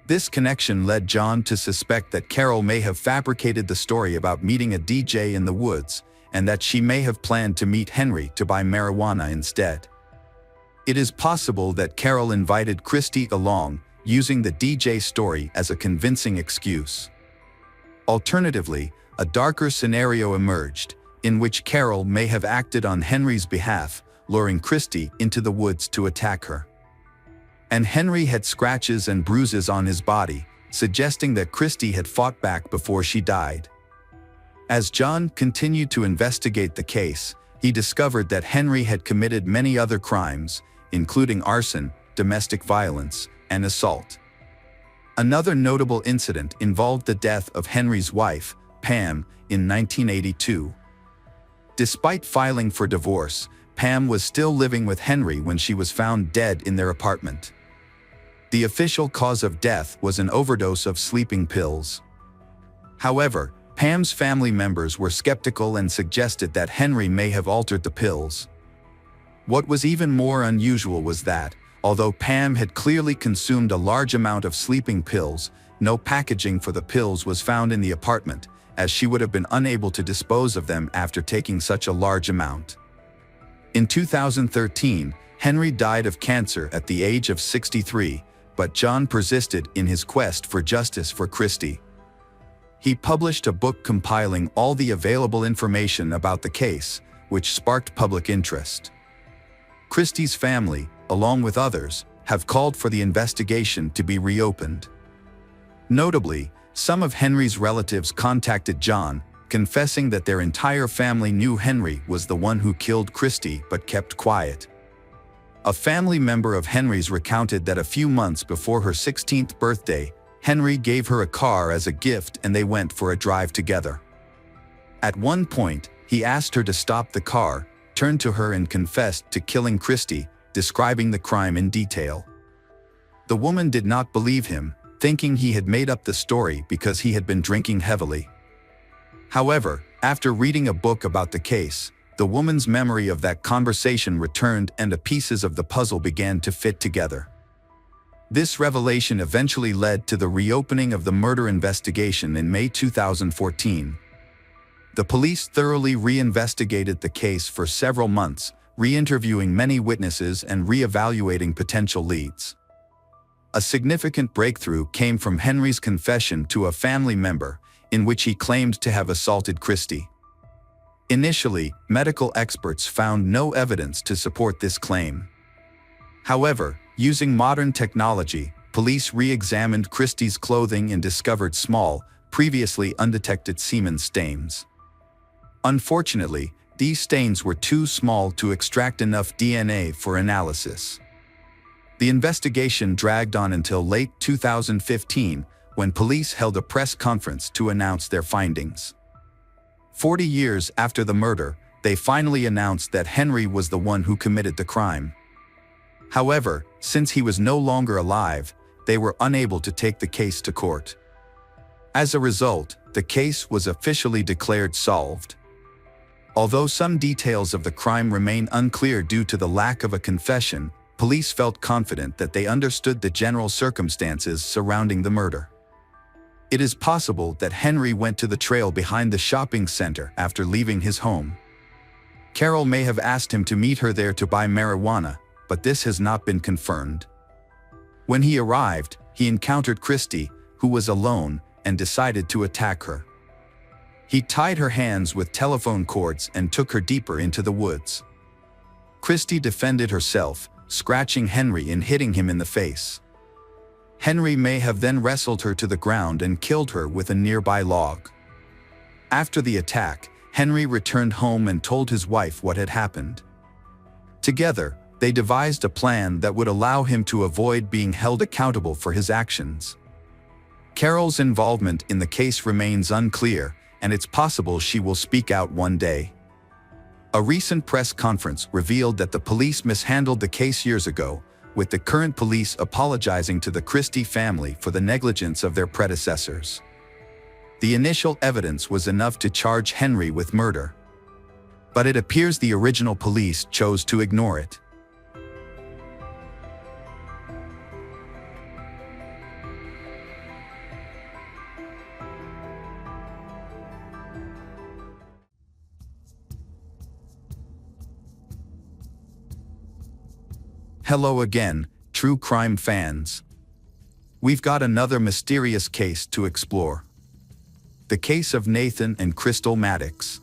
This connection led John to suspect that Carol may have fabricated the story about meeting a DJ in the woods, and that she may have planned to meet Henry to buy marijuana instead. It is possible that Carol invited Christie along, using the DJ story as a convincing excuse. Alternatively, a darker scenario emerged, in which Carol may have acted on Henry's behalf, luring Christie into the woods to attack her. And Henry had scratches and bruises on his body, suggesting that Christie had fought back before she died. As John continued to investigate the case, he discovered that Henry had committed many other crimes, including arson, domestic violence, and assault. Another notable incident involved the death of Henry's wife, Pam, in 1982. Despite filing for divorce, Pam was still living with Henry when she was found dead in their apartment. The official cause of death was an overdose of sleeping pills. However, Pam's family members were skeptical and suggested that Henry may have altered the pills. What was even more unusual was that, although Pam had clearly consumed a large amount of sleeping pills, no packaging for the pills was found in the apartment, as she would have been unable to dispose of them after taking such a large amount. In 2013, Henry died of cancer at the age of 63, but John persisted in his quest for justice for Christie. He published a book compiling all the available information about the case, which sparked public interest. Christie's family, along with others, have called for the investigation to be reopened. Notably, some of Henry's relatives contacted John, confessing that their entire family knew Henry was the one who killed Christy but kept quiet. A family member of Henry's recounted that a few months before her 16th birthday, Henry gave her a car as a gift and they went for a drive together. At one point, he asked her to stop the car, turned to her and confessed to killing Christy, describing the crime in detail. The woman did not believe him, thinking he had made up the story because he had been drinking heavily. However, after reading a book about the case, the woman's memory of that conversation returned and the pieces of the puzzle began to fit together. This revelation eventually led to the reopening of the murder investigation in May 2014. The police thoroughly reinvestigated the case for several months, re-interviewing many witnesses and re-evaluating potential leads. A significant breakthrough came from Henry's confession to a family member, in which he claimed to have assaulted Christy. Initially, medical experts found no evidence to support this claim. However, using modern technology, police re-examined Christy's clothing and discovered small, previously undetected semen stains. Unfortunately, these stains were too small to extract enough DNA for analysis. The investigation dragged on until late 2015, when police held a press conference to announce their findings. 40 years after the murder, they finally announced that Henry was the one who committed the crime. However, since he was no longer alive, they were unable to take the case to court. As a result, the case was officially declared solved. Although some details of the crime remain unclear due to the lack of a confession, police felt confident that they understood the general circumstances surrounding the murder. It is possible that Henry went to the trail behind the shopping center after leaving his home. Carol may have asked him to meet her there to buy marijuana, but this has not been confirmed. When he arrived, he encountered Christy, who was alone, and decided to attack her. He tied her hands with telephone cords and took her deeper into the woods. Christy defended herself, scratching Henry and hitting him in the face. Henry may have then wrestled her to the ground and killed her with a nearby log. After the attack, Henry returned home and told his wife what had happened. Together, they devised a plan that would allow him to avoid being held accountable for his actions. Carol's involvement in the case remains unclear, and it's possible she will speak out one day. A recent press conference revealed that the police mishandled the case years ago, with the current police apologizing to the Christie family for the negligence of their predecessors. The initial evidence was enough to charge Henry with murder. But it appears the original police chose to ignore it. Hello again, true crime fans. We've got another mysterious case to explore. The case of Nathan and Crystal Maddox.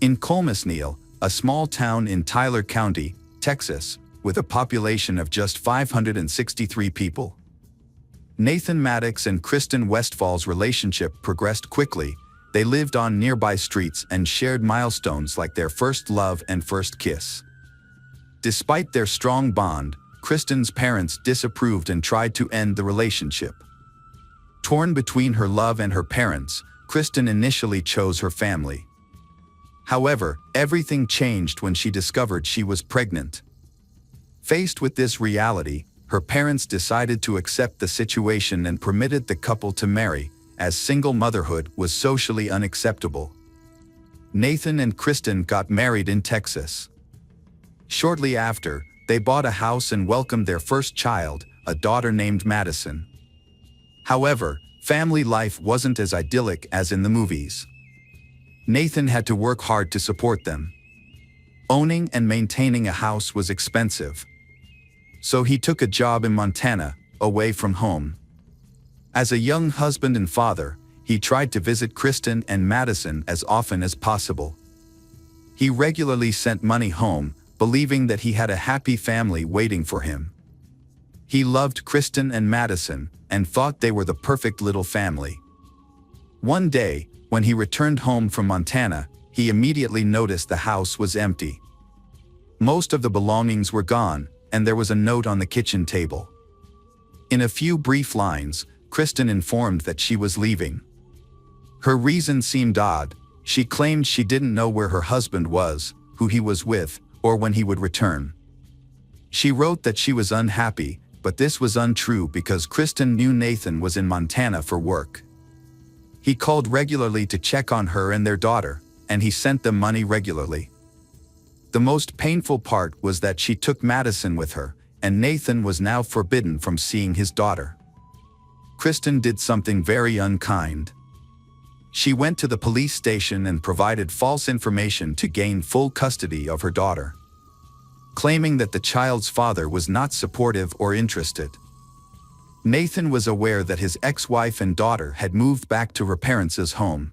In Colmasneil, a small town in Tyler County, Texas, with a population of just 563 people. Nathan Maddox and Kristen Westfall's relationship progressed quickly. They lived on nearby streets and shared milestones like their first love and first kiss. Despite their strong bond, Kristen's parents disapproved and tried to end the relationship. Torn between her love and her parents, Kristen initially chose her family. However, everything changed when she discovered she was pregnant. Faced with this reality, her parents decided to accept the situation and permitted the couple to marry, as single motherhood was socially unacceptable. Nathan and Kristen got married in Texas. Shortly after, they bought a house and welcomed their first child, a daughter named Madison. However, family life wasn't as idyllic as in the movies. Nathan had to work hard to support them. Owning and maintaining a house was expensive. So he took a job in Montana, away from home. As a young husband and father, he tried to visit Kristen and Madison as often as possible. He regularly sent money home, believing that he had a happy family waiting for him. He loved Kristen and Madison and thought they were the perfect little family. One day, when he returned home from Montana, he immediately noticed the house was empty. Most of the belongings were gone, and there was a note on the kitchen table. In a few brief lines, Kristen informed that she was leaving. Her reason seemed odd. She claimed she didn't know where her husband was, who he was with, or when he would return. She wrote that she was unhappy, but this was untrue because Kristen knew Nathan was in Montana for work. He called regularly to check on her and their daughter, and he sent them money regularly. The most painful part was that she took Madison with her, and Nathan was now forbidden from seeing his daughter. Kristen did something very unkind. She went to the police station and provided false information to gain full custody of her daughter, claiming that the child's father was not supportive or interested. Nathan was aware that his ex-wife and daughter had moved back to her parents' home.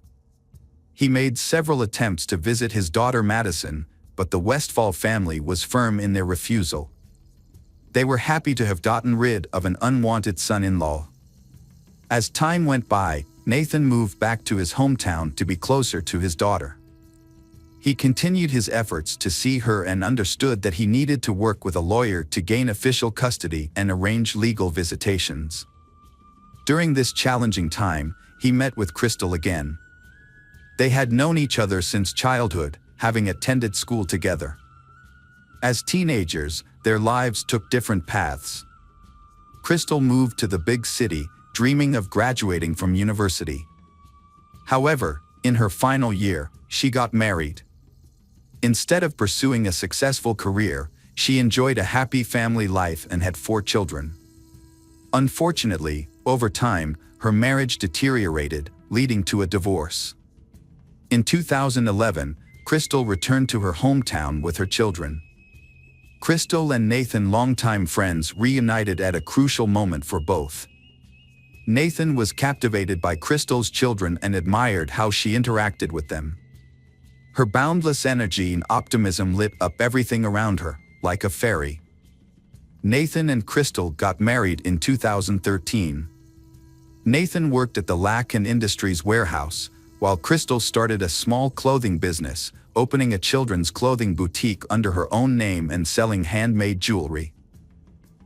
He made several attempts to visit his daughter Madison, but the Westfall family was firm in their refusal. They were happy to have gotten rid of an unwanted son-in-law. As time went by, Nathan moved back to his hometown to be closer to his daughter. He continued his efforts to see her and understood that he needed to work with a lawyer to gain official custody and arrange legal visitations. During this challenging time, he met with Crystal again. They had known each other since childhood, having attended school together. As teenagers, their lives took different paths. Crystal moved to the big city, dreaming of graduating from university. However, in her final year, she got married. Instead of pursuing a successful career, she enjoyed a happy family life and had 4 children. Unfortunately, over time, her marriage deteriorated, leading to a divorce. In 2011, Crystal returned to her hometown with her children. Crystal and Nathan, longtime friends, reunited at a crucial moment for both. Nathan was captivated by Crystal's children and admired how she interacted with them. Her boundless energy and optimism lit up everything around her, like a fairy. Nathan and Crystal got married in 2013. Nathan worked at the Lack and Industries warehouse, while Crystal started a small clothing business, opening a children's clothing boutique under her own name and selling handmade jewelry.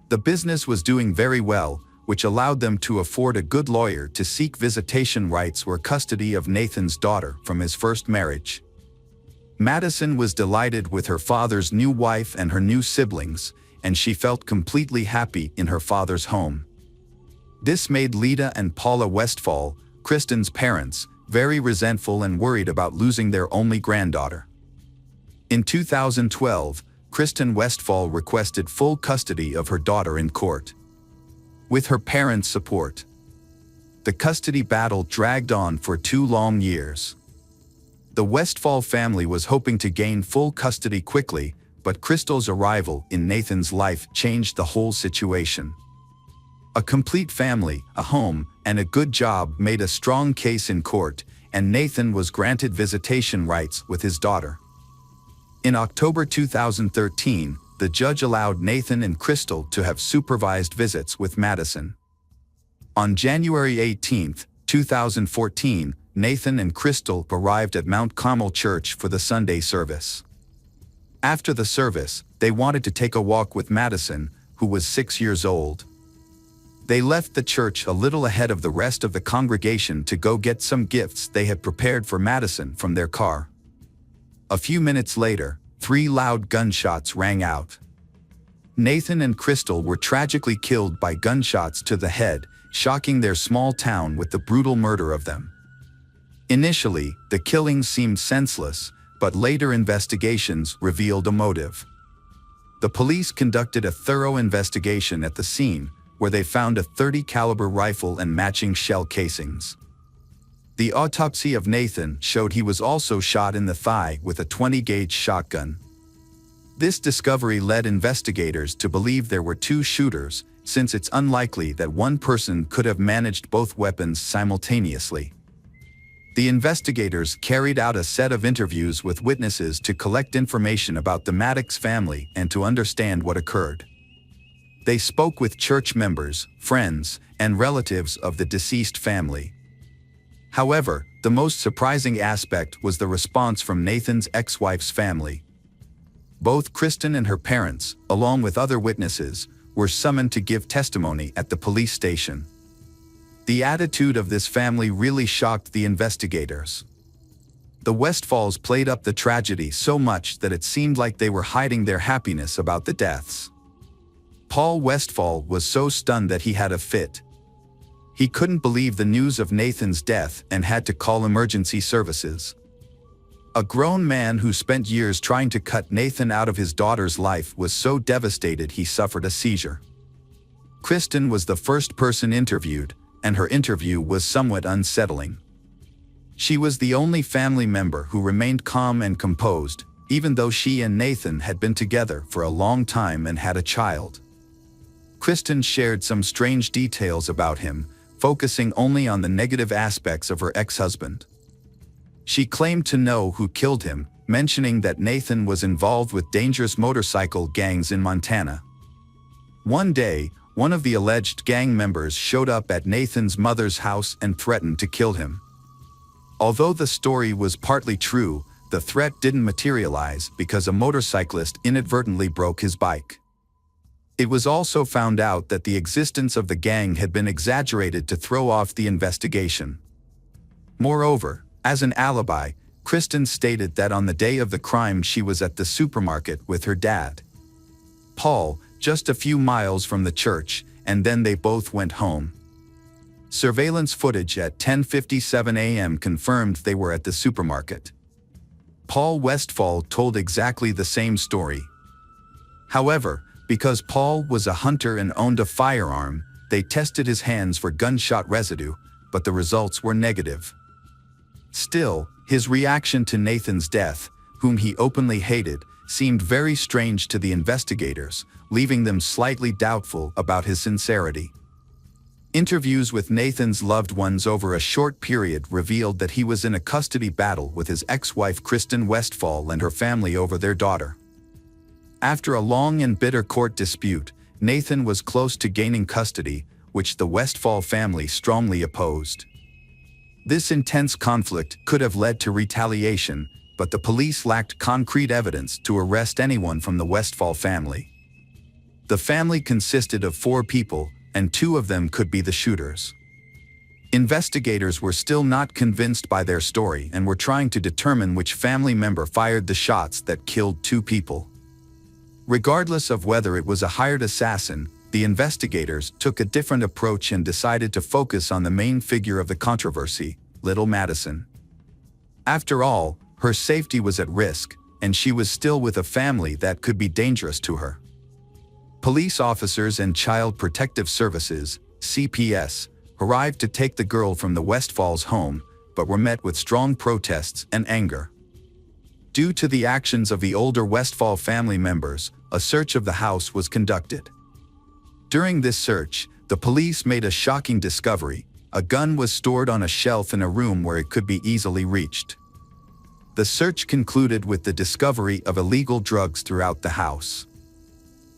The business was doing very well, which allowed them to afford a good lawyer to seek visitation rights or custody of Nathan's daughter from his first marriage. Madison was delighted with her father's new wife and her new siblings, and she felt completely happy in her father's home. This made Lita and Paula Westfall, Kristen's parents, very resentful and worried about losing their only granddaughter. In 2012, Kristen Westfall requested full custody of her daughter in court. With her parents' support, the custody battle dragged on for 2 long years. The Westfall family was hoping to gain full custody quickly, but Crystal's arrival in Nathan's life changed the whole situation. A complete family, a home, and a good job made a strong case in court, and Nathan was granted visitation rights with his daughter. In October 2013, the judge allowed Nathan and Crystal to have supervised visits with Madison. On January 18, 2014, Nathan and Crystal arrived at Mount Carmel Church for the Sunday service. After the service, they wanted to take a walk with Madison, who was 6 years old. They left the church a little ahead of the rest of the congregation to go get some gifts they had prepared for Madison from their car. A few minutes later, 3 loud gunshots rang out. Nathan and Crystal were tragically killed by gunshots to the head, shocking their small town with the brutal murder of them. Initially, the killings seemed senseless, but later investigations revealed a motive. The police conducted a thorough investigation at the scene, where they found a .30 caliber rifle and matching shell casings. The autopsy of Nathan showed he was also shot in the thigh with a 20-gauge shotgun. This discovery led investigators to believe there were 2 shooters, since it's unlikely that one person could have managed both weapons simultaneously. The investigators carried out a set of interviews with witnesses to collect information about the Maddox family and to understand what occurred. They spoke with church members, friends, and relatives of the deceased family. However, the most surprising aspect was the response from Nathan's ex-wife's family. Both Kristen and her parents, along with other witnesses, were summoned to give testimony at the police station. The attitude of this family really shocked the investigators. The Westfalls played up the tragedy so much that it seemed like they were hiding their happiness about the deaths. Paul Westfall was so stunned that he had a fit. He couldn't believe the news of Nathan's death and had to call emergency services. A grown man who spent years trying to cut Nathan out of his daughter's life was so devastated he suffered a seizure. Kristen was the first person interviewed, and her interview was somewhat unsettling. She was the only family member who remained calm and composed, even though she and Nathan had been together for a long time and had a child. Kristen shared some strange details about him, focusing only on the negative aspects of her ex-husband. She claimed to know who killed him, mentioning that Nathan was involved with dangerous motorcycle gangs in Montana. One day, one of the alleged gang members showed up at Nathan's mother's house and threatened to kill him. Although the story was partly true, the threat didn't materialize because a motorcyclist inadvertently broke his bike. It was also found out that the existence of the gang had been exaggerated to throw off the investigation. Moreover, as an alibi, Kristen stated that on the day of the crime she was at the supermarket with her dad, Paul, just a few miles from the church, and then they both went home. Surveillance footage at 10:57 a.m. confirmed they were at the supermarket. Paul Westfall told exactly the same story. However, because Paul was a hunter and owned a firearm, they tested his hands for gunshot residue, but the results were negative. Still, his reaction to Nathan's death, whom he openly hated, seemed very strange to the investigators, leaving them slightly doubtful about his sincerity. Interviews with Nathan's loved ones over a short period revealed that he was in a custody battle with his ex-wife Kristen Westfall and her family over their daughter. After a long and bitter court dispute, Nathan was close to gaining custody, which the Westfall family strongly opposed. This intense conflict could have led to retaliation, but the police lacked concrete evidence to arrest anyone from the Westfall family. The family consisted of 4 people, and 2 of them could be the shooters. Investigators were still not convinced by their story and were trying to determine which family member fired the shots that killed 2 people. Regardless of whether it was a hired assassin, the investigators took a different approach and decided to focus on the main figure of the controversy, little Madison. After all, her safety was at risk, and she was still with a family that could be dangerous to her. Police officers and Child Protective Services, CPS, arrived to take the girl from the Westfalls' home, but were met with strong protests and anger. Due to the actions of the older Westfall family members, a search of the house was conducted. During this search, the police made a shocking discovery. A gun was stored on a shelf in a room where it could be easily reached. The search concluded with the discovery of illegal drugs throughout the house.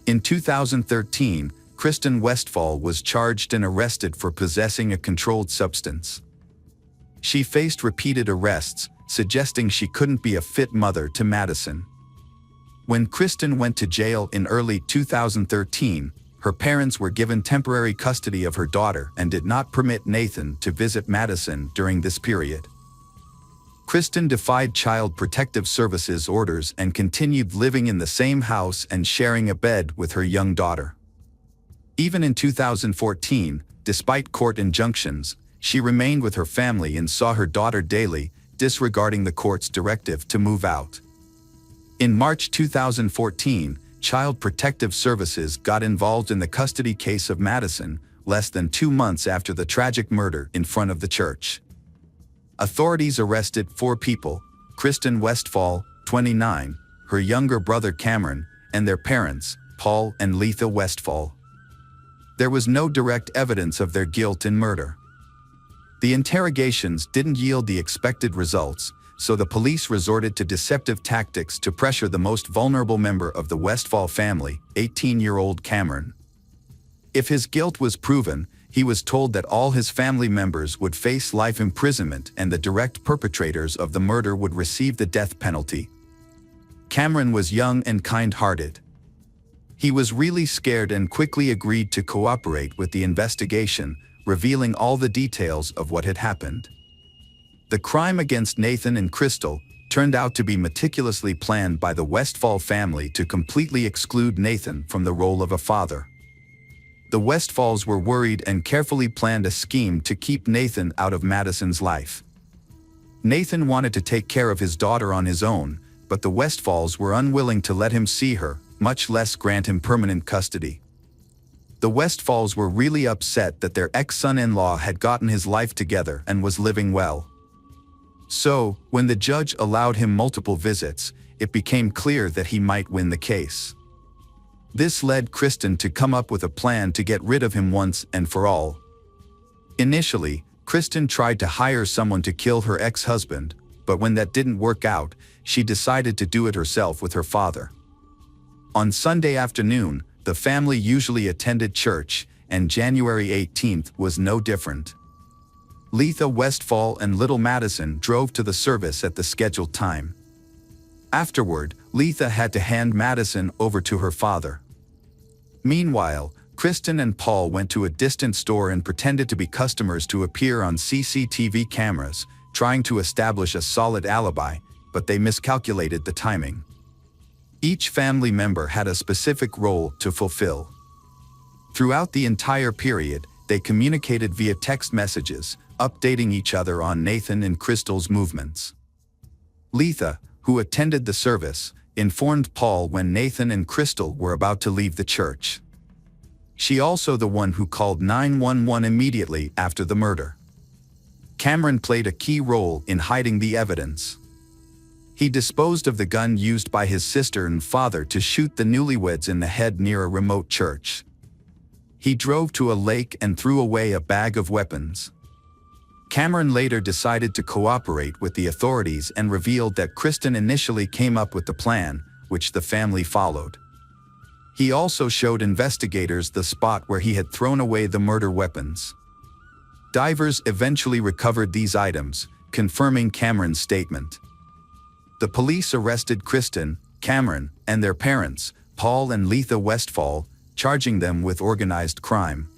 In 2013, Kristen Westfall was charged and arrested for possessing a controlled substance. She faced repeated arrests, suggesting she couldn't be a fit mother to Madison. When Kristen went to jail in early 2013, her parents were given temporary custody of her daughter and did not permit Nathan to visit Madison during this period. Kristen defied Child Protective Services orders and continued living in the same house and sharing a bed with her young daughter. Even in 2014, despite court injunctions, she remained with her family and saw her daughter daily, disregarding the court's directive to move out. In March 2014, Child Protective Services got involved in the custody case of Madison, less than 2 months after the tragic murder in front of the church. Authorities arrested 4 people: Kristen Westfall, 29, her younger brother Cameron, and their parents, Paul and Letha Westfall. There was no direct evidence of their guilt in murder. The interrogations didn't yield the expected results, so the police resorted to deceptive tactics to pressure the most vulnerable member of the Westfall family, 18-year-old Cameron. If his guilt was proven, he was told that all his family members would face life imprisonment and the direct perpetrators of the murder would receive the death penalty. Cameron was young and kind-hearted. He was really scared and quickly agreed to cooperate with the investigation, revealing all the details of what had happened. The crime against Nathan and Crystal turned out to be meticulously planned by the Westfall family to completely exclude Nathan from the role of a father. The Westfalls were worried and carefully planned a scheme to keep Nathan out of Madison's life. Nathan wanted to take care of his daughter on his own, but the Westfalls were unwilling to let him see her, much less grant him permanent custody. The Westfalls were really upset that their ex-son-in-law had gotten his life together and was living well. So, when the judge allowed him multiple visits, it became clear that he might win the case. This led Kristen to come up with a plan to get rid of him once and for all. Initially, Kristen tried to hire someone to kill her ex-husband, but when that didn't work out, she decided to do it herself with her father. On Sunday afternoon, the family usually attended church, and January 18th was no different. Letha Westfall and little Madison drove to the service at the scheduled time. Afterward, Letha had to hand Madison over to her father. Meanwhile, Kristen and Paul went to a distant store and pretended to be customers to appear on CCTV cameras, trying to establish a solid alibi, but they miscalculated the timing. Each family member had a specific role to fulfill. Throughout the entire period, they communicated via text messages, updating each other on Nathan and Crystal's movements. Letha, who attended the service, informed Paul when Nathan and Crystal were about to leave the church. She also the one who called 911 immediately after the murder. Cameron played a key role in hiding the evidence. He disposed of the gun used by his sister and father to shoot the newlyweds in the head near a remote church. He drove to a lake and threw away a bag of weapons. Cameron later decided to cooperate with the authorities and revealed that Kristen initially came up with the plan, which the family followed. He also showed investigators the spot where he had thrown away the murder weapons. Divers eventually recovered these items, confirming Cameron's statement. The police arrested Kristen, Cameron, and their parents, Paul and Letha Westfall, charging them with organized crime.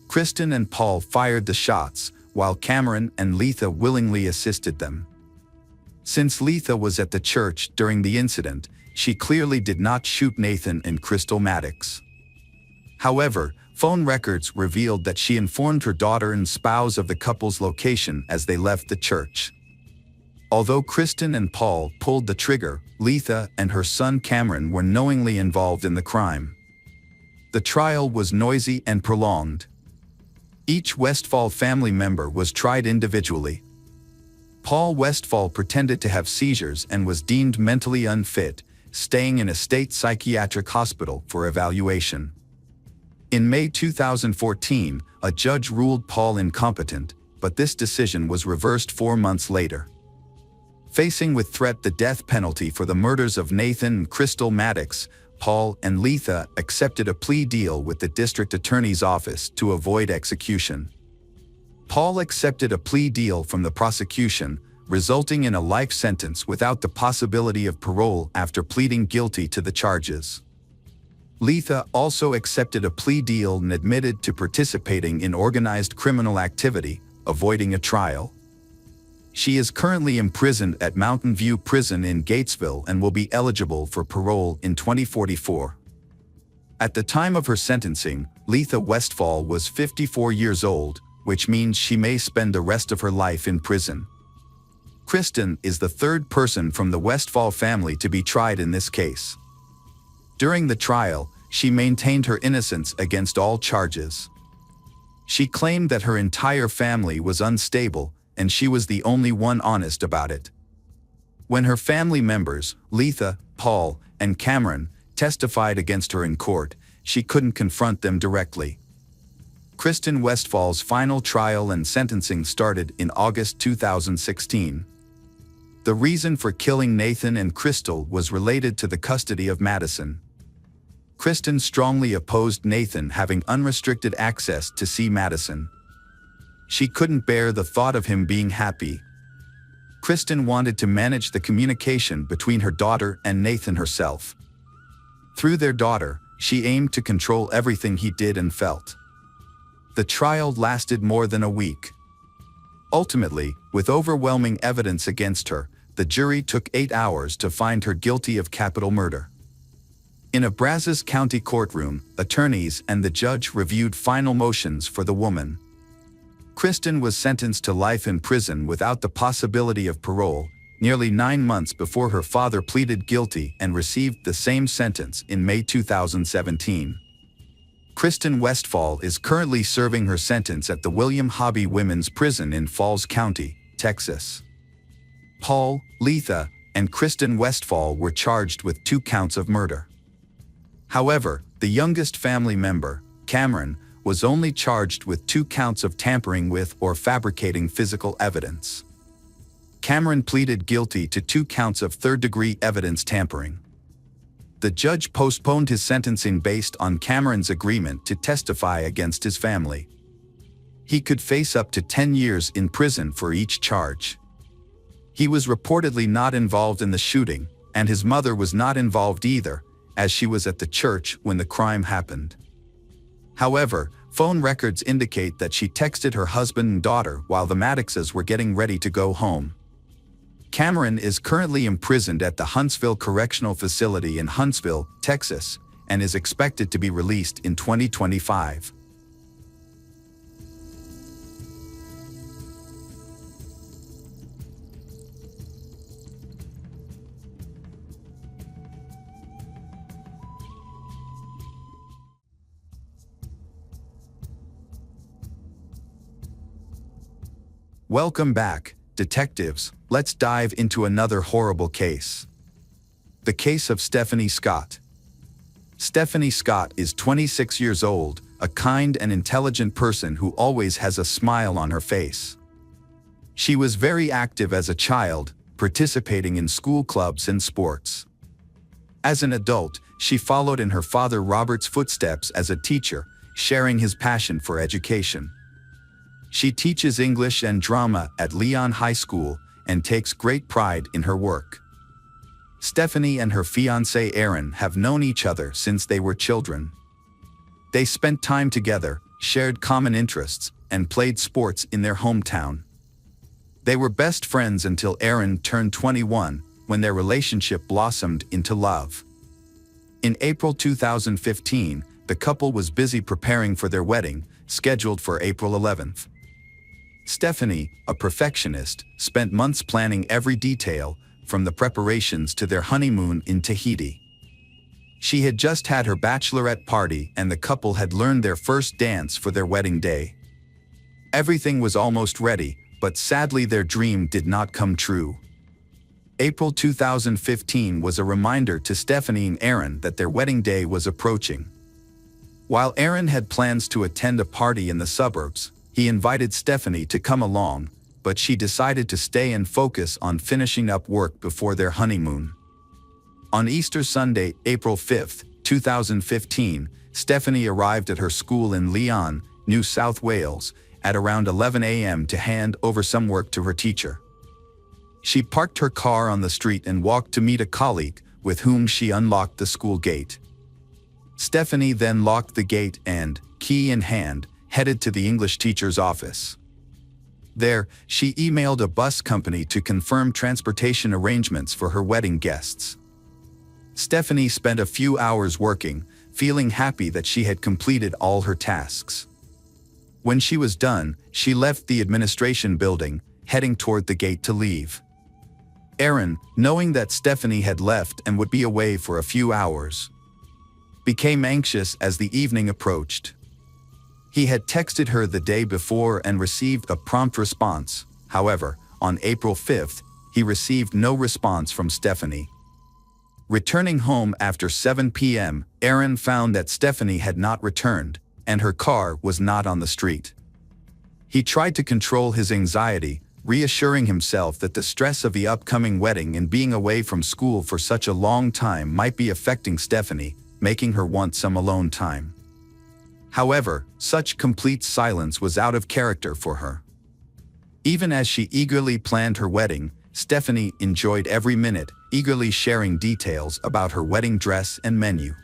Kristen and Paul fired the shots, while Cameron and Letha willingly assisted them. Since Letha was at the church during the incident, she clearly did not shoot Nathan and Crystal Maddox. However, phone records revealed that she informed her daughter and spouse of the couple's location as they left the church. Although Kristen and Paul pulled the trigger, Letha and her son Cameron were knowingly involved in the crime. The trial was noisy and prolonged. Each Westfall family member was tried individually. Paul Westfall pretended to have seizures and was deemed mentally unfit, staying in a state psychiatric hospital for evaluation. In May 2014, a judge ruled Paul incompetent, but this decision was reversed 4 months later. Facing with threat the death penalty for the murders of Nathan and Crystal Maddox, Paul and Letha accepted a plea deal with the district attorney's office to avoid execution. Paul accepted a plea deal from the prosecution, resulting in a life sentence without the possibility of parole after pleading guilty to the charges. Letha also accepted a plea deal and admitted to participating in organized criminal activity, avoiding a trial. She is currently imprisoned at Mountain View Prison in Gatesville and will be eligible for parole in 2044. At the time of her sentencing, Letha Westfall was 54 years old, which means she may spend the rest of her life in prison. Kristen is the third person from the Westfall family to be tried in this case. During the trial, she maintained her innocence against all charges. She claimed that her entire family was unstable, and she was the only one honest about it. When her family members, Letha, Paul, and Cameron, testified against her in court, she couldn't confront them directly. Kristen Westfall's final trial and sentencing started in August 2016. The reason for killing Nathan and Crystal was related to the custody of Madison. Kristen strongly opposed Nathan having unrestricted access to see Madison. She couldn't bear the thought of him being happy. Kristen wanted to manage the communication between her daughter and Nathan herself. Through their daughter, she aimed to control everything he did and felt. The trial lasted more than a week. Ultimately, with overwhelming evidence against her, the jury took 8 hours to find her guilty of capital murder. In a Brazos County courtroom, attorneys and the judge reviewed final motions for the woman. Kristen was sentenced to life in prison without the possibility of parole, nearly 9 months before her father pleaded guilty and received the same sentence in May 2017. Kristen Westphal is currently serving her sentence at the William Hobby Women's Prison in Falls County, Texas. Paul, Letha, and Kristen Westphal were charged with 2 counts of murder. However, the youngest family member, Cameron, was only charged with 2 counts of tampering with or fabricating physical evidence. Cameron pleaded guilty to 2 counts of third-degree evidence tampering. The judge postponed his sentencing based on Cameron's agreement to testify against his family. He could face up to 10 years in prison for each charge. He was reportedly not involved in the shooting, and his mother was not involved either, as she was at the church when the crime happened. However, phone records indicate that she texted her husband and daughter while the Maddoxes were getting ready to go home. Cameron is currently imprisoned at the Huntsville Correctional Facility in Huntsville, Texas, and is expected to be released in 2025. Welcome back, detectives. Let's dive into another horrible case. The case of Stephanie Scott. Stephanie Scott is 26 years old, a kind and intelligent person who always has a smile on her face. She was very active as a child, participating in school clubs and sports. As an adult, she followed in her father Robert's footsteps as a teacher, sharing his passion for education. She teaches English and drama at Leon High School and takes great pride in her work. Stephanie and her fiancé Aaron have known each other since they were children. They spent time together, shared common interests, and played sports in their hometown. They were best friends until Aaron turned 21, when their relationship blossomed into love. In April 2015, the couple was busy preparing for their wedding, scheduled for April 11th. Stephanie, a perfectionist, spent months planning every detail, from the preparations to their honeymoon in Tahiti. She had just had her bachelorette party and the couple had learned their first dance for their wedding day. Everything was almost ready, but sadly their dream did not come true. April 2015 was a reminder to Stephanie and Aaron that their wedding day was approaching. While Aaron had plans to attend a party in the suburbs, he invited Stephanie to come along, but she decided to stay and focus on finishing up work before their honeymoon. On Easter Sunday, April 5, 2015, Stephanie arrived at her school in Leon, New South Wales, at around 11 a.m. to hand over some work to her teacher. She parked her car on the street and walked to meet a colleague, with whom she unlocked the school gate. Stephanie then locked the gate and, key in hand, headed to the English teacher's office. There, she emailed a bus company to confirm transportation arrangements for her wedding guests. Stephanie spent a few hours working, feeling happy that she had completed all her tasks. When she was done, she left the administration building, heading toward the gate to leave. Aaron, knowing that Stephanie had left and would be away for a few hours, became anxious as the evening approached. He had texted her the day before and received a prompt response. However, on April 5th, he received no response from Stephanie. Returning home after 7 p.m., Aaron found that Stephanie had not returned, and her car was not on the street. He tried to control his anxiety, reassuring himself that the stress of the upcoming wedding and being away from school for such a long time might be affecting Stephanie, making her want some alone time. However, such complete silence was out of character for her. Even as she eagerly planned her wedding, Stephanie enjoyed every minute, eagerly sharing details about her wedding dress and menu.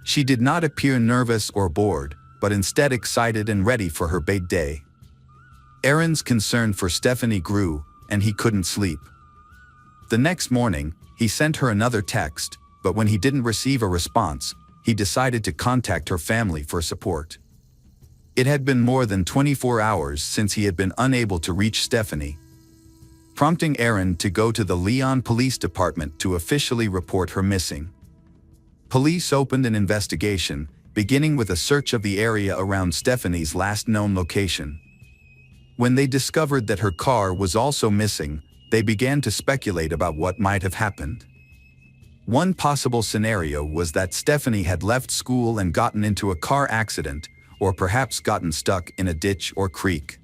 She did not appear nervous or bored, but instead excited and ready for her big day. Aaron's concern for Stephanie grew, and he couldn't sleep. The next morning, he sent her another text, but when he didn't receive a response, he decided to contact her family for support. It had been more than 24 hours since he had been unable to reach Stephanie, prompting Aaron to go to the Leon Police Department to officially report her missing. Police opened an investigation, beginning with a search of the area around Stephanie's last known location. When they discovered that her car was also missing, they began to speculate about what might have happened. One possible scenario was that Stephanie had left school and gotten into a car accident, or perhaps gotten stuck in a ditch or creek.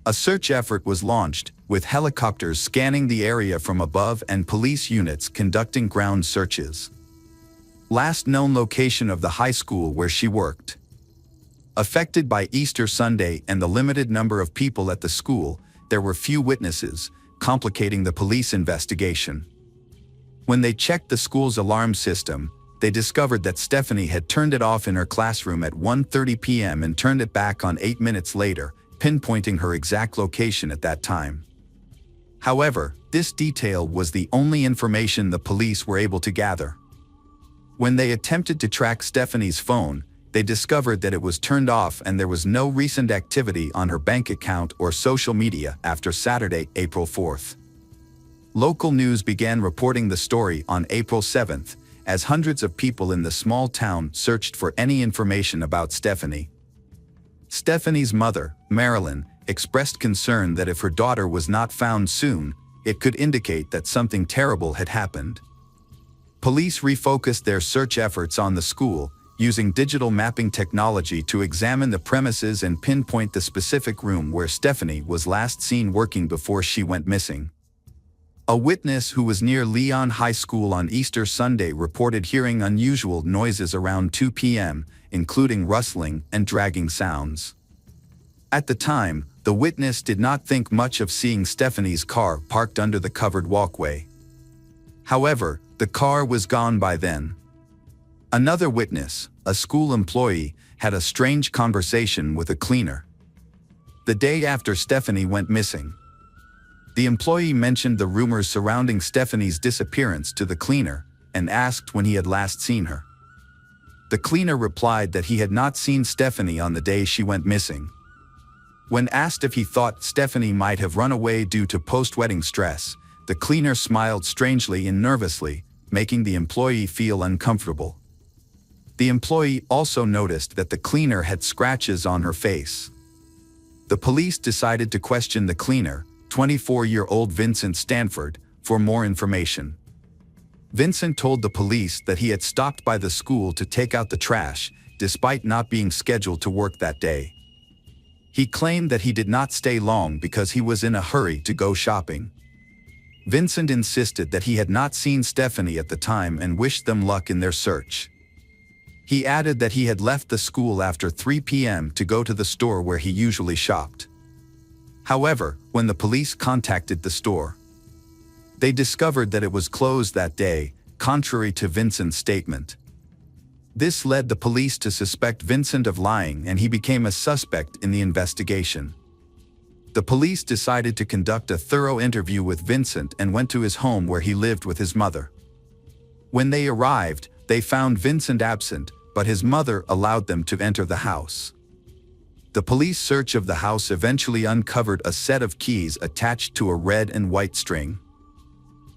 A search effort was launched, with helicopters scanning the area from above and police units conducting ground searches. Last known location of the high school where she worked. Affected by Easter Sunday and the limited number of people at the school, there were few witnesses, complicating the police investigation. When they checked the school's alarm system, they discovered that Stephanie had turned it off in her classroom at 1:30 p.m. and turned it back on 8 minutes later, pinpointing her exact location at that time. However, this detail was the only information the police were able to gather. When they attempted to track Stephanie's phone, they discovered that it was turned off and there was no recent activity on her bank account or social media after Saturday, April 4th. Local news began reporting the story on April 7th, as hundreds of people in the small town searched for any information about Stephanie. Stephanie's mother, Marilyn, expressed concern that if her daughter was not found soon, it could indicate that something terrible had happened. Police refocused their search efforts on the school, using digital mapping technology to examine the premises and pinpoint the specific room where Stephanie was last seen working before she went missing. A witness who was near Leon High School on Easter Sunday reported hearing unusual noises around 2 p.m., including rustling and dragging sounds. At the time, the witness did not think much of seeing Stephanie's car parked under the covered walkway. However, the car was gone by then. Another witness, a school employee, had a strange conversation with a cleaner the day after Stephanie went missing. The employee mentioned the rumors surrounding Stephanie's disappearance to the cleaner and asked when he had last seen her. The cleaner replied that he had not seen Stephanie on the day she went missing. When asked if he thought Stephanie might have run away due to post-wedding stress, the cleaner smiled strangely and nervously, making the employee feel uncomfortable. The employee also noticed that the cleaner had scratches on her face. The police decided to question the cleaner, 24-year-old Vincent Stanford, for more information. Vincent told the police that he had stopped by the school to take out the trash, despite not being scheduled to work that day. He claimed that he did not stay long because he was in a hurry to go shopping. Vincent insisted that he had not seen Stephanie at the time and wished them luck in their search. He added that he had left the school after 3 p.m. to go to the store where he usually shopped. However, when the police contacted the store, they discovered that it was closed that day, contrary to Vincent's statement. This led the police to suspect Vincent of lying, and he became a suspect in the investigation. The police decided to conduct a thorough interview with Vincent and went to his home where he lived with his mother. When they arrived, they found Vincent absent, but his mother allowed them to enter the house. The police search of the house eventually uncovered a set of keys attached to a red and white string.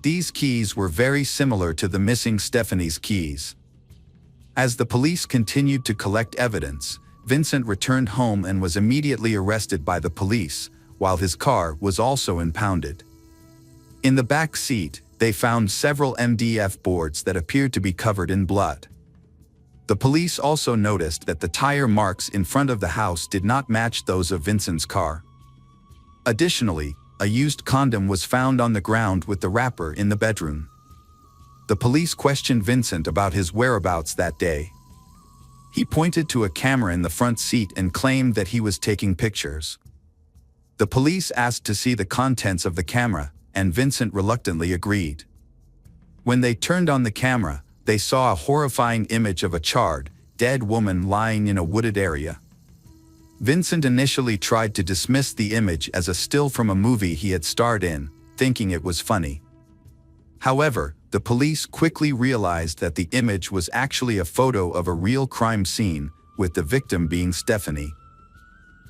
These keys were very similar to the missing Stephanie's keys. As the police continued to collect evidence, Vincent returned home and was immediately arrested by the police, while his car was also impounded. In the back seat, they found several MDF boards that appeared to be covered in blood. The police also noticed that the tire marks in front of the house did not match those of Vincent's car. Additionally, a used condom was found on the ground with the wrapper in the bedroom. the police questioned Vincent about his whereabouts that day. He pointed to a camera in the front seat and claimed that he was taking pictures. The police asked to see the contents of the camera, and Vincent reluctantly agreed. When they turned on the camera, they saw a horrifying image of a charred, dead woman lying in a wooded area. Vincent initially tried to dismiss the image as a still from a movie he had starred in, thinking it was funny. However, the police quickly realized that the image was actually a photo of a real crime scene, with the victim being Stephanie.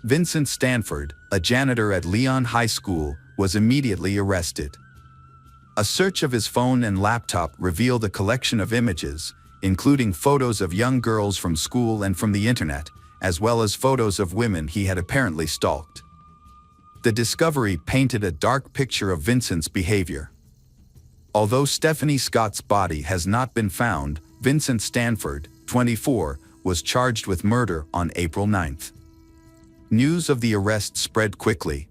Vincent Stanford, a janitor at Leon High School, was immediately arrested. A search of his phone and laptop revealed a collection of images, including photos of young girls from school and from the internet, as well as photos of women he had apparently stalked. The discovery painted a dark picture of Vincent's behavior. Although Stephanie Scott's body has not been found, Vincent Stanford, 24, was charged with murder on April 9. News of the arrest spread quickly.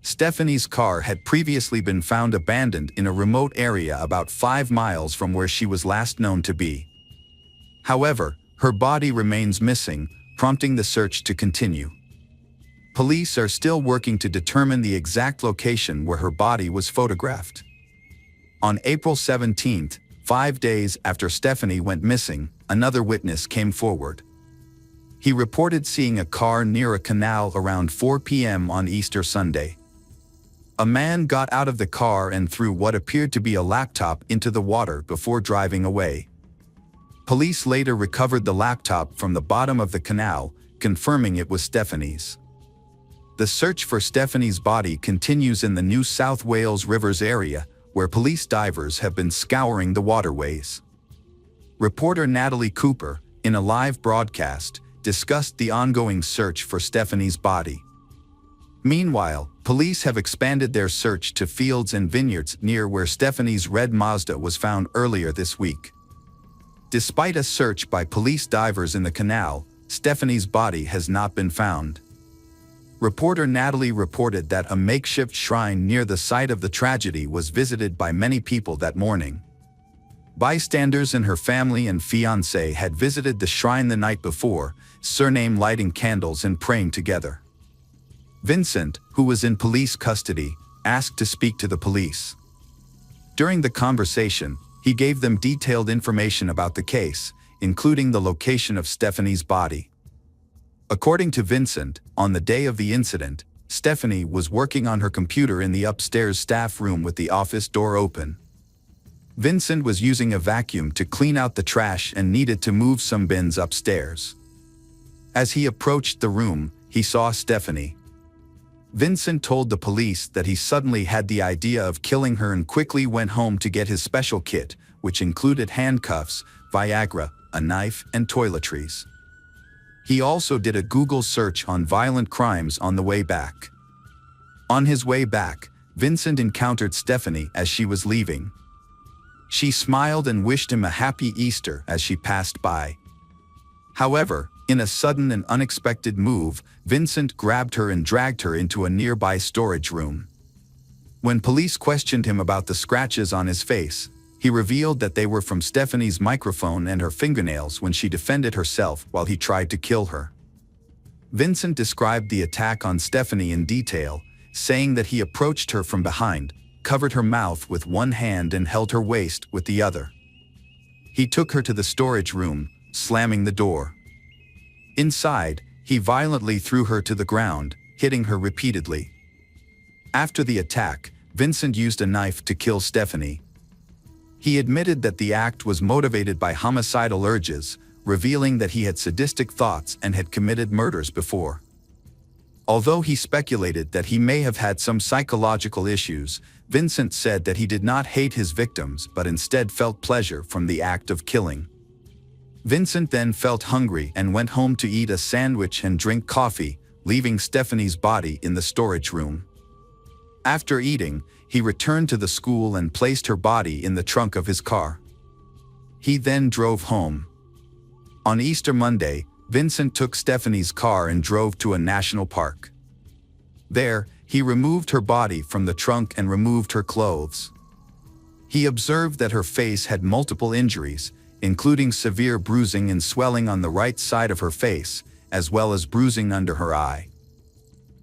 Stephanie's car had previously been found abandoned in a remote area about 5 miles from where she was last known to be. However, her body remains missing, prompting the search to continue. Police are still working to determine the exact location where her body was photographed. On April 17, 5 days after Stephanie went missing, another witness came forward. He reported seeing a car near a canal around 4 p.m. on Easter Sunday. A man got out of the car and threw what appeared to be a laptop into the water before driving away. Police later recovered the laptop from the bottom of the canal, confirming it was Stephanie's. The search for Stephanie's body continues in the New South Wales Rivers area, where police divers have been scouring the waterways. Reporter Natalie Cooper, in a live broadcast, discussed the ongoing search for Stephanie's body. Meanwhile, police have expanded their search to fields and vineyards near where Stephanie's red Mazda was found earlier this week. Despite a search by police divers in the canal, Stephanie's body has not been found. Reporter Natalie reported that a makeshift shrine near the site of the tragedy was visited by many people that morning. Bystanders and her family and fiancé had visited the shrine the night before, surnamed lighting candles and praying together. Vincent, who was in police custody, asked to speak to the police. During the conversation, he gave them detailed information about the case, including the location of Stephanie's body. According to Vincent, on the day of the incident, Stephanie was working on her computer in the upstairs staff room with the office door open. Vincent was using a vacuum to clean out the trash and needed to move some bins upstairs. As he approached the room, he saw Stephanie. Vincent told the police that he suddenly had the idea of killing her and quickly went home to get his special kit, which included handcuffs, Viagra, a knife, and toiletries. He also did a Google search on violent crimes on the way back. On his way back, Vincent encountered Stephanie as she was leaving. She smiled and wished him a happy Easter as she passed by. However, in a sudden and unexpected move, Vincent grabbed her and dragged her into a nearby storage room. When police questioned him about the scratches on his face, he revealed that they were from Stephanie's microphone and her fingernails when she defended herself while he tried to kill her. Vincent described the attack on Stephanie in detail, saying that he approached her from behind, covered her mouth with one hand and held her waist with the other. He took her to the storage room, slamming the door. Inside, he violently threw her to the ground, hitting her repeatedly. After the attack, Vincent used a knife to kill Stephanie. He admitted that the act was motivated by homicidal urges, revealing that he had sadistic thoughts and had committed murders before. Although he speculated that he may have had some psychological issues, Vincent said that he did not hate his victims but instead felt pleasure from the act of killing. Vincent then felt hungry and went home to eat a sandwich and drink coffee, leaving Stephanie's body in the storage room. After eating, he returned to the school and placed her body in the trunk of his car. He then drove home. On Easter Monday, Vincent took Stephanie's car and drove to a national park. There, he removed her body from the trunk and removed her clothes. He observed that her face had multiple injuries, including severe bruising and swelling on the right side of her face, as well as bruising under her eye.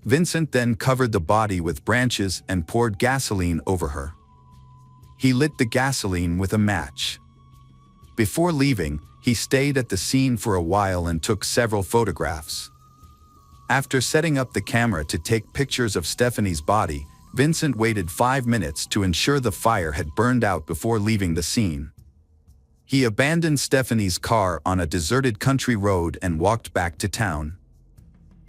Vincent then covered the body with branches and poured gasoline over her. He lit the gasoline with a match. Before leaving, he stayed at the scene for a while and took several photographs. After setting up the camera to take pictures of Stephanie's body, Vincent waited 5 minutes to ensure the fire had burned out before leaving the scene. He abandoned Stephanie's car on a deserted country road and walked back to town.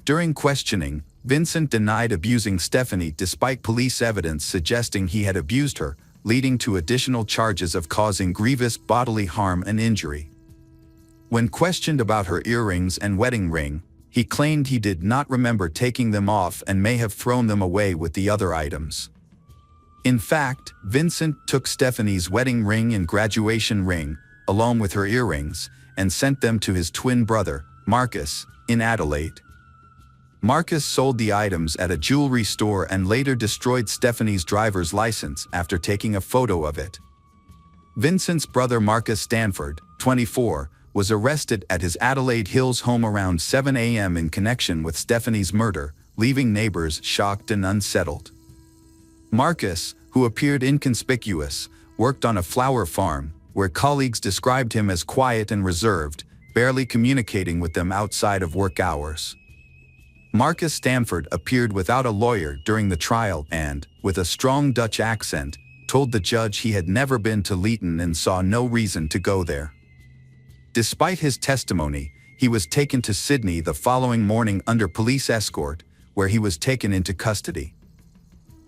During questioning, Vincent denied abusing Stephanie despite police evidence suggesting he had abused her, leading to additional charges of causing grievous bodily harm and injury. When questioned about her earrings and wedding ring, he claimed he did not remember taking them off and may have thrown them away with the other items. In fact, Vincent took Stephanie's wedding ring and graduation ring, along with her earrings, and sent them to his twin brother, Marcus, in Adelaide. Marcus sold the items at a jewelry store and later destroyed Stephanie's driver's license after taking a photo of it. Vincent's brother Marcus Stanford, 24, was arrested at his Adelaide Hills home around 7 a.m. in connection with Stephanie's murder, leaving neighbors shocked and unsettled. Marcus, who appeared inconspicuous, worked on a flower farm, where colleagues described him as quiet and reserved, barely communicating with them outside of work hours. Marcus Stanford appeared without a lawyer during the trial and, with a strong Dutch accent, told the judge he had never been to Leeton and saw no reason to go there. Despite his testimony, he was taken to Sydney the following morning under police escort, where he was taken into custody.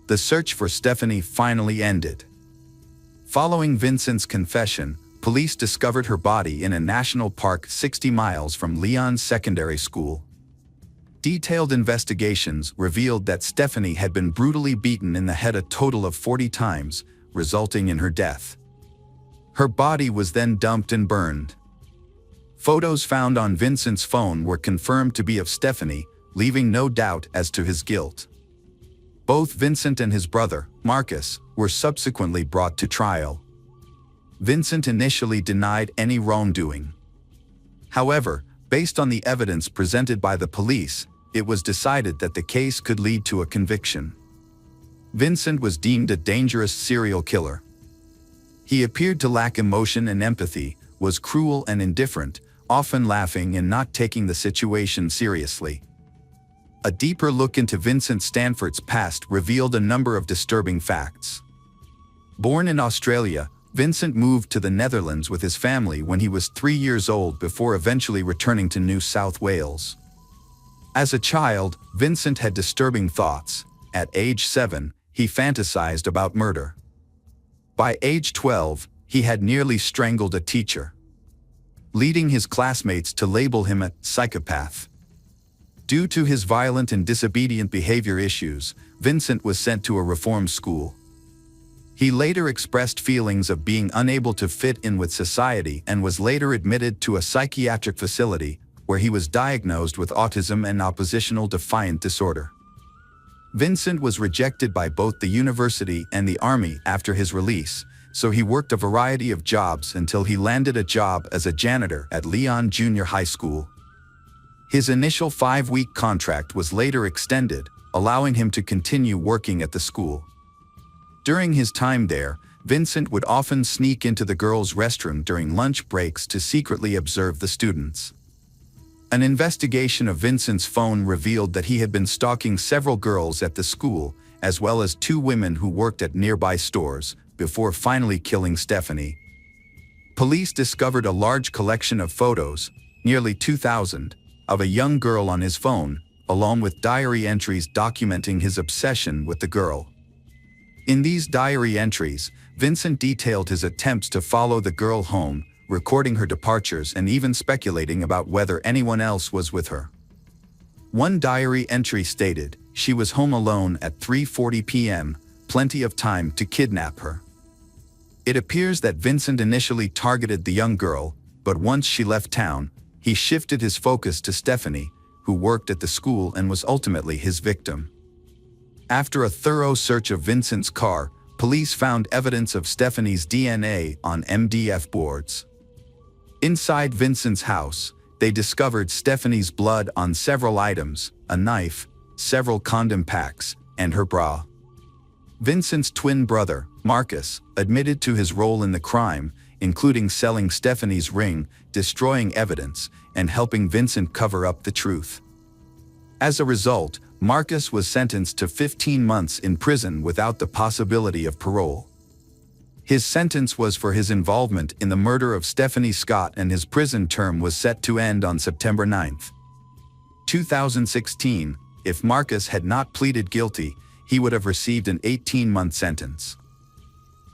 The search for Stephanie finally ended. Following Vincent's confession, police discovered her body in a national park 60 miles from Leon's secondary school. Detailed investigations revealed that Stephanie had been brutally beaten in the head a total of 40 times, resulting in her death. Her body was then dumped and burned. Photos found on Vincent's phone were confirmed to be of Stephanie, leaving no doubt as to his guilt. Both Vincent and his brother, Marcus, were subsequently brought to trial. Vincent initially denied any wrongdoing. However, based on the evidence presented by the police, it was decided that the case could lead to a conviction. Vincent was deemed a dangerous serial killer. He appeared to lack emotion and empathy, was cruel and indifferent, often laughing and not taking the situation seriously. A deeper look into Vincent Stanford's past revealed a number of disturbing facts. Born in Australia, Vincent moved to the Netherlands with his family when he was 3 years old before eventually returning to New South Wales. As a child, Vincent had disturbing thoughts. At age 7, he fantasized about murder. By age 12, he had nearly strangled a teacher, leading his classmates to label him a psychopath. Due to his violent and disobedient behavior issues, Vincent was sent to a reform school. He later expressed feelings of being unable to fit in with society and was later admitted to a psychiatric facility, where he was diagnosed with autism and oppositional defiant disorder. Vincent was rejected by both the university and the army after his release, so he worked a variety of jobs until he landed a job as a janitor at Leon Junior High School. His initial 5-week contract was later extended, allowing him to continue working at the school. During his time there, Vincent would often sneak into the girls' restroom during lunch breaks to secretly observe the students. An investigation of Vincent's phone revealed that he had been stalking several girls at the school, as well as 2 women who worked at nearby stores, before finally killing Stephanie. Police discovered a large collection of photos, nearly 2,000, of a young girl on his phone, along with diary entries documenting his obsession with the girl. In these diary entries, Vincent detailed his attempts to follow the girl home, recording her departures and even speculating about whether anyone else was with her. One diary entry stated, "She was home alone at 3:40 p.m., plenty of time to kidnap her." It appears that Vincent initially targeted the young girl, but once she left town, he shifted his focus to Stephanie, who worked at the school and was ultimately his victim. After a thorough search of Vincent's car, police found evidence of Stephanie's DNA on MDF boards. Inside Vincent's house, they discovered Stephanie's blood on several items, a knife, several condom packs, and her bra. Vincent's twin brother, Marcus, admitted to his role in the crime, including selling Stephanie's ring, destroying evidence, and helping Vincent cover up the truth. As a result, Marcus was sentenced to 15 months in prison without the possibility of parole. His sentence was for his involvement in the murder of Stephanie Scott, and his prison term was set to end on September 9, 2016. If Marcus had not pleaded guilty, he would have received an 18-month sentence.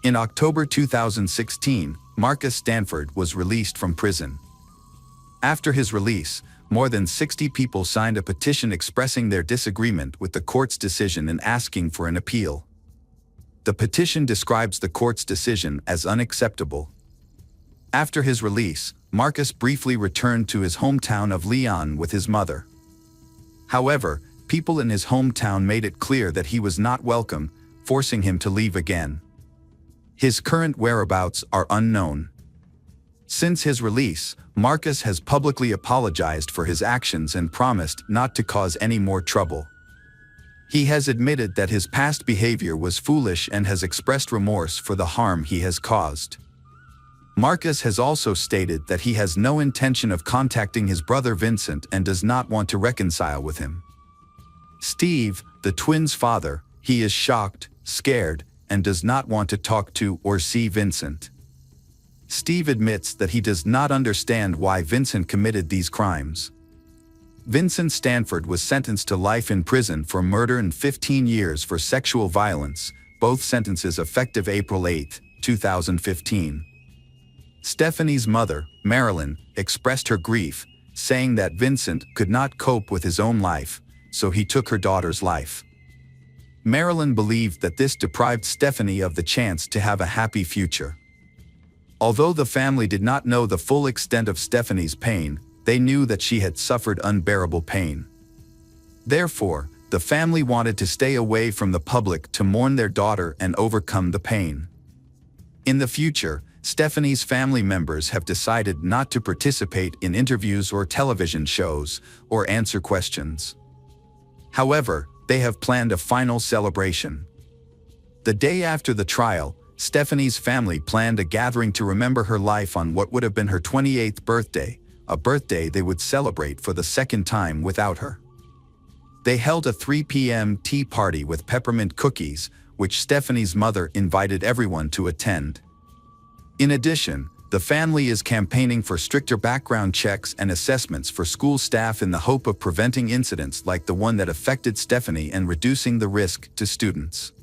In October 2016, Marcus Stanford was released from prison. After his release, more than 60 people signed a petition expressing their disagreement with the court's decision and asking for an appeal. The petition describes the court's decision as unacceptable. After his release, Marcus briefly returned to his hometown of Leon with his mother. However, people in his hometown made it clear that he was not welcome, forcing him to leave again. His current whereabouts are unknown. Since his release, Marcus has publicly apologized for his actions and promised not to cause any more trouble. He has admitted that his past behavior was foolish and has expressed remorse for the harm he has caused. Marcus has also stated that he has no intention of contacting his brother Vincent and does not want to reconcile with him. Steve, the twins' father, he is shocked, scared, and does not want to talk to or see Vincent. Steve admits that he does not understand why Vincent committed these crimes. Vincent Stanford was sentenced to life in prison for murder and 15 years for sexual violence, both sentences effective April 8, 2015. Stephanie's mother, Marilyn, expressed her grief, saying that Vincent could not cope with his own life, so he took her daughter's life. Marilyn believed that this deprived Stephanie of the chance to have a happy future. Although the family did not know the full extent of Stephanie's pain, they knew that she had suffered unbearable pain. Therefore, the family wanted to stay away from the public to mourn their daughter and overcome the pain. In the future, Stephanie's family members have decided not to participate in interviews or television shows or answer questions. However, they have planned a final celebration. The day after the trial, Stephanie's family planned a gathering to remember her life on what would have been her 28th birthday, a birthday they would celebrate for the second time without her. They held a 3 p.m. tea party with peppermint cookies, which Stephanie's mother invited everyone to attend. In addition, the family is campaigning for stricter background checks and assessments for school staff in the hope of preventing incidents like the one that affected Stephanie and reducing the risk to students.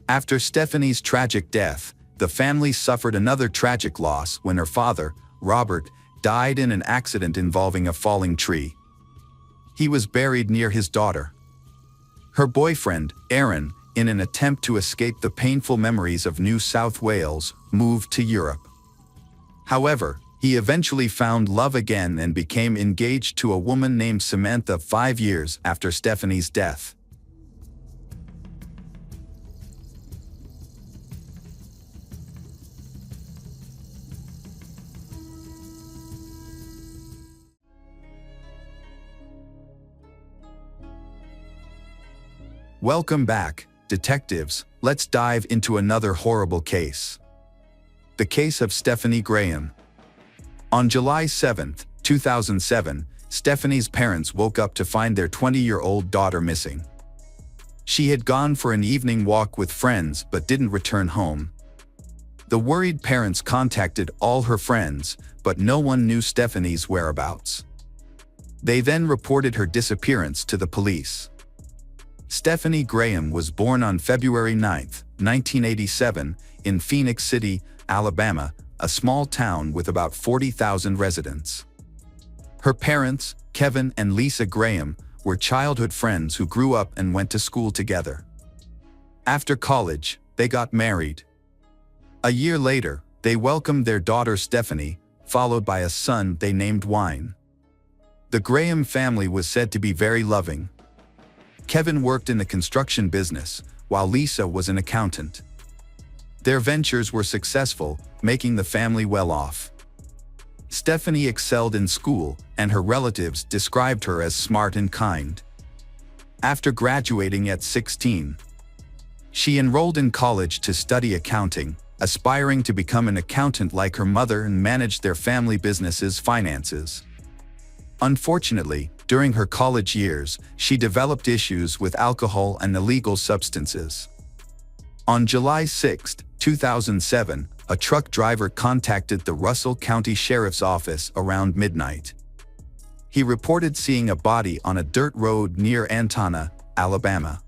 After Stephanie's tragic death, the family suffered another tragic loss when her father, Robert, died in an accident involving a falling tree. He was buried near his daughter. Her boyfriend, Aaron, in an attempt to escape the painful memories of New South Wales, moved to Europe. However, he eventually found love again and became engaged to a woman named Samantha 5 years after Stephanie's death. Welcome back, detectives. Let's dive into another horrible case. The case of Stephanie Graham. On July 7, 2007, Stephanie's parents woke up to find their 20-year-old daughter missing. She had gone for an evening walk with friends but didn't return home. The worried parents contacted all her friends, but no one knew Stephanie's whereabouts. They then reported her disappearance to the police. Stephanie Graham was born on February 9, 1987, in Phoenix City, Alabama, a small town with about 40,000 residents. Her parents, Kevin and Lisa Graham, were childhood friends who grew up and went to school together. After college, they got married. A year later, they welcomed their daughter Stephanie, followed by a son they named Wine. The Graham family was said to be very loving. Kevin worked in the construction business, while Lisa was an accountant. Their ventures were successful, making the family well off. Stephanie excelled in school, and her relatives described her as smart and kind. After graduating at 16, she enrolled in college to study accounting, aspiring to become an accountant like her mother and manage their family business's finances. Unfortunately, during her college years, she developed issues with alcohol and illegal substances. On July 6, 2007, a truck driver contacted the Russell County Sheriff's Office around midnight. He reported seeing a body on a dirt road near Antona, Alabama.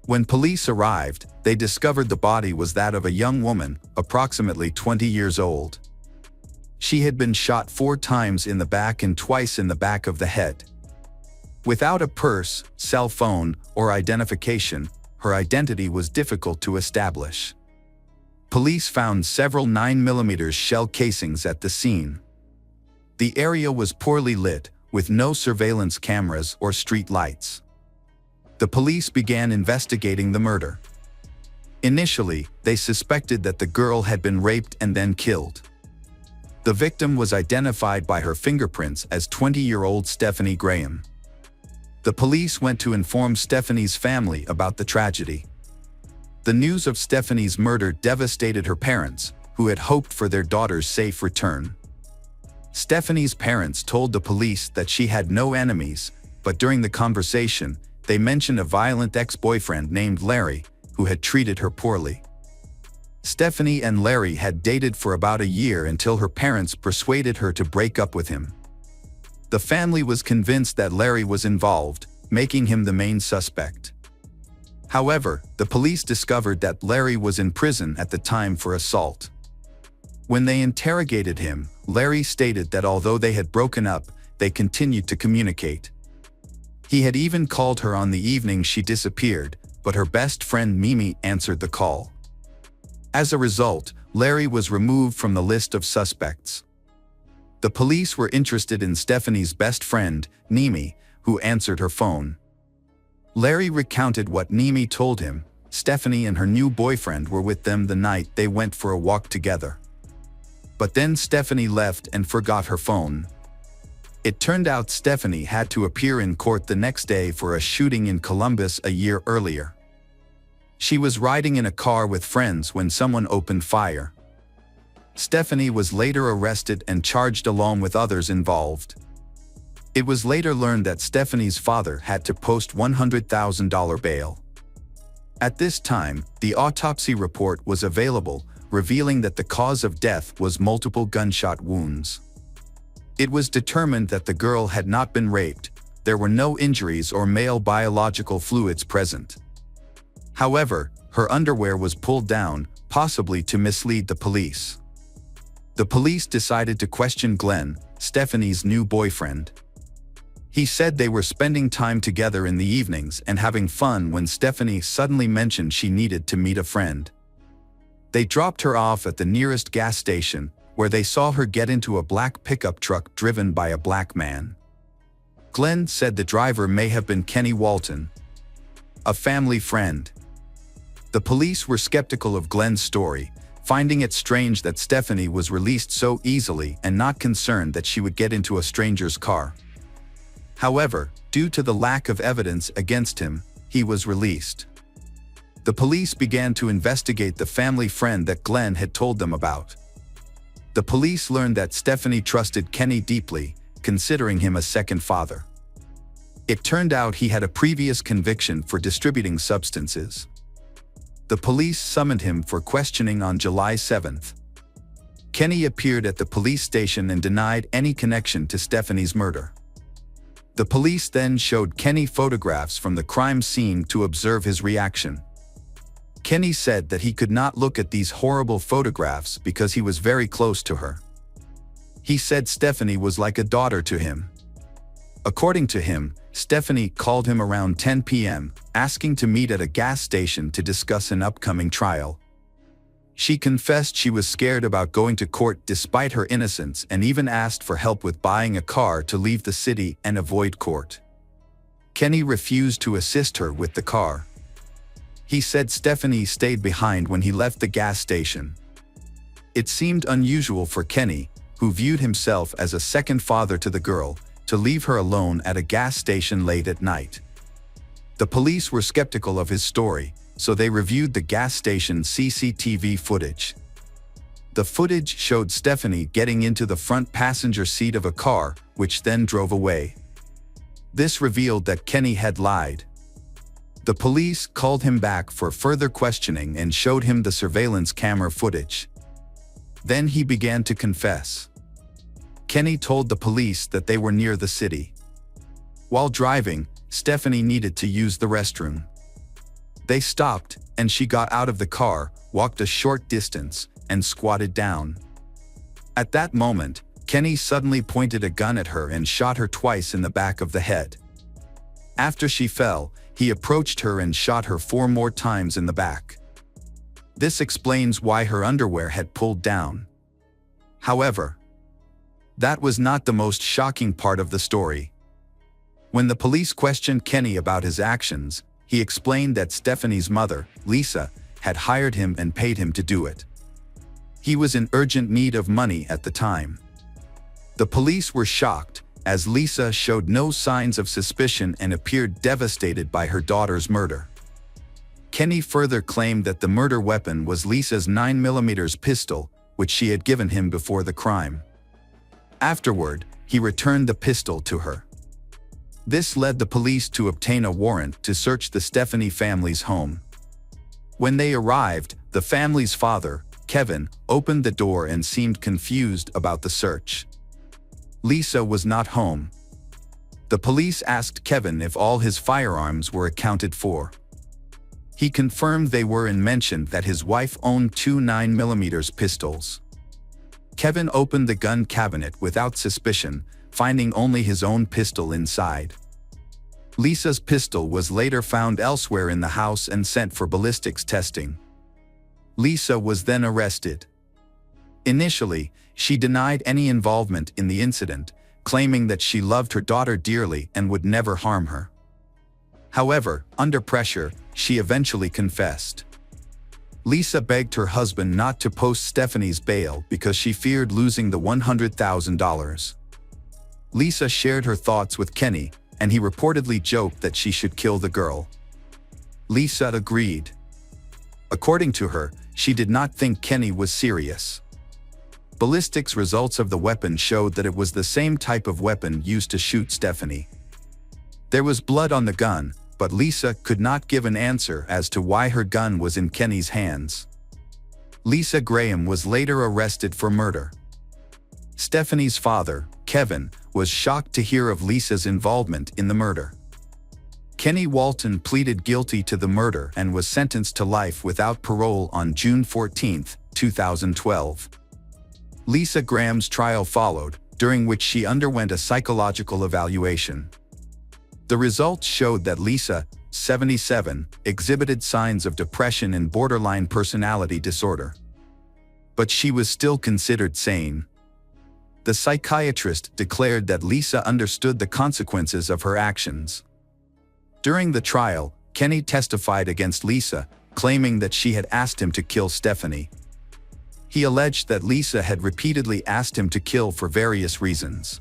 When police arrived, they discovered the body was that of a young woman, approximately 20 years old. She had been shot 4 times in the back and twice in the back of the head. Without a purse, cell phone, or identification, her identity was difficult to establish. Police found several 9mm shell casings at the scene. The area was poorly lit, with no surveillance cameras or street lights. The police began investigating the murder. Initially, they suspected that the girl had been raped and then killed. The victim was identified by her fingerprints as 20-year-old Stephanie Graham. The police went to inform Stephanie's family about the tragedy. The news of Stephanie's murder devastated her parents, who had hoped for their daughter's safe return. Stephanie's parents told the police that she had no enemies, but during the conversation, they mentioned a violent ex-boyfriend named Larry, who had treated her poorly. Stephanie and Larry had dated for about a year until her parents persuaded her to break up with him. The family was convinced that Larry was involved, making him the main suspect. However, the police discovered that Larry was in prison at the time for assault. When they interrogated him, Larry stated that although they had broken up, they continued to communicate. He had even called her on the evening she disappeared, but her best friend Mimi answered the call. As a result, Larry was removed from the list of suspects. The police were interested in Stephanie's best friend, Mimi, who answered her phone. Larry recounted what Mimi told him. Stephanie and her new boyfriend were with them the night they went for a walk together. But then Stephanie left and forgot her phone. It turned out Stephanie had to appear in court the next day for a shooting in Columbus a year earlier. She was riding in a car with friends when someone opened fire. Stephanie was later arrested and charged along with others involved. It was later learned that Stephanie's father had to post $100,000 bail. At this time, the autopsy report was available, revealing that the cause of death was multiple gunshot wounds. It was determined that the girl had not been raped. There were no injuries or male biological fluids present. However, her underwear was pulled down, possibly to mislead the police. The police decided to question Glenn, Stephanie's new boyfriend. He said they were spending time together in the evenings and having fun when Stephanie suddenly mentioned she needed to meet a friend. They dropped her off at the nearest gas station, where they saw her get into a black pickup truck driven by a black man. Glenn said the driver may have been Kenny Walton, a family friend. The police were skeptical of Glenn's story, finding it strange that Stephanie was released so easily and not concerned that she would get into a stranger's car. However, due to the lack of evidence against him, he was released. The police began to investigate the family friend that Glenn had told them about. The police learned that Stephanie trusted Kenny deeply, considering him a second father. It turned out he had a previous conviction for distributing substances. The police summoned him for questioning on July 7th. Kenny appeared at the police station and denied any connection to Stephanie's murder. The police then showed Kenny photographs from the crime scene to observe his reaction. Kenny said that he could not look at these horrible photographs because he was very close to her. He said Stephanie was like a daughter to him. According to him, Stephanie called him around 10 p.m., asking to meet at a gas station to discuss an upcoming trial. She confessed she was scared about going to court despite her innocence and even asked for help with buying a car to leave the city and avoid court. Kenny refused to assist her with the car. He said Stephanie stayed behind when he left the gas station. It seemed unusual for Kenny, who viewed himself as a second father to the girl, to leave her alone at a gas station late at night. The police were skeptical of his story, so they reviewed the gas station CCTV footage. The footage showed Stephanie getting into the front passenger seat of a car, which then drove away. This revealed that Kenny had lied. The police called him back for further questioning and showed him the surveillance camera footage. Then he began to confess. Kenny told the police that they were near the city. While driving, Stephanie needed to use the restroom. They stopped, and she got out of the car, walked a short distance, and squatted down. At that moment, Kenny suddenly pointed a gun at her and shot her twice in the back of the head. After she fell, he approached her and shot her 4 more times in the back. This explains why her underwear had pulled down. However, that was not the most shocking part of the story. When the police questioned Kenny about his actions, he explained that Stephanie's mother, Lisa, had hired him and paid him to do it. He was in urgent need of money at the time. The police were shocked, as Lisa showed no signs of suspicion and appeared devastated by her daughter's murder. Kenny further claimed that the murder weapon was Lisa's 9mm pistol, which she had given him before the crime. Afterward, he returned the pistol to her. This led the police to obtain a warrant to search the Stephanie family's home. When they arrived, the family's father, Kevin, opened the door and seemed confused about the search. Lisa was not home. The police asked Kevin if all his firearms were accounted for. He confirmed they were and mentioned that his wife owned 2 9mm pistols. Kevin opened the gun cabinet without suspicion, finding only his own pistol inside. Lisa's pistol was later found elsewhere in the house and sent for ballistics testing. Lisa was then arrested. Initially, she denied any involvement in the incident, claiming that she loved her daughter dearly and would never harm her. However, under pressure, she eventually confessed. Lisa begged her husband not to post Stephanie's bail because she feared losing the $100,000. Lisa shared her thoughts with Kenny, and he reportedly joked that she should kill the girl. Lisa agreed. According to her, she did not think Kenny was serious. Ballistics results of the weapon showed that it was the same type of weapon used to shoot Stephanie. There was blood on the gun, but Lisa could not give an answer as to why her gun was in Kenny's hands. Lisa Graham was later arrested for murder. Stephanie's father, Kevin, was shocked to hear of Lisa's involvement in the murder. Kenny Walton pleaded guilty to the murder and was sentenced to life without parole on June 14, 2012. Lisa Graham's trial followed, during which she underwent a psychological evaluation. The results showed that Lisa, 77, exhibited signs of depression and borderline personality disorder. But she was still considered sane. The psychiatrist declared that Lisa understood the consequences of her actions. During the trial, Kenny testified against Lisa, claiming that she had asked him to kill Stephanie. He alleged that Lisa had repeatedly asked him to kill for various reasons.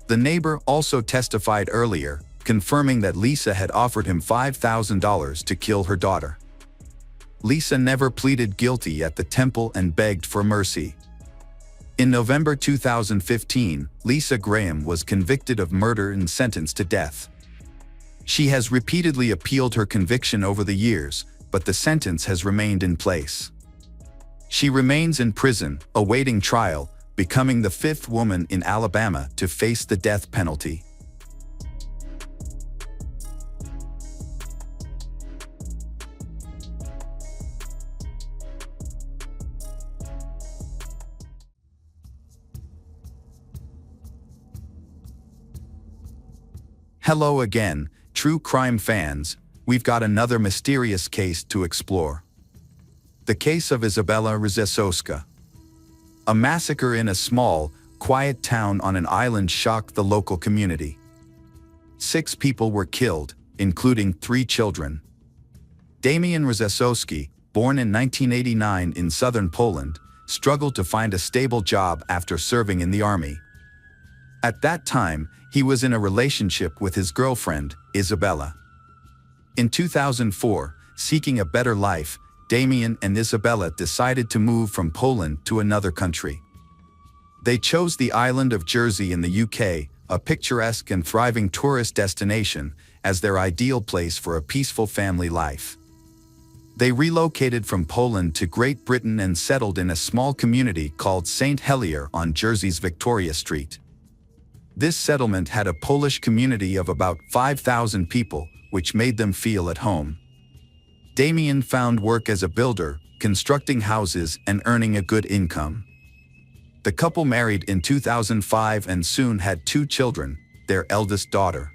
The neighbor also testified earlier, confirming that Lisa had offered him $5,000 to kill her daughter. Lisa never pleaded guilty at the temple and begged for mercy. In November 2015, Lisa Graham was convicted of murder and sentenced to death. She has repeatedly appealed her conviction over the years, but the sentence has remained in place. She remains in prison, awaiting trial, becoming the 5th woman in Alabama to face the death penalty. Hello again, true crime fans. We've got another mysterious case to explore. The case of Izabela Rzeszowska. A massacre in a small, quiet town on an island shocked the local community. 6 people were killed, including 3 children. Damian Rzeszowski, born in 1989 in southern Poland, struggled to find a stable job after serving in the army. At that time, he was in a relationship with his girlfriend, Isabella. In 2004, seeking a better life, Damian and Isabella decided to move from Poland to another country. They chose the island of Jersey in the UK, a picturesque and thriving tourist destination, as their ideal place for a peaceful family life. They relocated from Poland to Great Britain and settled in a small community called St. Helier on Jersey's Victoria Street. This settlement had a Polish community of about 5,000 people, which made them feel at home. Damian found work as a builder, constructing houses and earning a good income. The couple married in 2005 and soon had 2 children, their eldest daughter,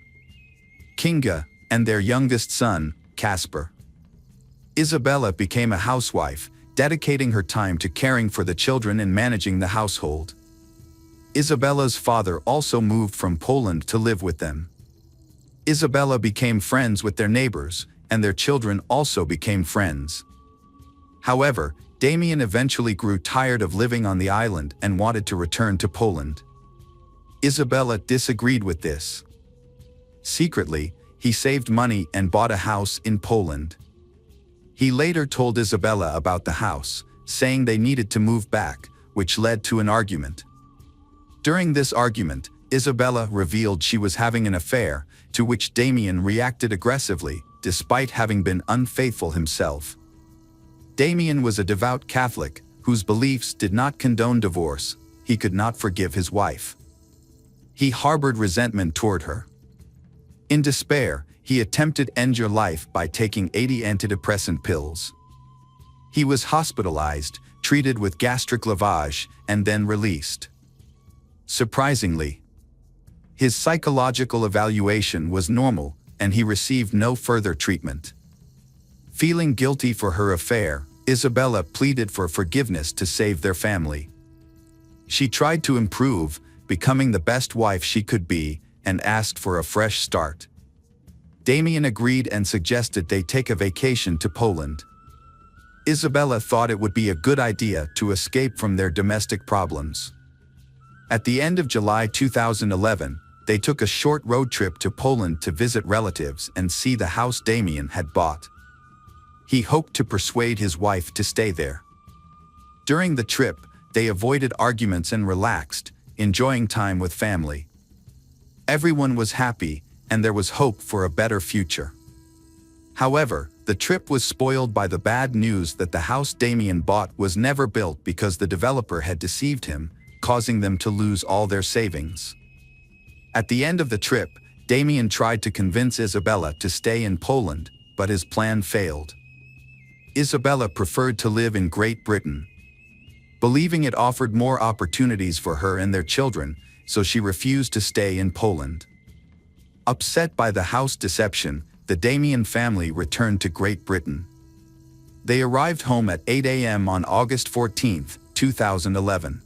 Kinga, and their youngest son, Kasper. Isabella became a housewife, dedicating her time to caring for the children and managing the household. Isabella's father also moved from Poland to live with them. Isabella became friends with their neighbors, and their children also became friends. However, Damian eventually grew tired of living on the island and wanted to return to Poland. Isabella disagreed with this. Secretly, he saved money and bought a house in Poland. He later told Isabella about the house, saying they needed to move back, which led to an argument. During this argument, Isabella revealed she was having an affair, to which Damian reacted aggressively, despite having been unfaithful himself. Damian was a devout Catholic, whose beliefs did not condone divorce. He could not forgive his wife. He harbored resentment toward her. In despair, he attempted to end her life by taking 80 antidepressant pills. He was hospitalized, treated with gastric lavage, and then released. Surprisingly, his psychological evaluation was normal, and he received no further treatment. Feeling guilty for her affair, Isabella pleaded for forgiveness to save their family. She tried to improve, becoming the best wife she could be, and asked for a fresh start. Damian agreed and suggested they take a vacation to Poland. Isabella thought it would be a good idea to escape from their domestic problems. At the end of July 2011, they took a short road trip to Poland to visit relatives and see the house Damian had bought. He hoped to persuade his wife to stay there. During the trip, they avoided arguments and relaxed, enjoying time with family. Everyone was happy, and there was hope for a better future. However, the trip was spoiled by the bad news that the house Damian bought was never built because the developer had deceived him, causing them to lose all their savings. At the end of the trip, Damian tried to convince Isabella to stay in Poland, but his plan failed. Isabella preferred to live in Great Britain, believing it offered more opportunities for her and their children, so she refused to stay in Poland. Upset by the house deception, the Damian family returned to Great Britain. They arrived home at 8 a.m. on August 14, 2011.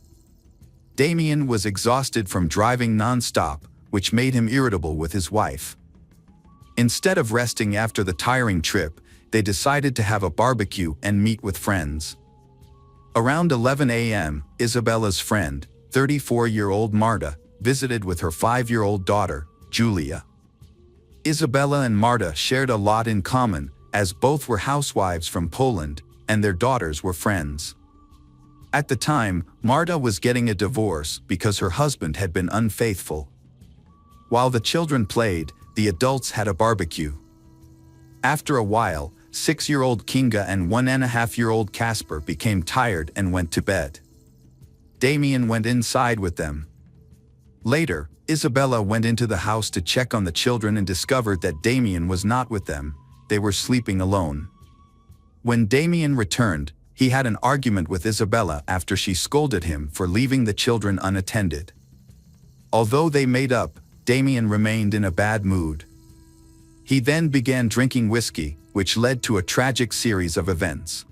Damian was exhausted from driving non-stop, which made him irritable with his wife. Instead of resting after the tiring trip, they decided to have a barbecue and meet with friends. Around 11 a.m., Isabella's friend, 34-year-old Marta, visited with her 5-year-old daughter, Julia. Isabella and Marta shared a lot in common, as both were housewives from Poland, and their daughters were friends. At the time, Marta was getting a divorce because her husband had been unfaithful. While the children played, the adults had a barbecue. After a while, 6-year-old Kinga and 1.5-year-old Kasper became tired and went to bed. Damian went inside with them. Later, Isabella went into the house to check on the children and discovered that Damian was not with them. They were sleeping alone. When Damian returned, he had an argument with Isabella after she scolded him for leaving the children unattended. Although they made up, Damian remained in a bad mood. He then began drinking whiskey, which led to a tragic series of events.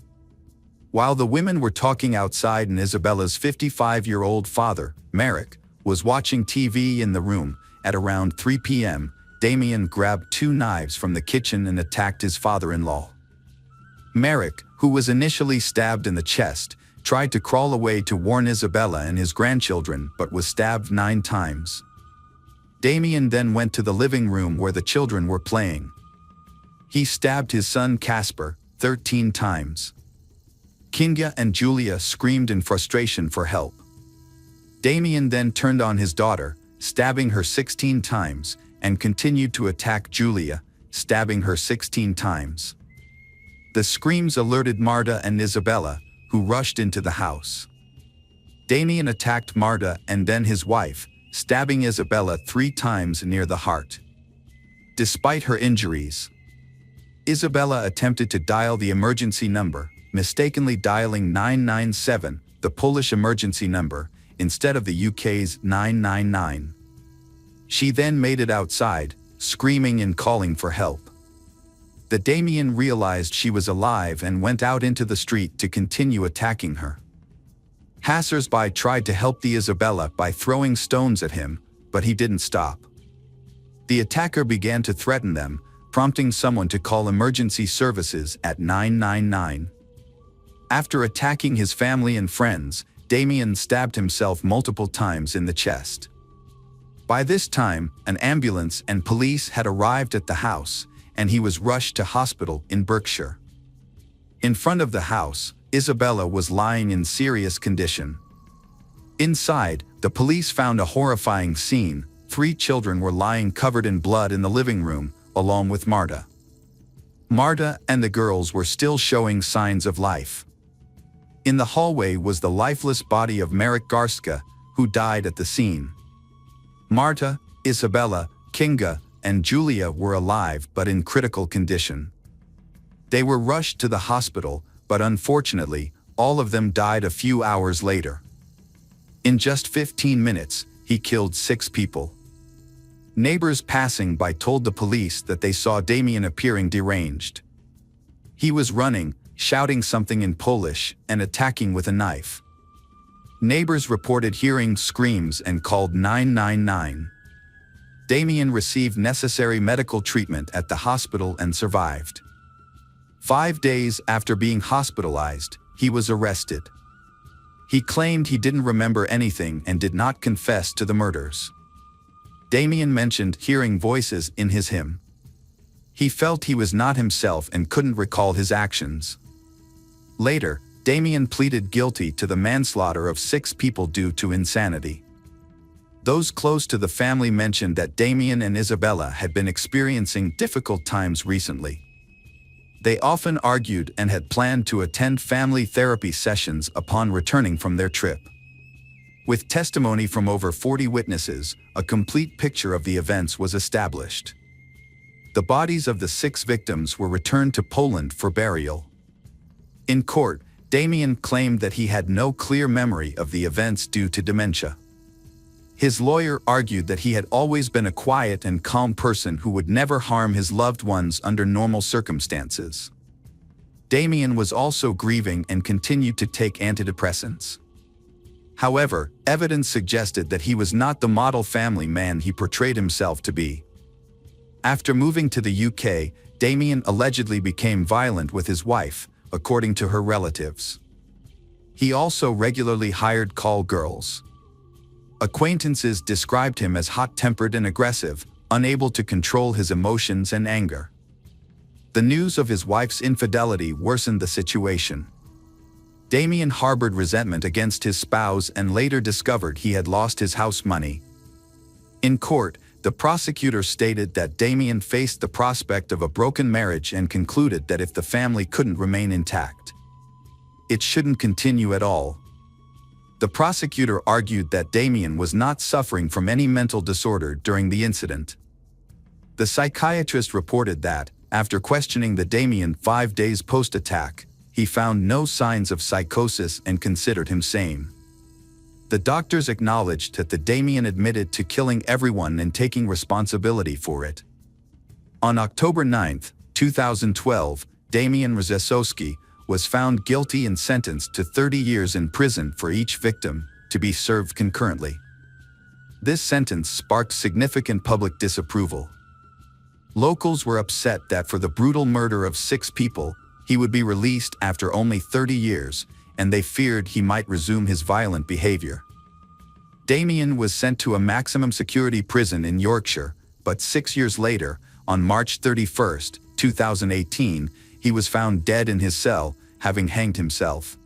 While the women were talking outside and Isabella's 55-year-old father, Marek, was watching TV in the room, at around 3 p.m., Damian grabbed 2 knives from the kitchen and attacked his father-in-law. Merrick, who was initially stabbed in the chest, tried to crawl away to warn Isabella and his grandchildren but was stabbed 9 times. Damien then went to the living room where the children were playing. He stabbed his son Casper 13 times. Kinga and Julia screamed in frustration for help. Damien then turned on his daughter, stabbing her 16 times, and continued to attack Julia, stabbing her 16 times. The screams alerted Marta and Isabella, who rushed into the house. Damien attacked Marta and then his wife, stabbing Isabella 3 times near the heart. Despite her injuries, Isabella attempted to dial the emergency number, mistakenly dialing 997, the Polish emergency number, instead of the UK's 999. She then made it outside, screaming and calling for help. The Damien realized she was alive and went out into the street to continue attacking her. Passers-by tried to help the Isabella by throwing stones at him, but he didn't stop. The attacker began to threaten them, prompting someone to call emergency services at 999. After attacking his family and friends, Damien stabbed himself multiple times in the chest. By this time, an ambulance and police had arrived at the house, and he was rushed to hospital in Berkshire. In front of the house, Isabella was lying in serious condition. Inside, the police found a horrifying scene. 3 children were lying covered in blood in the living room, along with Marta. Marta and the girls were still showing signs of life. In the hallway was the lifeless body of Marek Garska, who died at the scene. Marta, Isabella, Kinga, and Julia were alive but in critical condition. They were rushed to the hospital, but unfortunately, all of them died a few hours later. In just 15 minutes, he killed 6 people. Neighbors passing by told the police that they saw Damien appearing deranged. He was running, shouting something in Polish, and attacking with a knife. Neighbors reported hearing screams and called 999. Damien received necessary medical treatment at the hospital and survived. 5 days after being hospitalized, he was arrested. He claimed he didn't remember anything and did not confess to the murders. Damien mentioned hearing voices in his hymn. He felt he was not himself and couldn't recall his actions. Later, Damien pleaded guilty to the manslaughter of 6 people due to insanity. Those close to the family mentioned that Damien and Isabella had been experiencing difficult times recently. They often argued and had planned to attend family therapy sessions upon returning from their trip. With testimony from over 40 witnesses, a complete picture of the events was established. The bodies of the 6 victims were returned to Poland for burial. In court, Damien claimed that he had no clear memory of the events due to dementia. His lawyer argued that he had always been a quiet and calm person who would never harm his loved ones under normal circumstances. Damien was also grieving and continued to take antidepressants. However, evidence suggested that he was not the model family man he portrayed himself to be. After moving to the UK, Damien allegedly became violent with his wife, according to her relatives. He also regularly hired call girls. Acquaintances described him as hot-tempered and aggressive, unable to control his emotions and anger. The news of his wife's infidelity worsened the situation. Damien harbored resentment against his spouse and later discovered he had lost his house money. In court, the prosecutor stated that Damien faced the prospect of a broken marriage and concluded that if the family couldn't remain intact, it shouldn't continue at all. The prosecutor argued that Damien was not suffering from any mental disorder during the incident. The psychiatrist reported that, after questioning the Damien 5 days post-attack, he found no signs of psychosis and considered him sane. The doctors acknowledged that the Damien admitted to killing everyone and taking responsibility for it. On October 9, 2012, Damien Rzeszowski was found guilty and sentenced to 30 years in prison for each victim, to be served concurrently. This sentence sparked significant public disapproval. Locals were upset that for the brutal murder of 6 people, He would be released after only 30 years, and they feared he might resume his violent behavior. Damien was sent to a maximum security prison in Yorkshire, but 6 years later, on March 31, 2018, he was found dead in his cell, having hanged himself.